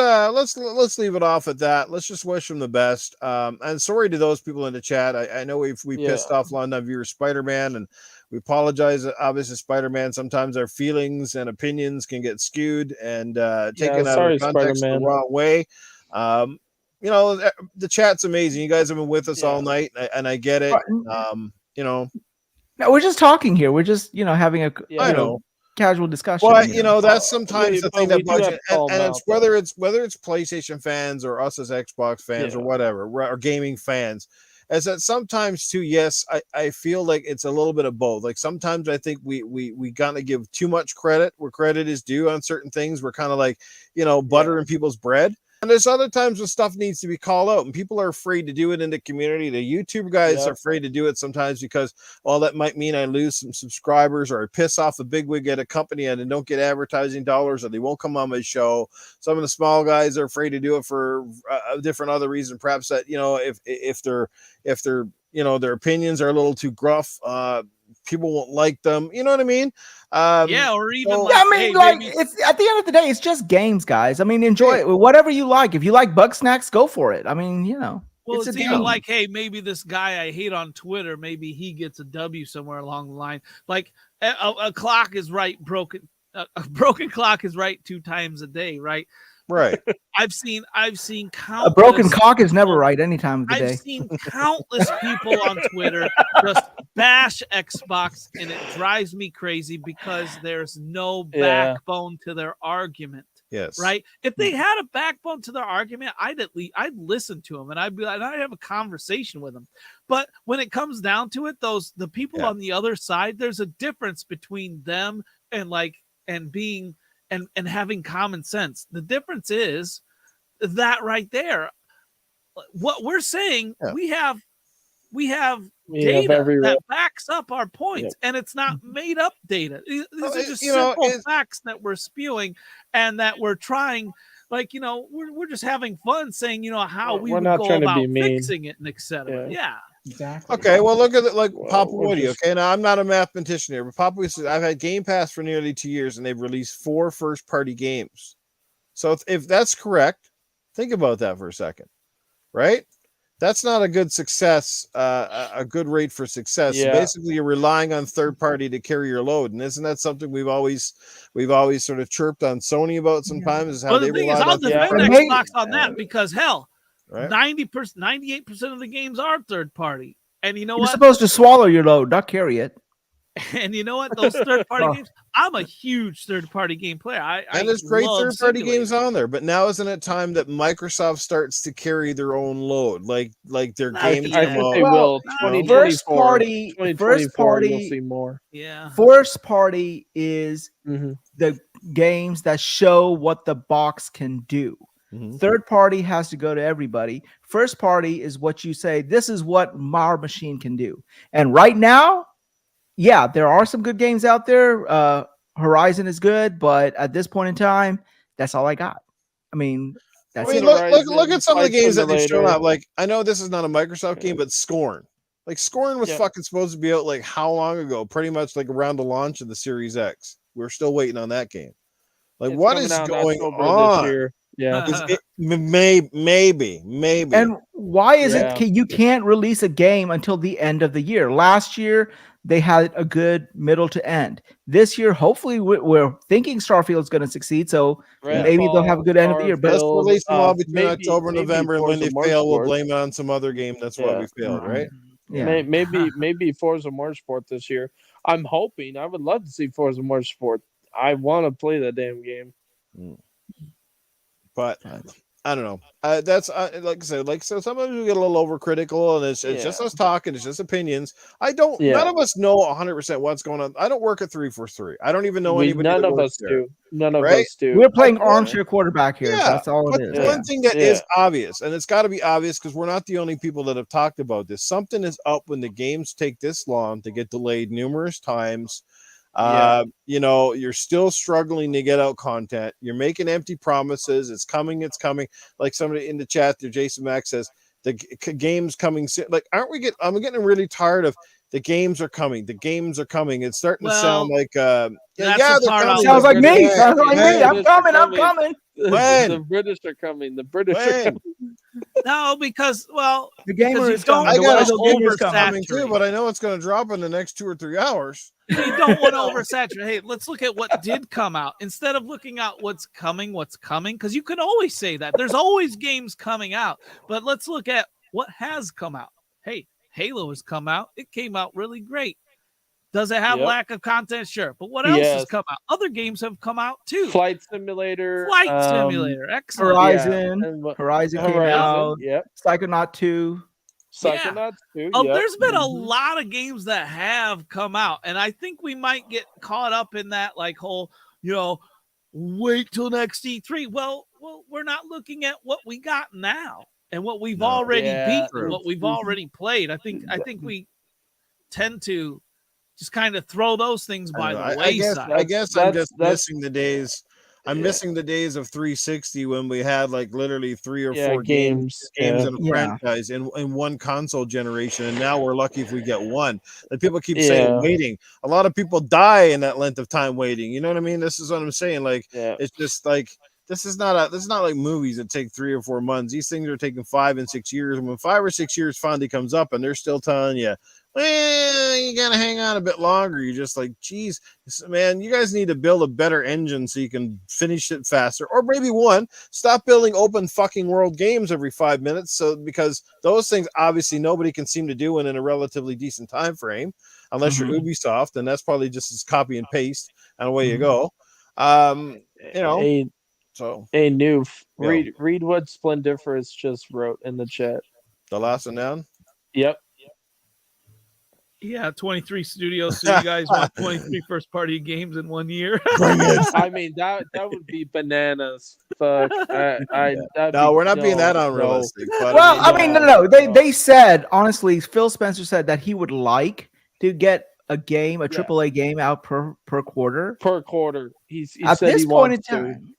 leave it off at that. Let's just wish them the best. And sorry to those people in the chat. I know we pissed off a lot of viewers Spider-Man, and we apologize. Obviously, Spider-Man, sometimes our feelings and opinions can get skewed and taken out of context the wrong way. The chat's amazing. You guys have been with us all night, and I get it. No, we're just talking here. We're just having a casual discussion. Well, that's sometimes the thing that budget, and it's whether it's PlayStation fans or us as Xbox fans or whatever, or gaming fans, is that sometimes too. Yes, I feel like it's a little bit of both. Like sometimes I think we gotta give too much credit where credit is due on certain things. We're kind of like buttering people's bread. And there's other times when stuff needs to be called out, and people are afraid to do it in the community. The YouTube guys are afraid to do it sometimes because, that might mean I lose some subscribers, or I piss off a bigwig at a company and I don't get advertising dollars, or they won't come on my show. Some of the small guys are afraid to do it for a different other reason, perhaps that if their opinions are a little too gruff, people won't like them. You know what I mean? Or even it's at the end of the day, it's just games, guys. I mean, enjoy it. Whatever you like. If you like Bugsnax, go for it. I mean, Well, it's even like, hey, maybe this guy I hate on Twitter, maybe he gets a W somewhere along the line. Like a clock is right, broken. A broken clock is right 2 times a day, right? Right. I've seen countless. A broken cock is never right any time of the day. I've seen countless people on Twitter just bash Xbox, and it drives me crazy because there's no backbone to their argument. Yes. Right. If they had a backbone to their argument, I'd listen to them and I'd have a conversation with them. But when it comes down to it, the people on the other side, there's a difference between them and being and having common sense. The difference is that right there. What we're saying, we have data that backs up our points, and it's not made up data. These are just simple facts that we're spewing and that we're trying. We're just having fun saying, how we would go about fixing it and etc. Yeah. Exactly. Okay, well, look at it Papa Woody. Okay, now I'm not a mathematician here, but Papa Woody says I've had Game Pass for nearly 2 years, and they've released 4 first-party games. So if that's correct, think about that for a second, right? That's not a good success, a good rate for success. Yeah. So basically, you're relying on third party to carry your load, and isn't that something we've always sort of chirped on Sony about sometimes? Is how they rely on. I'll defend Xbox on that because hell, right? 98% of the games are third party, and you know what? You're supposed to swallow your load, not carry it. And you know what? Those third-party games, I'm a huge third-party game player. And there's great third-party games on there, but now isn't it time that Microsoft starts to carry their own load, like their games? I think they will. First party, you'll see more. Yeah. First party is the games that show what the box can do. Third party has to go to everybody. First party is what you say, this is what our machine can do. And right now, yeah, there are some good games out there. Horizon is good, but at this point in time, that's all I got. I mean, look at some of the games that they've shown up. Like, I know this is not a Microsoft game, but Scorn. Like, Scorn was fucking supposed to be out like how long ago? Pretty much like around the launch of the Series X. We're still waiting on that game. Like, what is going on? This year. Yeah, maybe. And why is it you can't release a game until the end of the year? Last year they had a good middle to end. This year, hopefully, we're thinking Starfield's going to succeed, so maybe they'll have a good end of the year. But let's release them all between October and November, and when they fail, we'll blame it on some other game. That's why we failed, right? Yeah. Maybe Forza Motorsport this year. I'm hoping. I would love to see Forza Motorsport. I want to play that damn game. But I don't know. That's like I said, so sometimes we get a little overcritical, and it's just us talking. It's just opinions. None of us know 100% what's going on. I don't work at 343. I don't even know anybody. None of us do. None of us do. We're playing armchair quarterback here. Yeah, that's all it is. One thing that is obvious, and it's got to be obvious because we're not the only people that have talked about this. Something is up when the games take this long to get delayed numerous times. You're still struggling to get out content. You're making empty promises. It's coming. Like somebody in the chat there, Jason Max says the game's coming soon. Like, I'm getting really tired of the games are coming. The games are coming. It's starting to sound like they're coming. Sounds like me. I'm coming. When? The British are coming. The British are coming. No, because the gamers don't. I got a gamers coming too, but I know it's going to drop in the next 2 or 3 hours. You don't want to oversaturate. Hey, let's look at what did come out instead of looking at what's coming, because you can always say that. There's always games coming out, but let's look at what has come out. Hey, Halo has come out. It came out really great. Does it have lack of content? Sure. But what else has come out? Other games have come out too. Flight Simulator. Excellent. Horizon came out. Yep. Psychonaut 2. Psychonauts 2. There's been a lot of games that have come out. And I think we might get caught up in that whole, wait till next E3. Well, we're not looking at what we got now and what we've already beaten, what we've already played. I think we tend to just kind of throw those things by the wayside. I guess I'm just missing the days. I'm missing the days of 360 when we had literally 3 or 4 games in a franchise in one console generation, and now we're lucky if we get one. Like, people keep saying waiting. A lot of people die in that length of time waiting. You know what I mean? This is what I'm saying. It's just this is not like movies that take 3 or 4 months. These things are taking 5 and 6 years. And when 5 or 6 years finally comes up and they're still telling you well, you gotta hang on a bit longer. You're just like, geez, man, you guys need to build a better engine so you can finish it faster. Or maybe stop building open fucking world games every 5 minutes. So because those things obviously nobody can seem to do in a relatively decent time frame, unless you're Ubisoft, and that's probably just as copy and paste and away you go. So Noof, read what Splendiferous just wrote in the chat. The last one down. Yep. Yeah, 23 studios. So you guys want 23 first-party games in 1 year? I mean, that would be bananas. Fuck. No, we're not being that unrealistic. No. But no. They said, honestly, Phil Spencer said that he would like to get a game, a AAA game out per quarter. Per quarter. He at said this he point wants in time.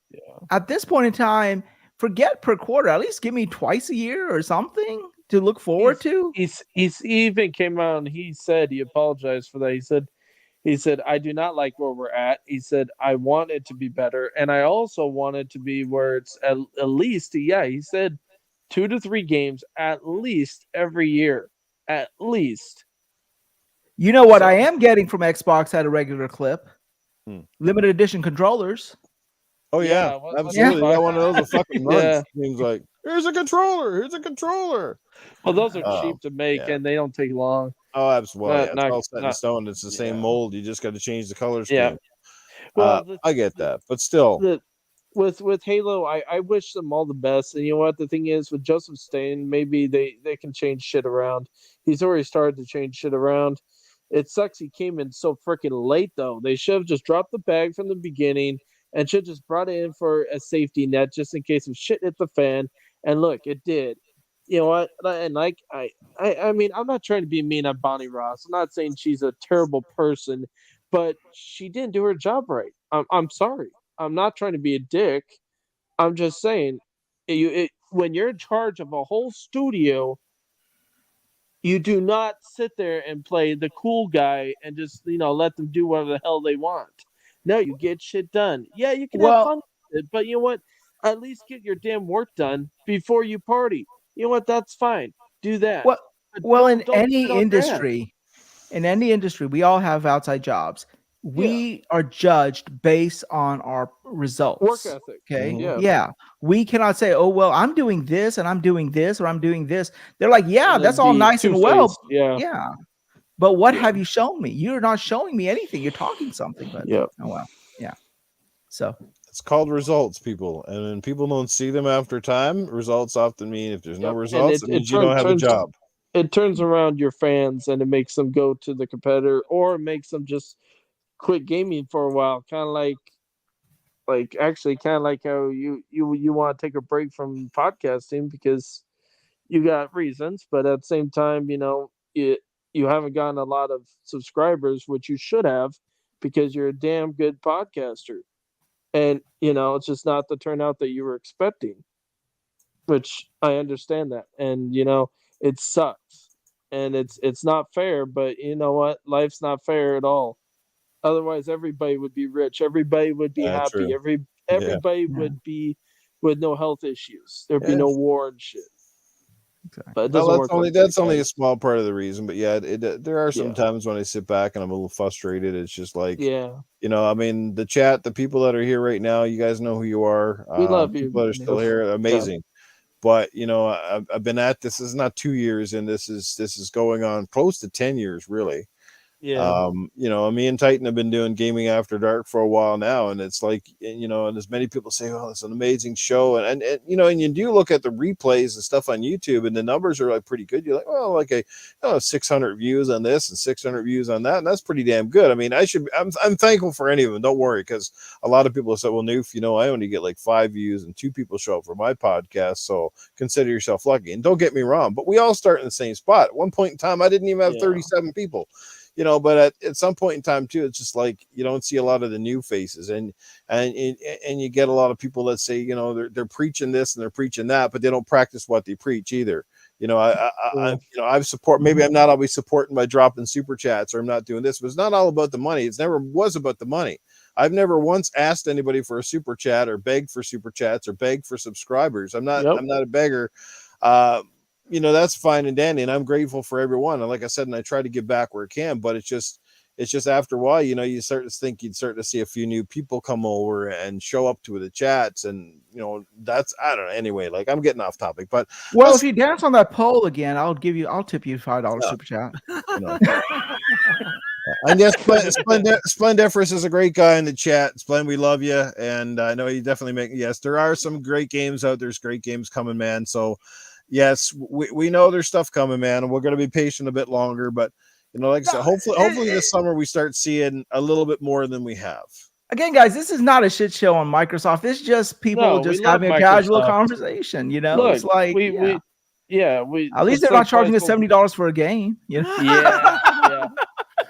At this point in time, forget per quarter. At least give me twice a year or something to look forward to. He even came out and he said he apologized for that. He said I do not like where we're at. He said I want it to be better, and I also want it to be where it's at least. Yeah, he said 2 to 3 games at least every year, at least. You know what I am getting from Xbox at a regular clip? Limited edition controllers. Oh yeah, absolutely. I one of those a fucking month. Seems like here's a controller. Here's a controller. Well, those are cheap to make and they don't take long. Oh, absolutely. It's all set in stone. It's the same mold. You just got to change the color scheme. Yeah. Well, I get that, but still, with Halo, I wish them all the best. And you know what? The thing is, with Joseph Stain, maybe they can change shit around. He's already started to change shit around. It sucks he came in so freaking late, though. They should have just dropped the bag from the beginning and should just brought it in for a safety net just in case of shit hit the fan. And look, it did. You know what? And like I mean, I'm not trying to be mean on Bonnie Ross. I'm not saying she's a terrible person, but she didn't do her job right. I'm sorry. I'm not trying to be a dick. I'm just saying, when you're in charge of a whole studio, you do not sit there and play the cool guy and just let them do whatever the hell they want. No, you get shit done. Yeah, you can have fun with it, but you know what? At least get your damn work done before you party. You know what? That's fine. Do that. Well, in any industry, we all have outside jobs. We are judged based on our results. Work ethic. Okay. Yeah. We cannot say, oh, well, I'm doing this and I'm doing this or I'm doing this. They're like, yeah, that's all nice and well. Yeah. But what have you shown me? You're not showing me anything. You're talking something. But oh well. Yeah. So it's called results, people. And when people don't see them after time, results often mean if there's no results, it means you don't have a job. It turns around your fans and it makes them go to the competitor or it makes them just quit gaming for a while. Kind of like how you want to take a break from podcasting because you got reasons, but at the same time, you haven't gotten a lot of subscribers, which you should have because you're a damn good podcaster. And, it's just not the turnout that you were expecting, which I understand that. And, it sucks and it's not fair, but you know what? Life's not fair at all. Otherwise, everybody would be rich. Everybody would be happy. True. Everybody would be with no health issues. There'd be no war and shit. Exactly. But it doesn't work that's only a small part of the reason. But there are some times when I sit back and I'm a little frustrated. It's just like, I mean, the chat, the people that are here right now, you guys know who you are. We love you. People that are still here, amazing. But I've been at this. This is not 2 years, and this is going on close to 10 years, really. Yeah. Me and Titan have been doing Gaming After Dark for a while now, and it's like, and as many people say, oh, it's an amazing show, and you do look at the replays and stuff on YouTube, and the numbers are like pretty good. You're like, well, like 600 views on this and 600 views on that, and that's pretty damn good. I mean, I'm thankful for any of them. Don't worry, because a lot of people say, well, Noof, I only get like 5 views and 2 people show up for my podcast, so consider yourself lucky. And don't get me wrong, but we all start in the same spot. At one point in time, I didn't even have 37 people. But at some point in time too, it's just like you don't see a lot of the new faces, and you get a lot of people that say, they're preaching this and they're preaching that, but they don't practice what they preach either. I support. Maybe I'm not always supporting by dropping super chats, or I'm not doing this, but it's not all about the money. It's never was about the money. I've never once asked anybody for a super chat or begged for super chats or begged for subscribers. I'm not a beggar. that's fine and dandy, and I'm grateful for everyone. And like I said, and I try to give back where I can, but it's just after a while, you start to think you'd start to see a few new people come over and show up to the chats, and that's, I don't know. Anyway, like, I'm getting off topic, but if you dance on that pole again, I'll tip you $5 super chat. And yes, Splendiferous is a great guy in the chat. Splend, we love you, and I know you definitely yes, there are some great games out. There's great games coming, man. So yes, we know there's stuff coming, man, and we're going to be patient a bit longer, but like I said, hopefully this summer we start seeing a little bit more than we have. Again, guys, this is not a shit show on Microsoft. It's just people just having a casual conversation. Look, it's like we at least they're not charging us $70 for a game. Yeah.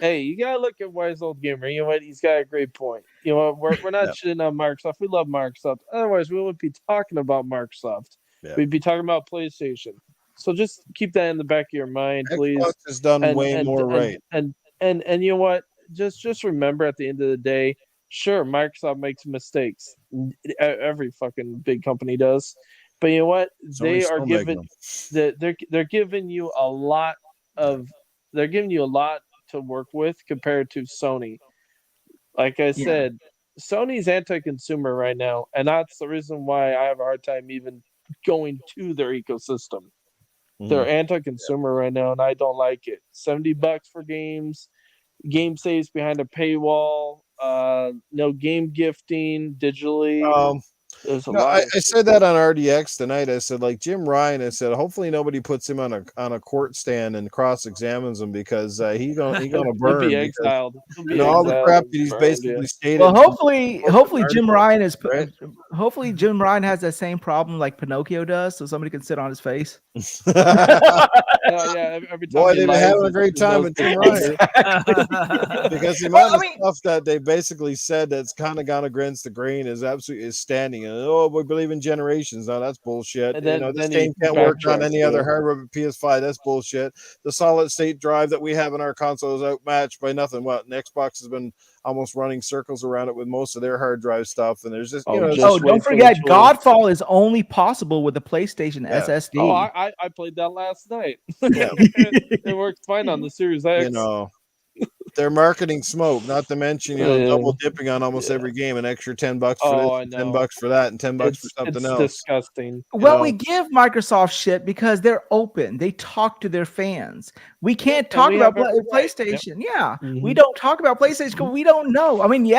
Hey, you gotta look at Wise Old Gamer. You know what? He's got a great point. You know what? We're not shitting on Microsoft. We love Microsoft. Otherwise, we wouldn't be talking about Microsoft. Yeah. We'd be talking about PlayStation. So just keep that in the back of your mind, please. Xbox has done way more right. And you know what? Just remember, at the end of the day, sure, Microsoft makes mistakes. Every fucking big company does. But you know what? They're giving you a lot to work with compared to Sony. Like I said, Sony's anti-consumer right now, and that's the reason why I have a hard time even going to their ecosystem. They're anti-consumer right now, and I don't like it. $70 for games, game saves behind a paywall, no game gifting digitally. There's a lot. I said that on RDX tonight. I said, like, Jim Ryan, I said, hopefully nobody puts him on a court stand and cross-examines him, because he's gonna burn. He'll be exiled. All the crap that he's basically stated. Well, hopefully Jim Ryan hopefully Jim Ryan has that same problem like Pinocchio does, so somebody can sit on his face. Every time they've been having a great time with Jim Ryan. Because the amount of stuff that they basically said that's kind of gone against the grain is standing. And we believe in generations. No, that's bullshit. And then, this game can't work on any other hardware but PS5. That's bullshit. The solid state drive that we have in our console is outmatched by nothing. What, and Xbox has been almost running circles around it with most of their hard drive stuff. And there's just don't forget, Godfall is only possible with the PlayStation SSD. Oh, I played that last night. It worked fine on the Series X. They're marketing smoke, not to mention double dipping on almost every game, an extra $10 for this, $10 for that, and $10 for something else. It's disgusting. Well, we give Microsoft shit because they're open. They talk to their fans. We can't talk about PlayStation. Yep. We don't talk about PlayStation because we don't know. I mean,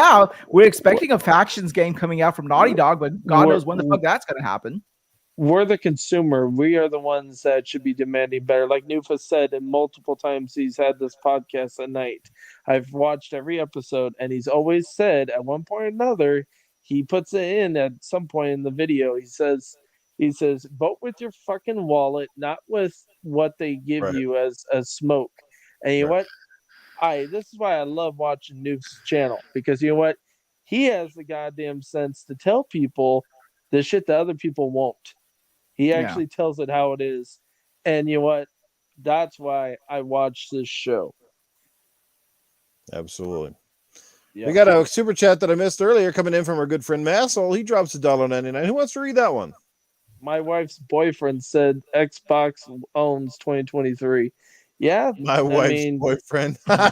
we're expecting a Factions game coming out from Naughty Dog, but God knows when the fuck that's going to happen. We're the consumer. We are the ones that should be demanding better. Like Nufa said, and multiple times he's had this podcast at night. I've watched every episode, and he's always said at one point or another, he puts it in at some point in the video. He says, vote with your fucking wallet, not with what they give you as smoke. And you know what? This is why I love watching Nuf's channel, because you know what? He has the goddamn sense to tell people the shit that other people won't. He actually tells it how it is. And you know what? That's why I watch this show. Absolutely. Yeah. We got a super chat that I missed earlier coming in from our good friend Massel. He drops $1.99. Who wants to read that one? My wife's boyfriend said Xbox owns 2023. Yeah, my wife's boyfriend. I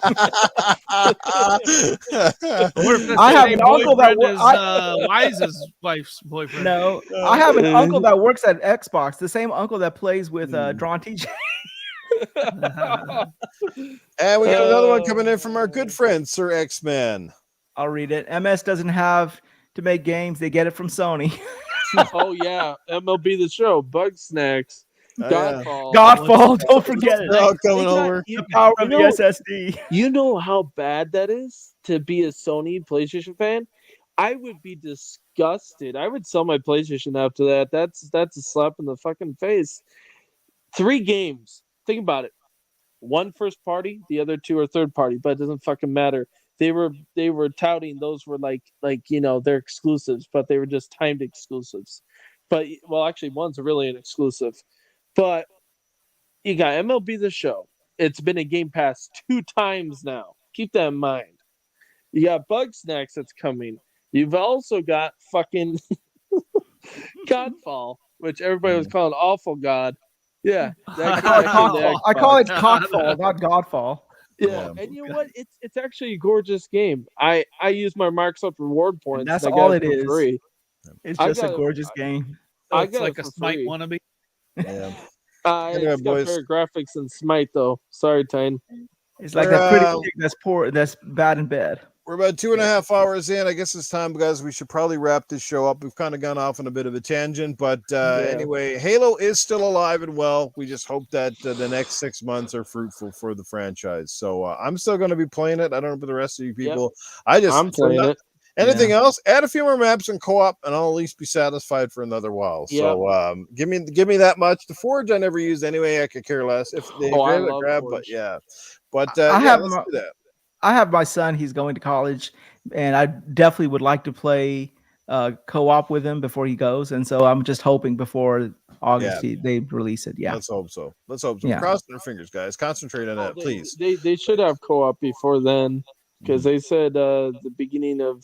have an uncle that Wize's wife's boyfriend. No, I have an uncle that works at Xbox. The same uncle that plays with DrawnTJ. And we got another one coming in from our good friend Sir X-Man. I'll read it. MS doesn't have to make games; they get it from Sony. Oh yeah, MLB The Show, Bugsnax. Godfall, don't forget it. They're all coming over. The power of the SSD. You know how bad that is to be a Sony PlayStation fan? I would be disgusted. I would sell my PlayStation after that. That's a slap in the fucking face. 3 games. Think about it. 1 first party, the other 2 are third party, but it doesn't fucking matter. They were touting those were like they're exclusives, but they were just timed exclusives. But actually one's really an exclusive. But you got MLB The Show. It's been in Game Pass 2 times now. Keep that in mind. You got Bugsnax that's coming. You've also got fucking Godfall, which everybody was calling Awful God. Yeah, I call it cockfall. I call it cockfall, not godfall. Yeah, and you know what? It's actually a gorgeous game. I use my Microsoft reward points. And that's and I all got it is. free. It's I just a got it- gorgeous game. So I it's got like it a for Smite free. wannabe. Yeah. It's got boys. better graphics than Smite, though. Sorry, Tyne. It's like We're, that pretty chick that's poor, that's bad in bed. We're about 2.5 hours in. I guess it's time, guys. We should probably wrap this show up. We've kind of gone off on a bit of a tangent, but anyway, Halo is still alive and well. We just hope that the next 6 months are fruitful for the franchise. So I'm still going to be playing it. I don't know about the rest of you people. I'm playing it. Anything else? Add a few more maps and co-op, and I'll at least be satisfied for another while. So give me that much. The Forge I never used anyway. I could care less if they grab, but yeah. But let's do that. I have my son. He's going to college, and I definitely would like to play co-op with him before he goes. And so I'm just hoping before August they release it. Yeah, let's hope so. Yeah. Crossing our fingers, guys. Concentrate on that, please. They should have co-op before then, because they said the beginning of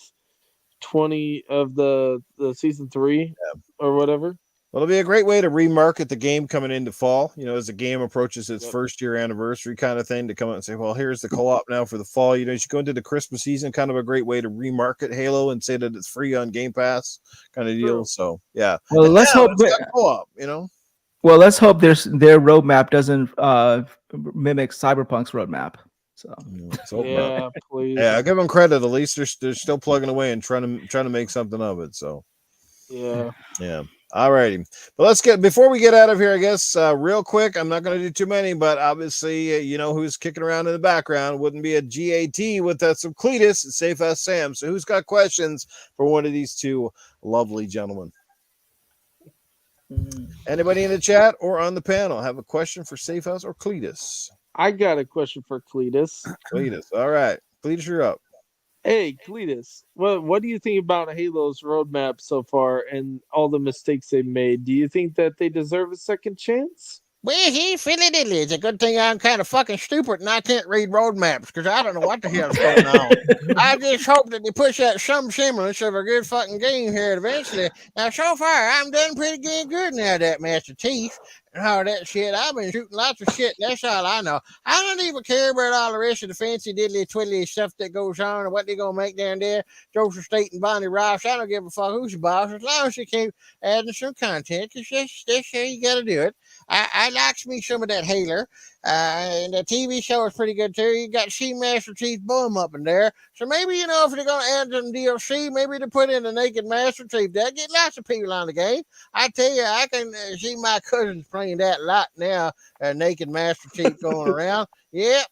20 of the season 3 or whatever. Well, it'll be a great way to remarket the game coming into fall. You know, as the game approaches its first year anniversary kind of thing, to come out and say, well, here's the co-op now for the fall. You know, you should go into the Christmas season, kind of a great way to remarket Halo and say that it's free on Game Pass kind of deal. True. So, yeah. Well, let's hope co-op, you know. Well, let's hope their roadmap doesn't mimic Cyberpunk's roadmap. So please. Yeah, I'll give them credit. At least they're still plugging away and trying to make something of it. So yeah. All righty. But before we get out of here, I guess, real quick, I'm not going to do too many, but obviously, you know who's kicking around in the background. Wouldn't be a GAT with some Cletus and Safe House Sam. So who's got questions for one of these two lovely gentlemen? Anybody in the chat or on the panel have a question for Safe House or Cletus? I got a question for Cletus. All right. Cletus, you're up. Hey, Cletus, what do you think about Halo's roadmap so far and all the mistakes they've made? Do you think that they deserve a second chance? Well, it's a good thing I'm kind of fucking stupid and I can't read roadmaps because I don't know what the hell's going on. I just hope that they push out some semblance of a good fucking game here eventually. Now, so far, I'm done pretty good now, that Master Chief. And all that shit. I've been shooting lots of shit. That's all I know. I don't even care about all the rest of the fancy diddly twiddly stuff that goes on and what they're going to make down there. Joseph State and Bonnie Ross. I don't give a fuck who's the boss as long as they keep adding some content. Because that's how you got to do it. I likes me some of that Halo. And the TV show is pretty good too. You got Master Chief Bum up in there. So maybe, you know, if they're going to add some DLC, maybe to put in the naked Master Chief. That get lots of people on the game. I tell you, I can see my cousins playing that a lot now. Naked Master Chief going around. Yep,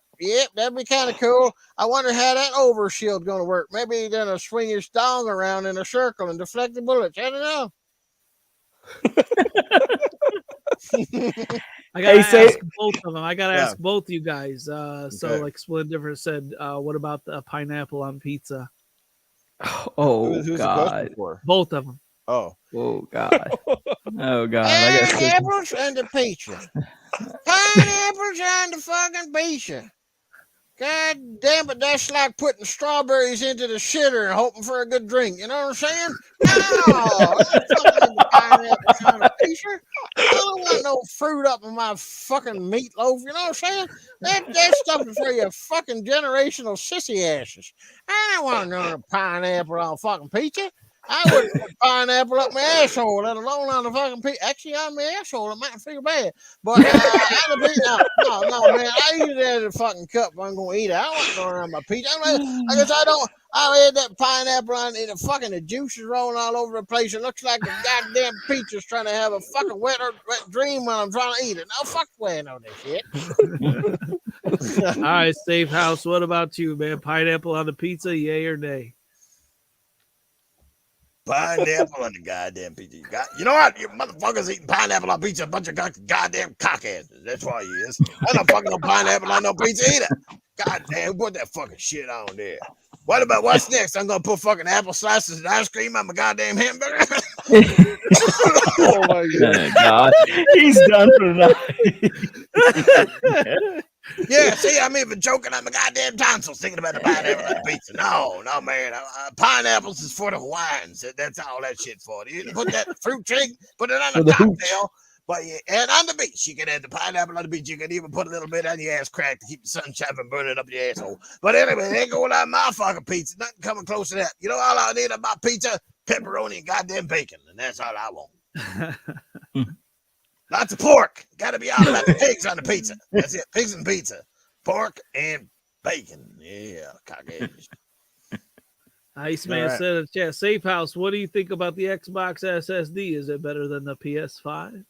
that'd be kind of cool. I wonder how that overshield going to work. Maybe he's going to swing his thong around in a circle and deflect the bullets. I don't know. I gotta ask both of them. I gotta ask both you guys. So like Split Different said, what about the pineapple on pizza? Who's God, for? Both of them. Oh God, oh God! Pineapples on the pizza. Pineapples on the fucking pizza. God damn it, that's like putting strawberries into the shitter and hoping for a good drink. You know what I'm saying? No, pineapples on a pizza. I don't want no fruit up in my fucking meatloaf. You know what I'm saying? That stuff is for your fucking generational sissy asses. I don't want no pineapple on fucking pizza. I wouldn't put pineapple up my asshole, let alone on the fucking pizza. Actually, on my asshole, it might feel bad. But no, man. I use it as a fucking cup if I'm going to eat it. I don't want to go around my pizza. I guess I had that pineapple on it, the juices rolling all over the place. It looks like the goddamn pizza's trying to have a fucking wet dream when I'm trying to eat it. No, fuck wearing all this shit. All right, Safe House, what about you, man? Pineapple on the pizza, yay or nay? Pineapple on the goddamn pizza. You know what? You motherfuckers eating pineapple on pizza, a bunch of goddamn cockasses. That's why he is. I don't fucking no pineapple on no pizza either. Goddamn, put that fucking shit on there. What's next? I'm gonna put fucking apple slices and ice cream on my goddamn hamburger. Oh my God. He's done for the night. Yeah, see, I'm even joking on my goddamn tonsils thinking about the pineapple on the pizza. No, man. Pineapples is for the Hawaiians. That's all that shit's for. You put that fruit drink, put it on a cocktail. But yeah, and on the beach, you can add the pineapple on the beach. You can even put a little bit on your ass crack to keep the sunshine from burning up your asshole. But anyway, it ain't going on my fucking pizza. Nothing coming close to that. You know all I need on my pizza? Pepperoni and goddamn bacon. And that's all I want. Lots of pork. Gotta be all about the pigs on the pizza. That's it. Pigs and pizza. Pork and bacon. Yeah, cockage. Iceman said in the chat, Safe House, what do you think about the Xbox SSD? Is it better than the PS5?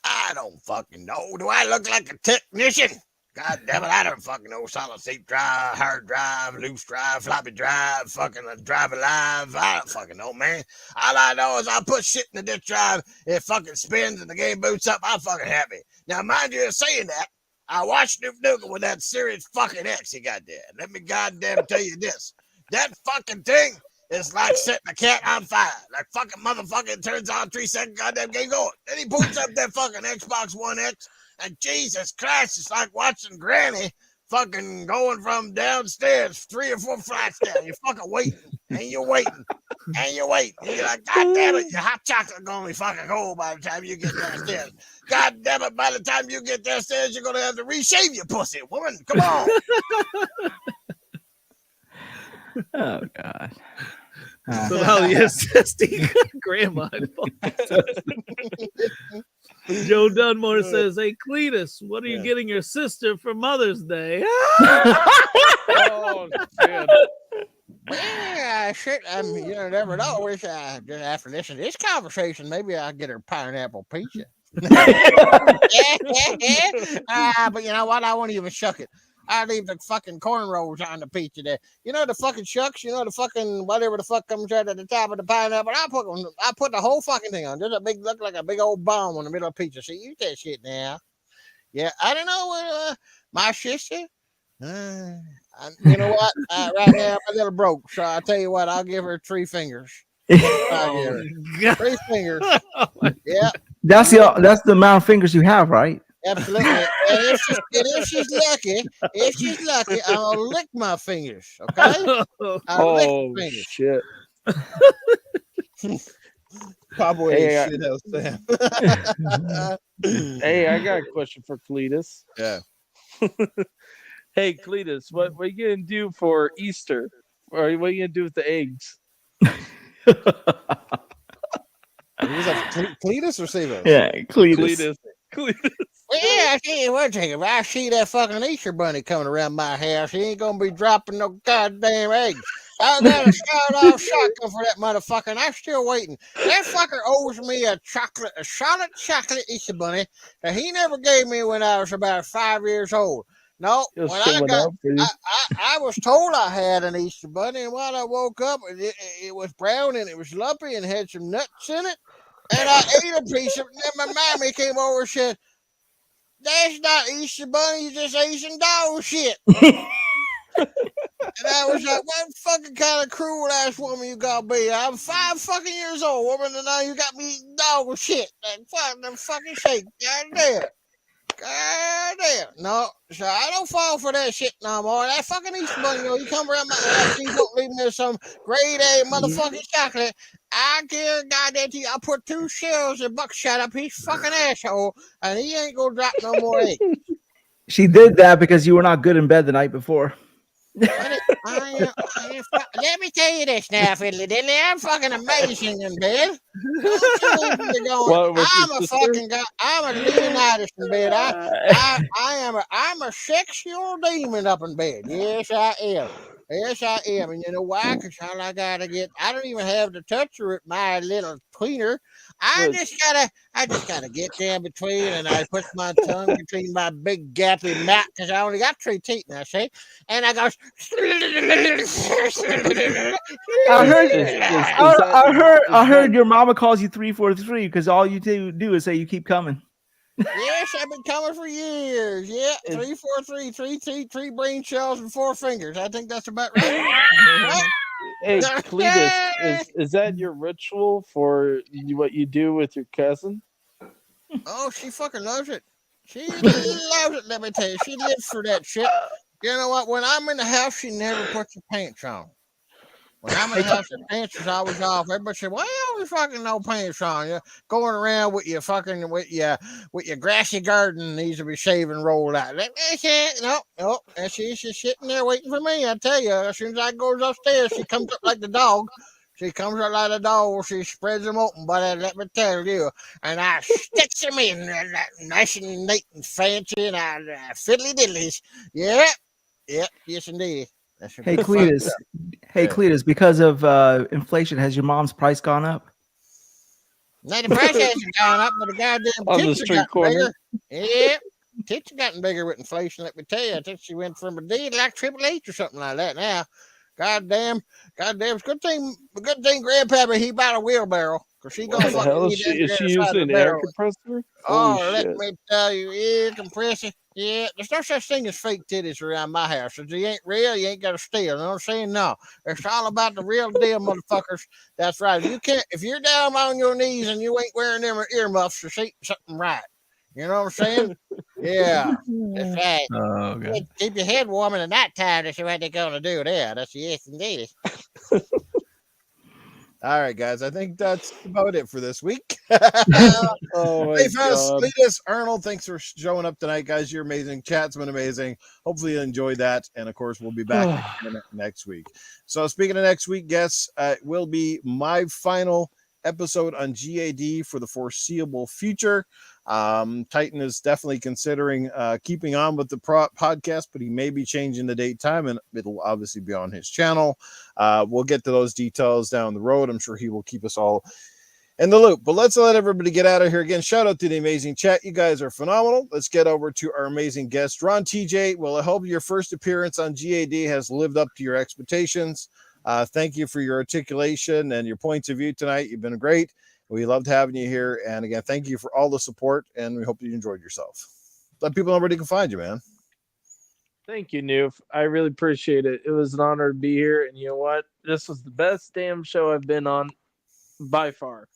I don't fucking know. Do I look like a technician? God damn it, I don't fucking know. Solid state drive, hard drive, loose drive, floppy drive, fucking drive alive. I don't fucking know, man. All I know is I put shit in the disk drive, it fucking spins and the game boots up. I'm fucking happy. Now, mind you, saying that, I watched Snoop Dogg with that Series fucking X he got there. Let me goddamn tell you this. That fucking thing is like setting a cat on fire. Like fucking motherfucking turns on 3 seconds, goddamn game going. Then he boots up that fucking Xbox One X, and Jesus Christ, it's like watching Granny fucking going from downstairs 3 or 4 flights down. You're fucking waiting, and you're waiting, and you're waiting. And you're like, God damn it, your hot chocolate gonna be fucking cold by the time you get downstairs. God damn it, by the time you get downstairs, you're gonna have to reshave your pussy, woman. Come on. Oh God. So now the SSD grandma. Joe Dunmore says, "Hey Cletus, what are you getting your sister for Mother's Day?" Oh man. Yeah, shit. You never know. Wish just after listening to this conversation, maybe I'll get her pineapple pizza. But you know what? I won't even shuck it. I leave the fucking cornrows on the pizza there. You know the fucking shucks. You know the fucking whatever the fuck comes out at the top of the pineapple. I put the whole fucking thing on. There's a big look like a big old bomb in the middle of pizza. See, you that shit now. Yeah, I don't know what my sister. You know what? Right now I'm a little broke, so I'll tell you what. I'll give her 3 fingers. I'll give her 3 fingers. Yeah. That's the amount of fingers you have, right? Absolutely. And if she's lucky, I'll lick my fingers. Okay? I'll lick my fingers. Shit. Probably Hey, shit house Sam. Hey, I got a question for Cletus. Yeah. Hey, Cletus, what are you gonna do for Easter? Or what are you gonna do with the eggs? Was that Cletus or Savos? Yeah, Cletus. Well, yeah, I tell you what, Jacob, I see that fucking Easter bunny coming around my house. He ain't gonna be dropping no goddamn eggs. I got a start off shotgun for that motherfucker, and I'm still waiting. That fucker owes me a solid chocolate Easter bunny that he never gave me when I was about 5 years old. No, when I was told I had an Easter bunny, and when I woke up, it was brown and it was lumpy and had some nuts in it. And I ate a piece of it, and then my mommy came over and said, "That's not Easter bunny, you just ate some dog shit." And I was like, what fucking kind of cruel ass woman you gotta be? I'm 5 fucking years old, woman, and now you got me eating dog shit. Like, fucking shake. God damn. God damn. No, so I don't fall for that shit no more. That fucking Easter bunny, you come around my house, you don't leave me some grade A motherfucking chocolate. I care, goddamn to you, I put 2 shells of buckshot up his fucking asshole, and he ain't gonna drop no more eggs. She did that because you were not good in bed the night before. Let me tell you this now, Fiddly Diddly. I'm fucking amazing in bed. I'm a Leonidas in bed. I'm a sexual demon up in bed. Yes, I am. Yes, I am. And you know why? Because all I don't even have to touch her with my little tweener. I just gotta get down between, and I put my tongue between my big gappy mouth because I only got 3 teeth now, see? And I go. I heard your mama calls you 343 because all you do is say you keep coming. Yes, I've been coming for years. Yeah, 343, 3 teeth, 3 brain cells, and 4 fingers. I think that's about right. Hey, Cletus, is that your ritual for what you do with your cousin? Oh, she fucking loves it. She loves it, let me tell you. She lives for that shit. You know what? When I'm in the house, she never puts her pants on. When I'm in the house, the pants is always off. Everybody say, "Well, there's fucking no pants on." You going around with your fucking with your grassy garden needs to be shaved and rolled out. No, and she's just sitting there waiting for me. I tell you, as soon as I goes upstairs, she comes up like the dog. She comes out like a dog. She spreads them open, but let me tell you, and I sticks them in nice and neat and fancy, and I fiddly diddlies. Yep, yes indeed. Hey Cletus, Cletus, because of inflation, has your mom's price gone up? Now the price hasn't gone up, but the goddamn tits have gotten bigger. Yeah, tits have gotten bigger with inflation. Let me tell you, I think she went from a D to like Triple H or something like that. Now, goddamn, it's good thing Grandpappy he bought a wheelbarrow because she gonna. What the hell is she using an air compressor? Let me tell you, air compressor. Yeah, there's no such thing as fake titties around my house. If you ain't real, you ain't got to steal. You know what I'm saying? No, it's all about the real deal, motherfuckers. That's right. You can't if you're down on your knees and you ain't wearing them earmuffs, you're something right. You know what I'm saying? Yeah, that's right. Oh, okay. Keep your head warm in the nighttime. That's what they're gonna do there. That's yes, indeed. All right, guys. I think that's about it for this week. Oh my Hey, God. Cletus, Arnold, thanks for showing up tonight, guys. You're amazing. Chat's been amazing. Hopefully you enjoyed that. And of course, we'll be back next week. So speaking of next week, guests, will be my final episode on GAD for the foreseeable future. Titan is definitely considering keeping on with the podcast, but he may be changing the date time, and it'll obviously be on his channel. We'll get to those details down the road. I'm sure he will keep us all in the loop. But let's let everybody get out of here. Again, shout out to the amazing chat. You guys are phenomenal. Let's get over to our amazing guest, DrawnTJ. Well, I hope your first appearance on GAD has lived up to your expectations. Thank you for your articulation and your points of view tonight. You've been great. We loved having you here. And again, thank you for all the support, and we hope you enjoyed yourself. Let people know where they can find you, man. Thank you, Noof. I really appreciate it. It was an honor to be here. And you know what? This was the best damn show I've been on by far.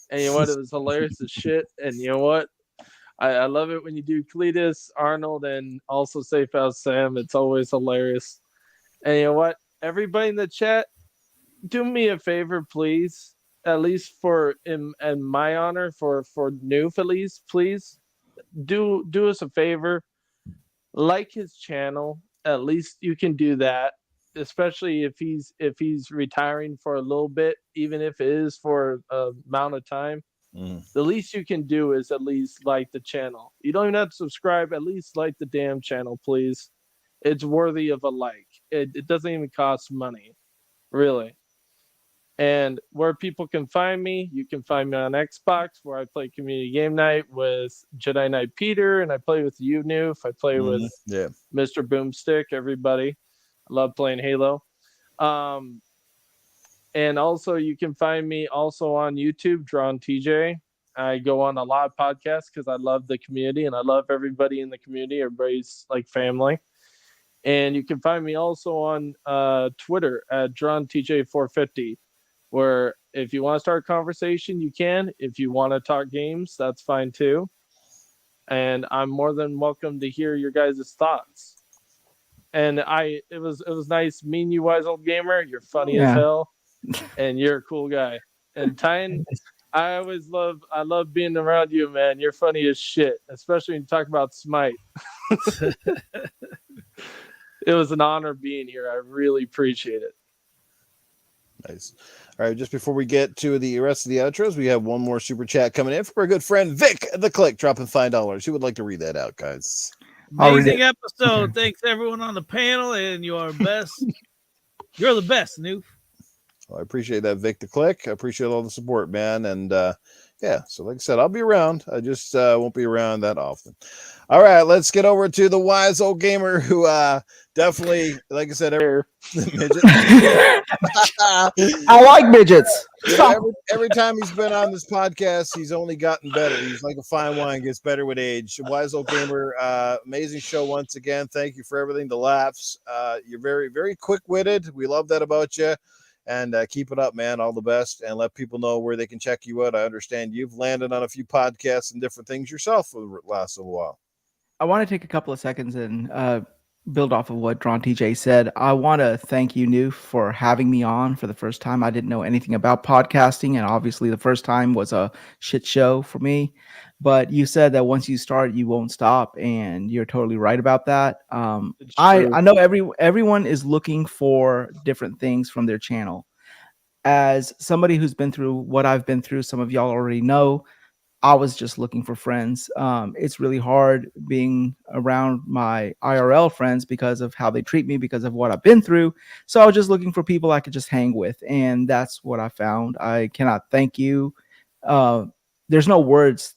And you know what? It was hilarious as shit. And you know what? I love it when you do Cletus, Arnold, and also Safe House Sam. It's always hilarious. And you know what? Everybody in the chat, do me a favor, please. At least for in my honor, for Noof at least, please do us a favor. Like his channel. At least you can do that. Especially if he's retiring for a little bit, even if it is for a amount of time. The least you can do is at least like the channel. You don't even have to subscribe. At least like the damn channel, please. It's worthy of a like. It doesn't even cost money, really. And where people can find me, you can find me on Xbox, where I play community game night with Jedi Knight Peter, and I play with you, Noof. I play with Mr. Boomstick, everybody. I love playing Halo. And also, you can find me also on YouTube, DrawnTJ. I go on a lot of podcasts because I love the community, and I love everybody in the community. Everybody's like family. And you can find me also on Twitter at DrawnTJ450. Where if you want to start a conversation, you can. If you want to talk games, that's fine too. And I'm more than welcome to hear your guys' thoughts. And it was nice meeting you, Wise Old Gamer. You're funny as hell, and you're a cool guy. And Titan, I love being around you, man. You're funny as shit, especially when you talk about Smite. It was an honor being here. I really appreciate it. Nice. All right, just before we get to the rest of the outros, we have one more super chat coming in from our good friend Vic the Click, dropping $5. Who would like to read that out, guys? Amazing episode. Thanks everyone on the panel, and you're best. You're the best, Noof. Well, I appreciate that, Vic the Click. I appreciate all the support, man. And yeah, so like I said, I'll be around. I just won't be around that often. All right, let's get over to the Wise Old Gamer, who definitely, like I said, midget. I like midgets. Every time he's been on this podcast, he's only gotten better. He's like a fine wine, gets better with age. Wise Old Gamer, amazing show once again. Thank you for everything, the laughs. You're very, very quick-witted. We love that about you. And keep it up, man. All the best. And let people know where they can check you out. I understand you've landed on a few podcasts and different things yourself for the last little while. I want to take a couple of seconds and build off of what DrawnTJ said. I want to thank you, New, for having me on for the first time. I didn't know anything about podcasting, and obviously the first time was a shit show for me. But you said that once you start, you won't stop, and you're totally right about that. I know everyone is looking for different things from their channel. As somebody who's been through what I've been through, some of y'all already know, I was just looking for friends. It's really hard being around my IRL friends because of how they treat me, because of what I've been through. So I was just looking for people I could just hang with, and that's what I found. I cannot thank you. Uh, there's no words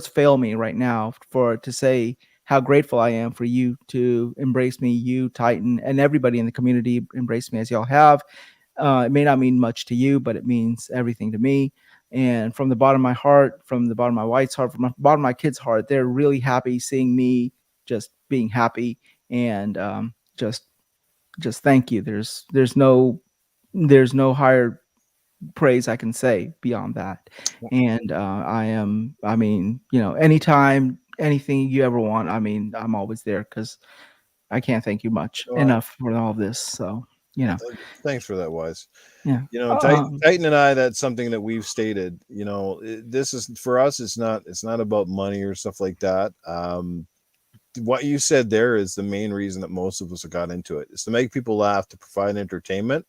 fail me right now for to say how grateful I am for you to embrace me, you Titan, and everybody in the community embrace me as y'all have. It may not mean much to you, but it means everything to me. And from the bottom of my heart, from the bottom of my wife's heart, from the bottom of my kids' heart, they're really happy seeing me just being happy. And just thank you. There's no higher praise I can say beyond that. And I mean, anytime, anything you ever want, I mean, I'm always there because I can't thank you much enough for all of this. So, thanks for that, Wize. Yeah. Titan and I, that's something that we've stated. This is for us. It's not about money or stuff like that. What you said there is the main reason that most of us have got into it. Is to make people laugh, to provide entertainment.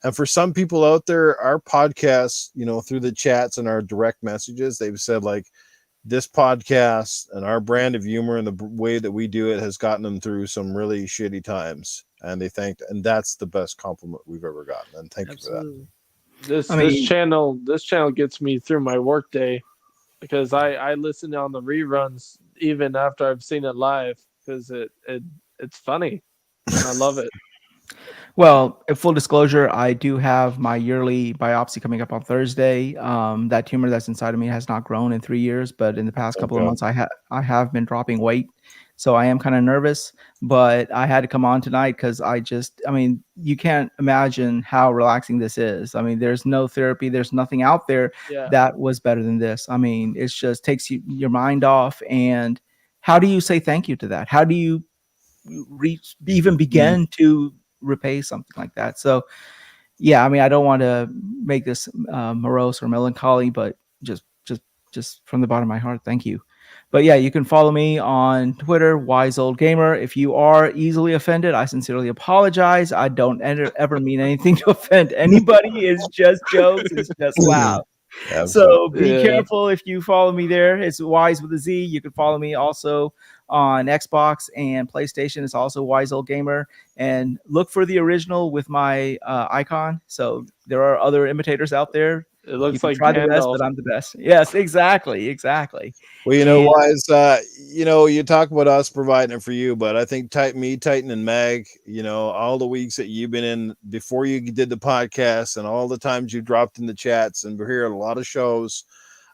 And for some people out there, our podcasts, through the chats and our direct messages, they've said like, this podcast and our brand of humor and the way that we do it has gotten them through some really shitty times, and and that's the best compliment we've ever gotten. And thank you for that. This channel gets me through my workday because I listen on the reruns even after I've seen it live because it's funny. I love it. Well, full disclosure, I do have my yearly biopsy coming up on Thursday. That tumor that's inside of me has not grown in 3 years, but in the past couple of months, I have been dropping weight. So I am kind of nervous, but I had to come on tonight because you can't imagine how relaxing this is. I mean, there's no therapy. There's nothing out there that was better than this. I mean, it just takes your mind off. And how do you say thank you to that? How do you even begin to repay something like that? So yeah, I mean, I don't want to make this morose or melancholy, but just from the bottom of my heart, thank you. But yeah, you can follow me on Twitter, Wise Old Gamer. If you are easily offended, I sincerely apologize. I don't ever mean anything to offend anybody. It's just jokes. It's just laugh. So be careful if you follow me there. It's Wise with a Z. You can follow me also on Xbox and PlayStation. It's also Wise Old Gamer. And look for the original with my icon. So there are other imitators out there. It looks like try the best, but I'm the best. Yes, exactly. Well, Wise, you talk about us providing it for you, but I think Titan, and Mag, all the weeks that you've been in before you did the podcast and all the times you dropped in the chats, and we're here at a lot of shows,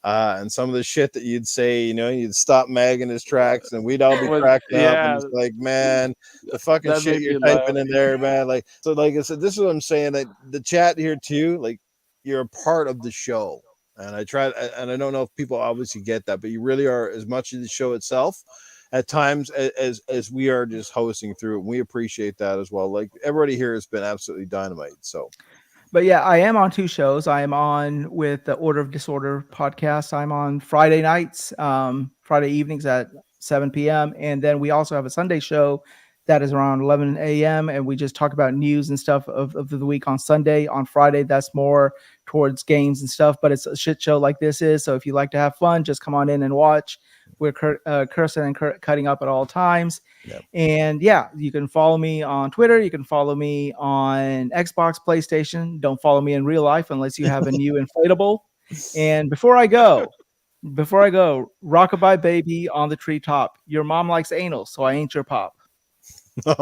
and some of the shit that you'd say, you'd stop Mag in his tracks, and we'd all be cracking up, and it's like, man, the fucking shit you're typing in there, man. Like, so, like I said, this is what I'm saying. That the chat here too, like, you're a part of the show. And I don't know if people obviously get that, but you really are as much of the show itself at times as we are just hosting through it. And we appreciate that as well. Like, everybody here has been absolutely dynamite. So, but yeah, I am on 2 shows. I am on with the Order of Disorder podcast. I'm on Friday nights, Friday evenings at 7 p.m. And then we also have a Sunday show that is around 11 a.m. And we just talk about news and stuff of the week on Sunday. On Friday, that's more towards games and stuff, but it's a shit show like this is. So if you like to have fun, just come on in and watch. We're cursing and cutting up at all times. Yep. And yeah, you can follow me on Twitter. You can follow me on Xbox, PlayStation. Don't follow me in real life unless you have a new inflatable. And before I go, Rockabye Baby on the treetop. Your mom likes anal, so I ain't your pop. There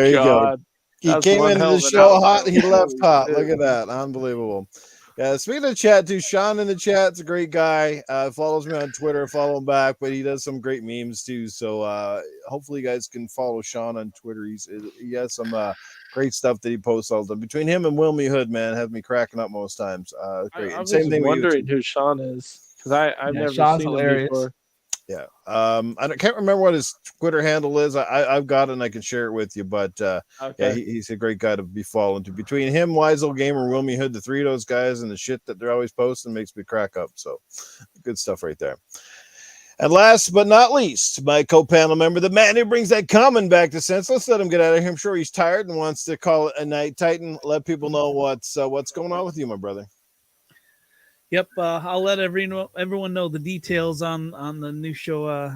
you go. He came into the show hot and he left hot. Look at that. Unbelievable. Yeah, speaking of chat too, Sean in the chat's a great guy. Follows me on Twitter, follow him back, but he does some great memes too. So hopefully you guys can follow Sean on Twitter. He has some great stuff that he posts all the time. Between him and Wilmy Hood, man, have me cracking up most times. Great. I was wondering who Sean is because I've never Sean's seen hilarious. him before. Yeah. Can't remember what his Twitter handle is. I've got it and I can share it with you. But yeah, he's a great guy to be following. To between him, Wize Gamer, Wilmy Hood, the three of those guys, and the shit that they're always posting makes me crack up. So good stuff right there. And last but not least, my co-panel member, the man who brings that comment back to sense. Let's let him get out of here. I'm sure he's tired and wants to call it a night. Titan, let people know what's going on with you, my brother. Yep, I'll let everyone know the details on the new show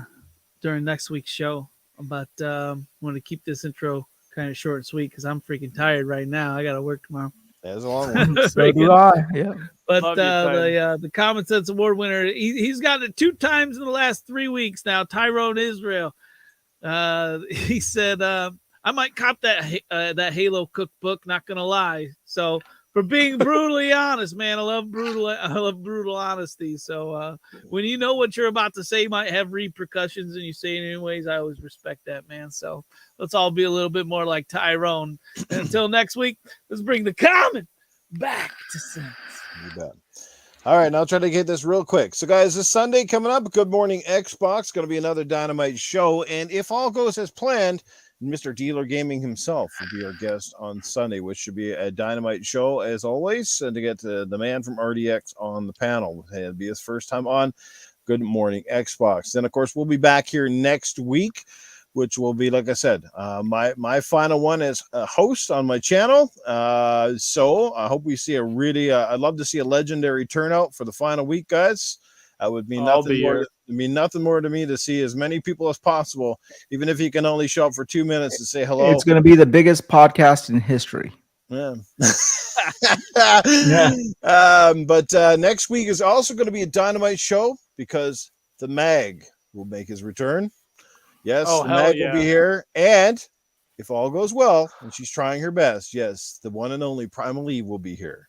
during next week's show. But I want to keep this intro kind of short and sweet because I'm freaking tired right now. I got to work tomorrow. That's a long one. So do I. Yeah. But the Common Sense Award winner, he's gotten it 2 times in the last 3 weeks now. Tyrone Israel. He said, "I might cop that Halo cookbook. Not gonna lie." So. For being brutally honest, man. I love brutal honesty. So when you know what you're about to say might have repercussions and you say it anyways, I always respect that, man. So let's all be a little bit more like Tyrone. And until next week, let's bring the common back to sense. You bet. All right, now I'll try to get this real quick. So, guys, this Sunday coming up, Good Morning Xbox, going to be another Dynamite show. And if all goes as planned, Mr. Dealer Gaming himself will be our guest on Sunday, which should be a Dynamite show as always. And to get the man from RDX on the panel, it'll be his first time on Good Morning Xbox. Then, of course, we'll be back here next week, which will be, like I said, my final one as a host on my channel. So I hope we see I'd love to see a legendary turnout for the final week, guys. That would mean nothing more to me to see as many people as possible, even if you can only show up for 2 minutes to say hello. It's going to be the biggest podcast in history. Yeah. Yeah. But next week is also going to be a Dynamite show because the Mag will make his return. Yes, the Mag will be here. And if all goes well, and she's trying her best, yes, the one and only Primal Eve will be here.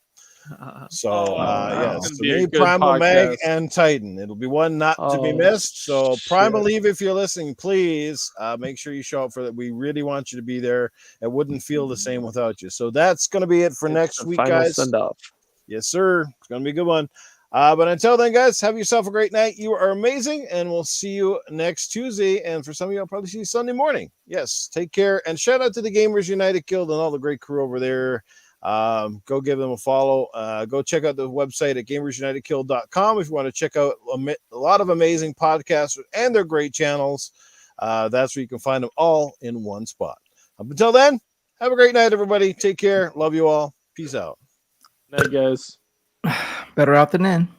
So yes, to me, Primal, Mag, and Titan. It'll be one not to be missed. So Primal Eve, if you're listening, please make sure you show up for that. We really want you to be there. It wouldn't feel the same without you. So that's going to be it for next week, guys. Yes, sir. It's going to be a good one. But until then, guys, have yourself a great night. You are amazing, and we'll see you next Tuesday. And for some of you, I'll probably see you Sunday morning. Yes, take care. And shout out to the Gamers United Guild and all the great crew over there. Go give them a follow. Go check out the website at gamersunitedguild.com if you want to check out a lot of amazing podcasts and their great channels. That's where you can find them all in one spot. Up until then, have a great night, everybody. Take care. Love you all. Peace out. Night, guys. Better out than in.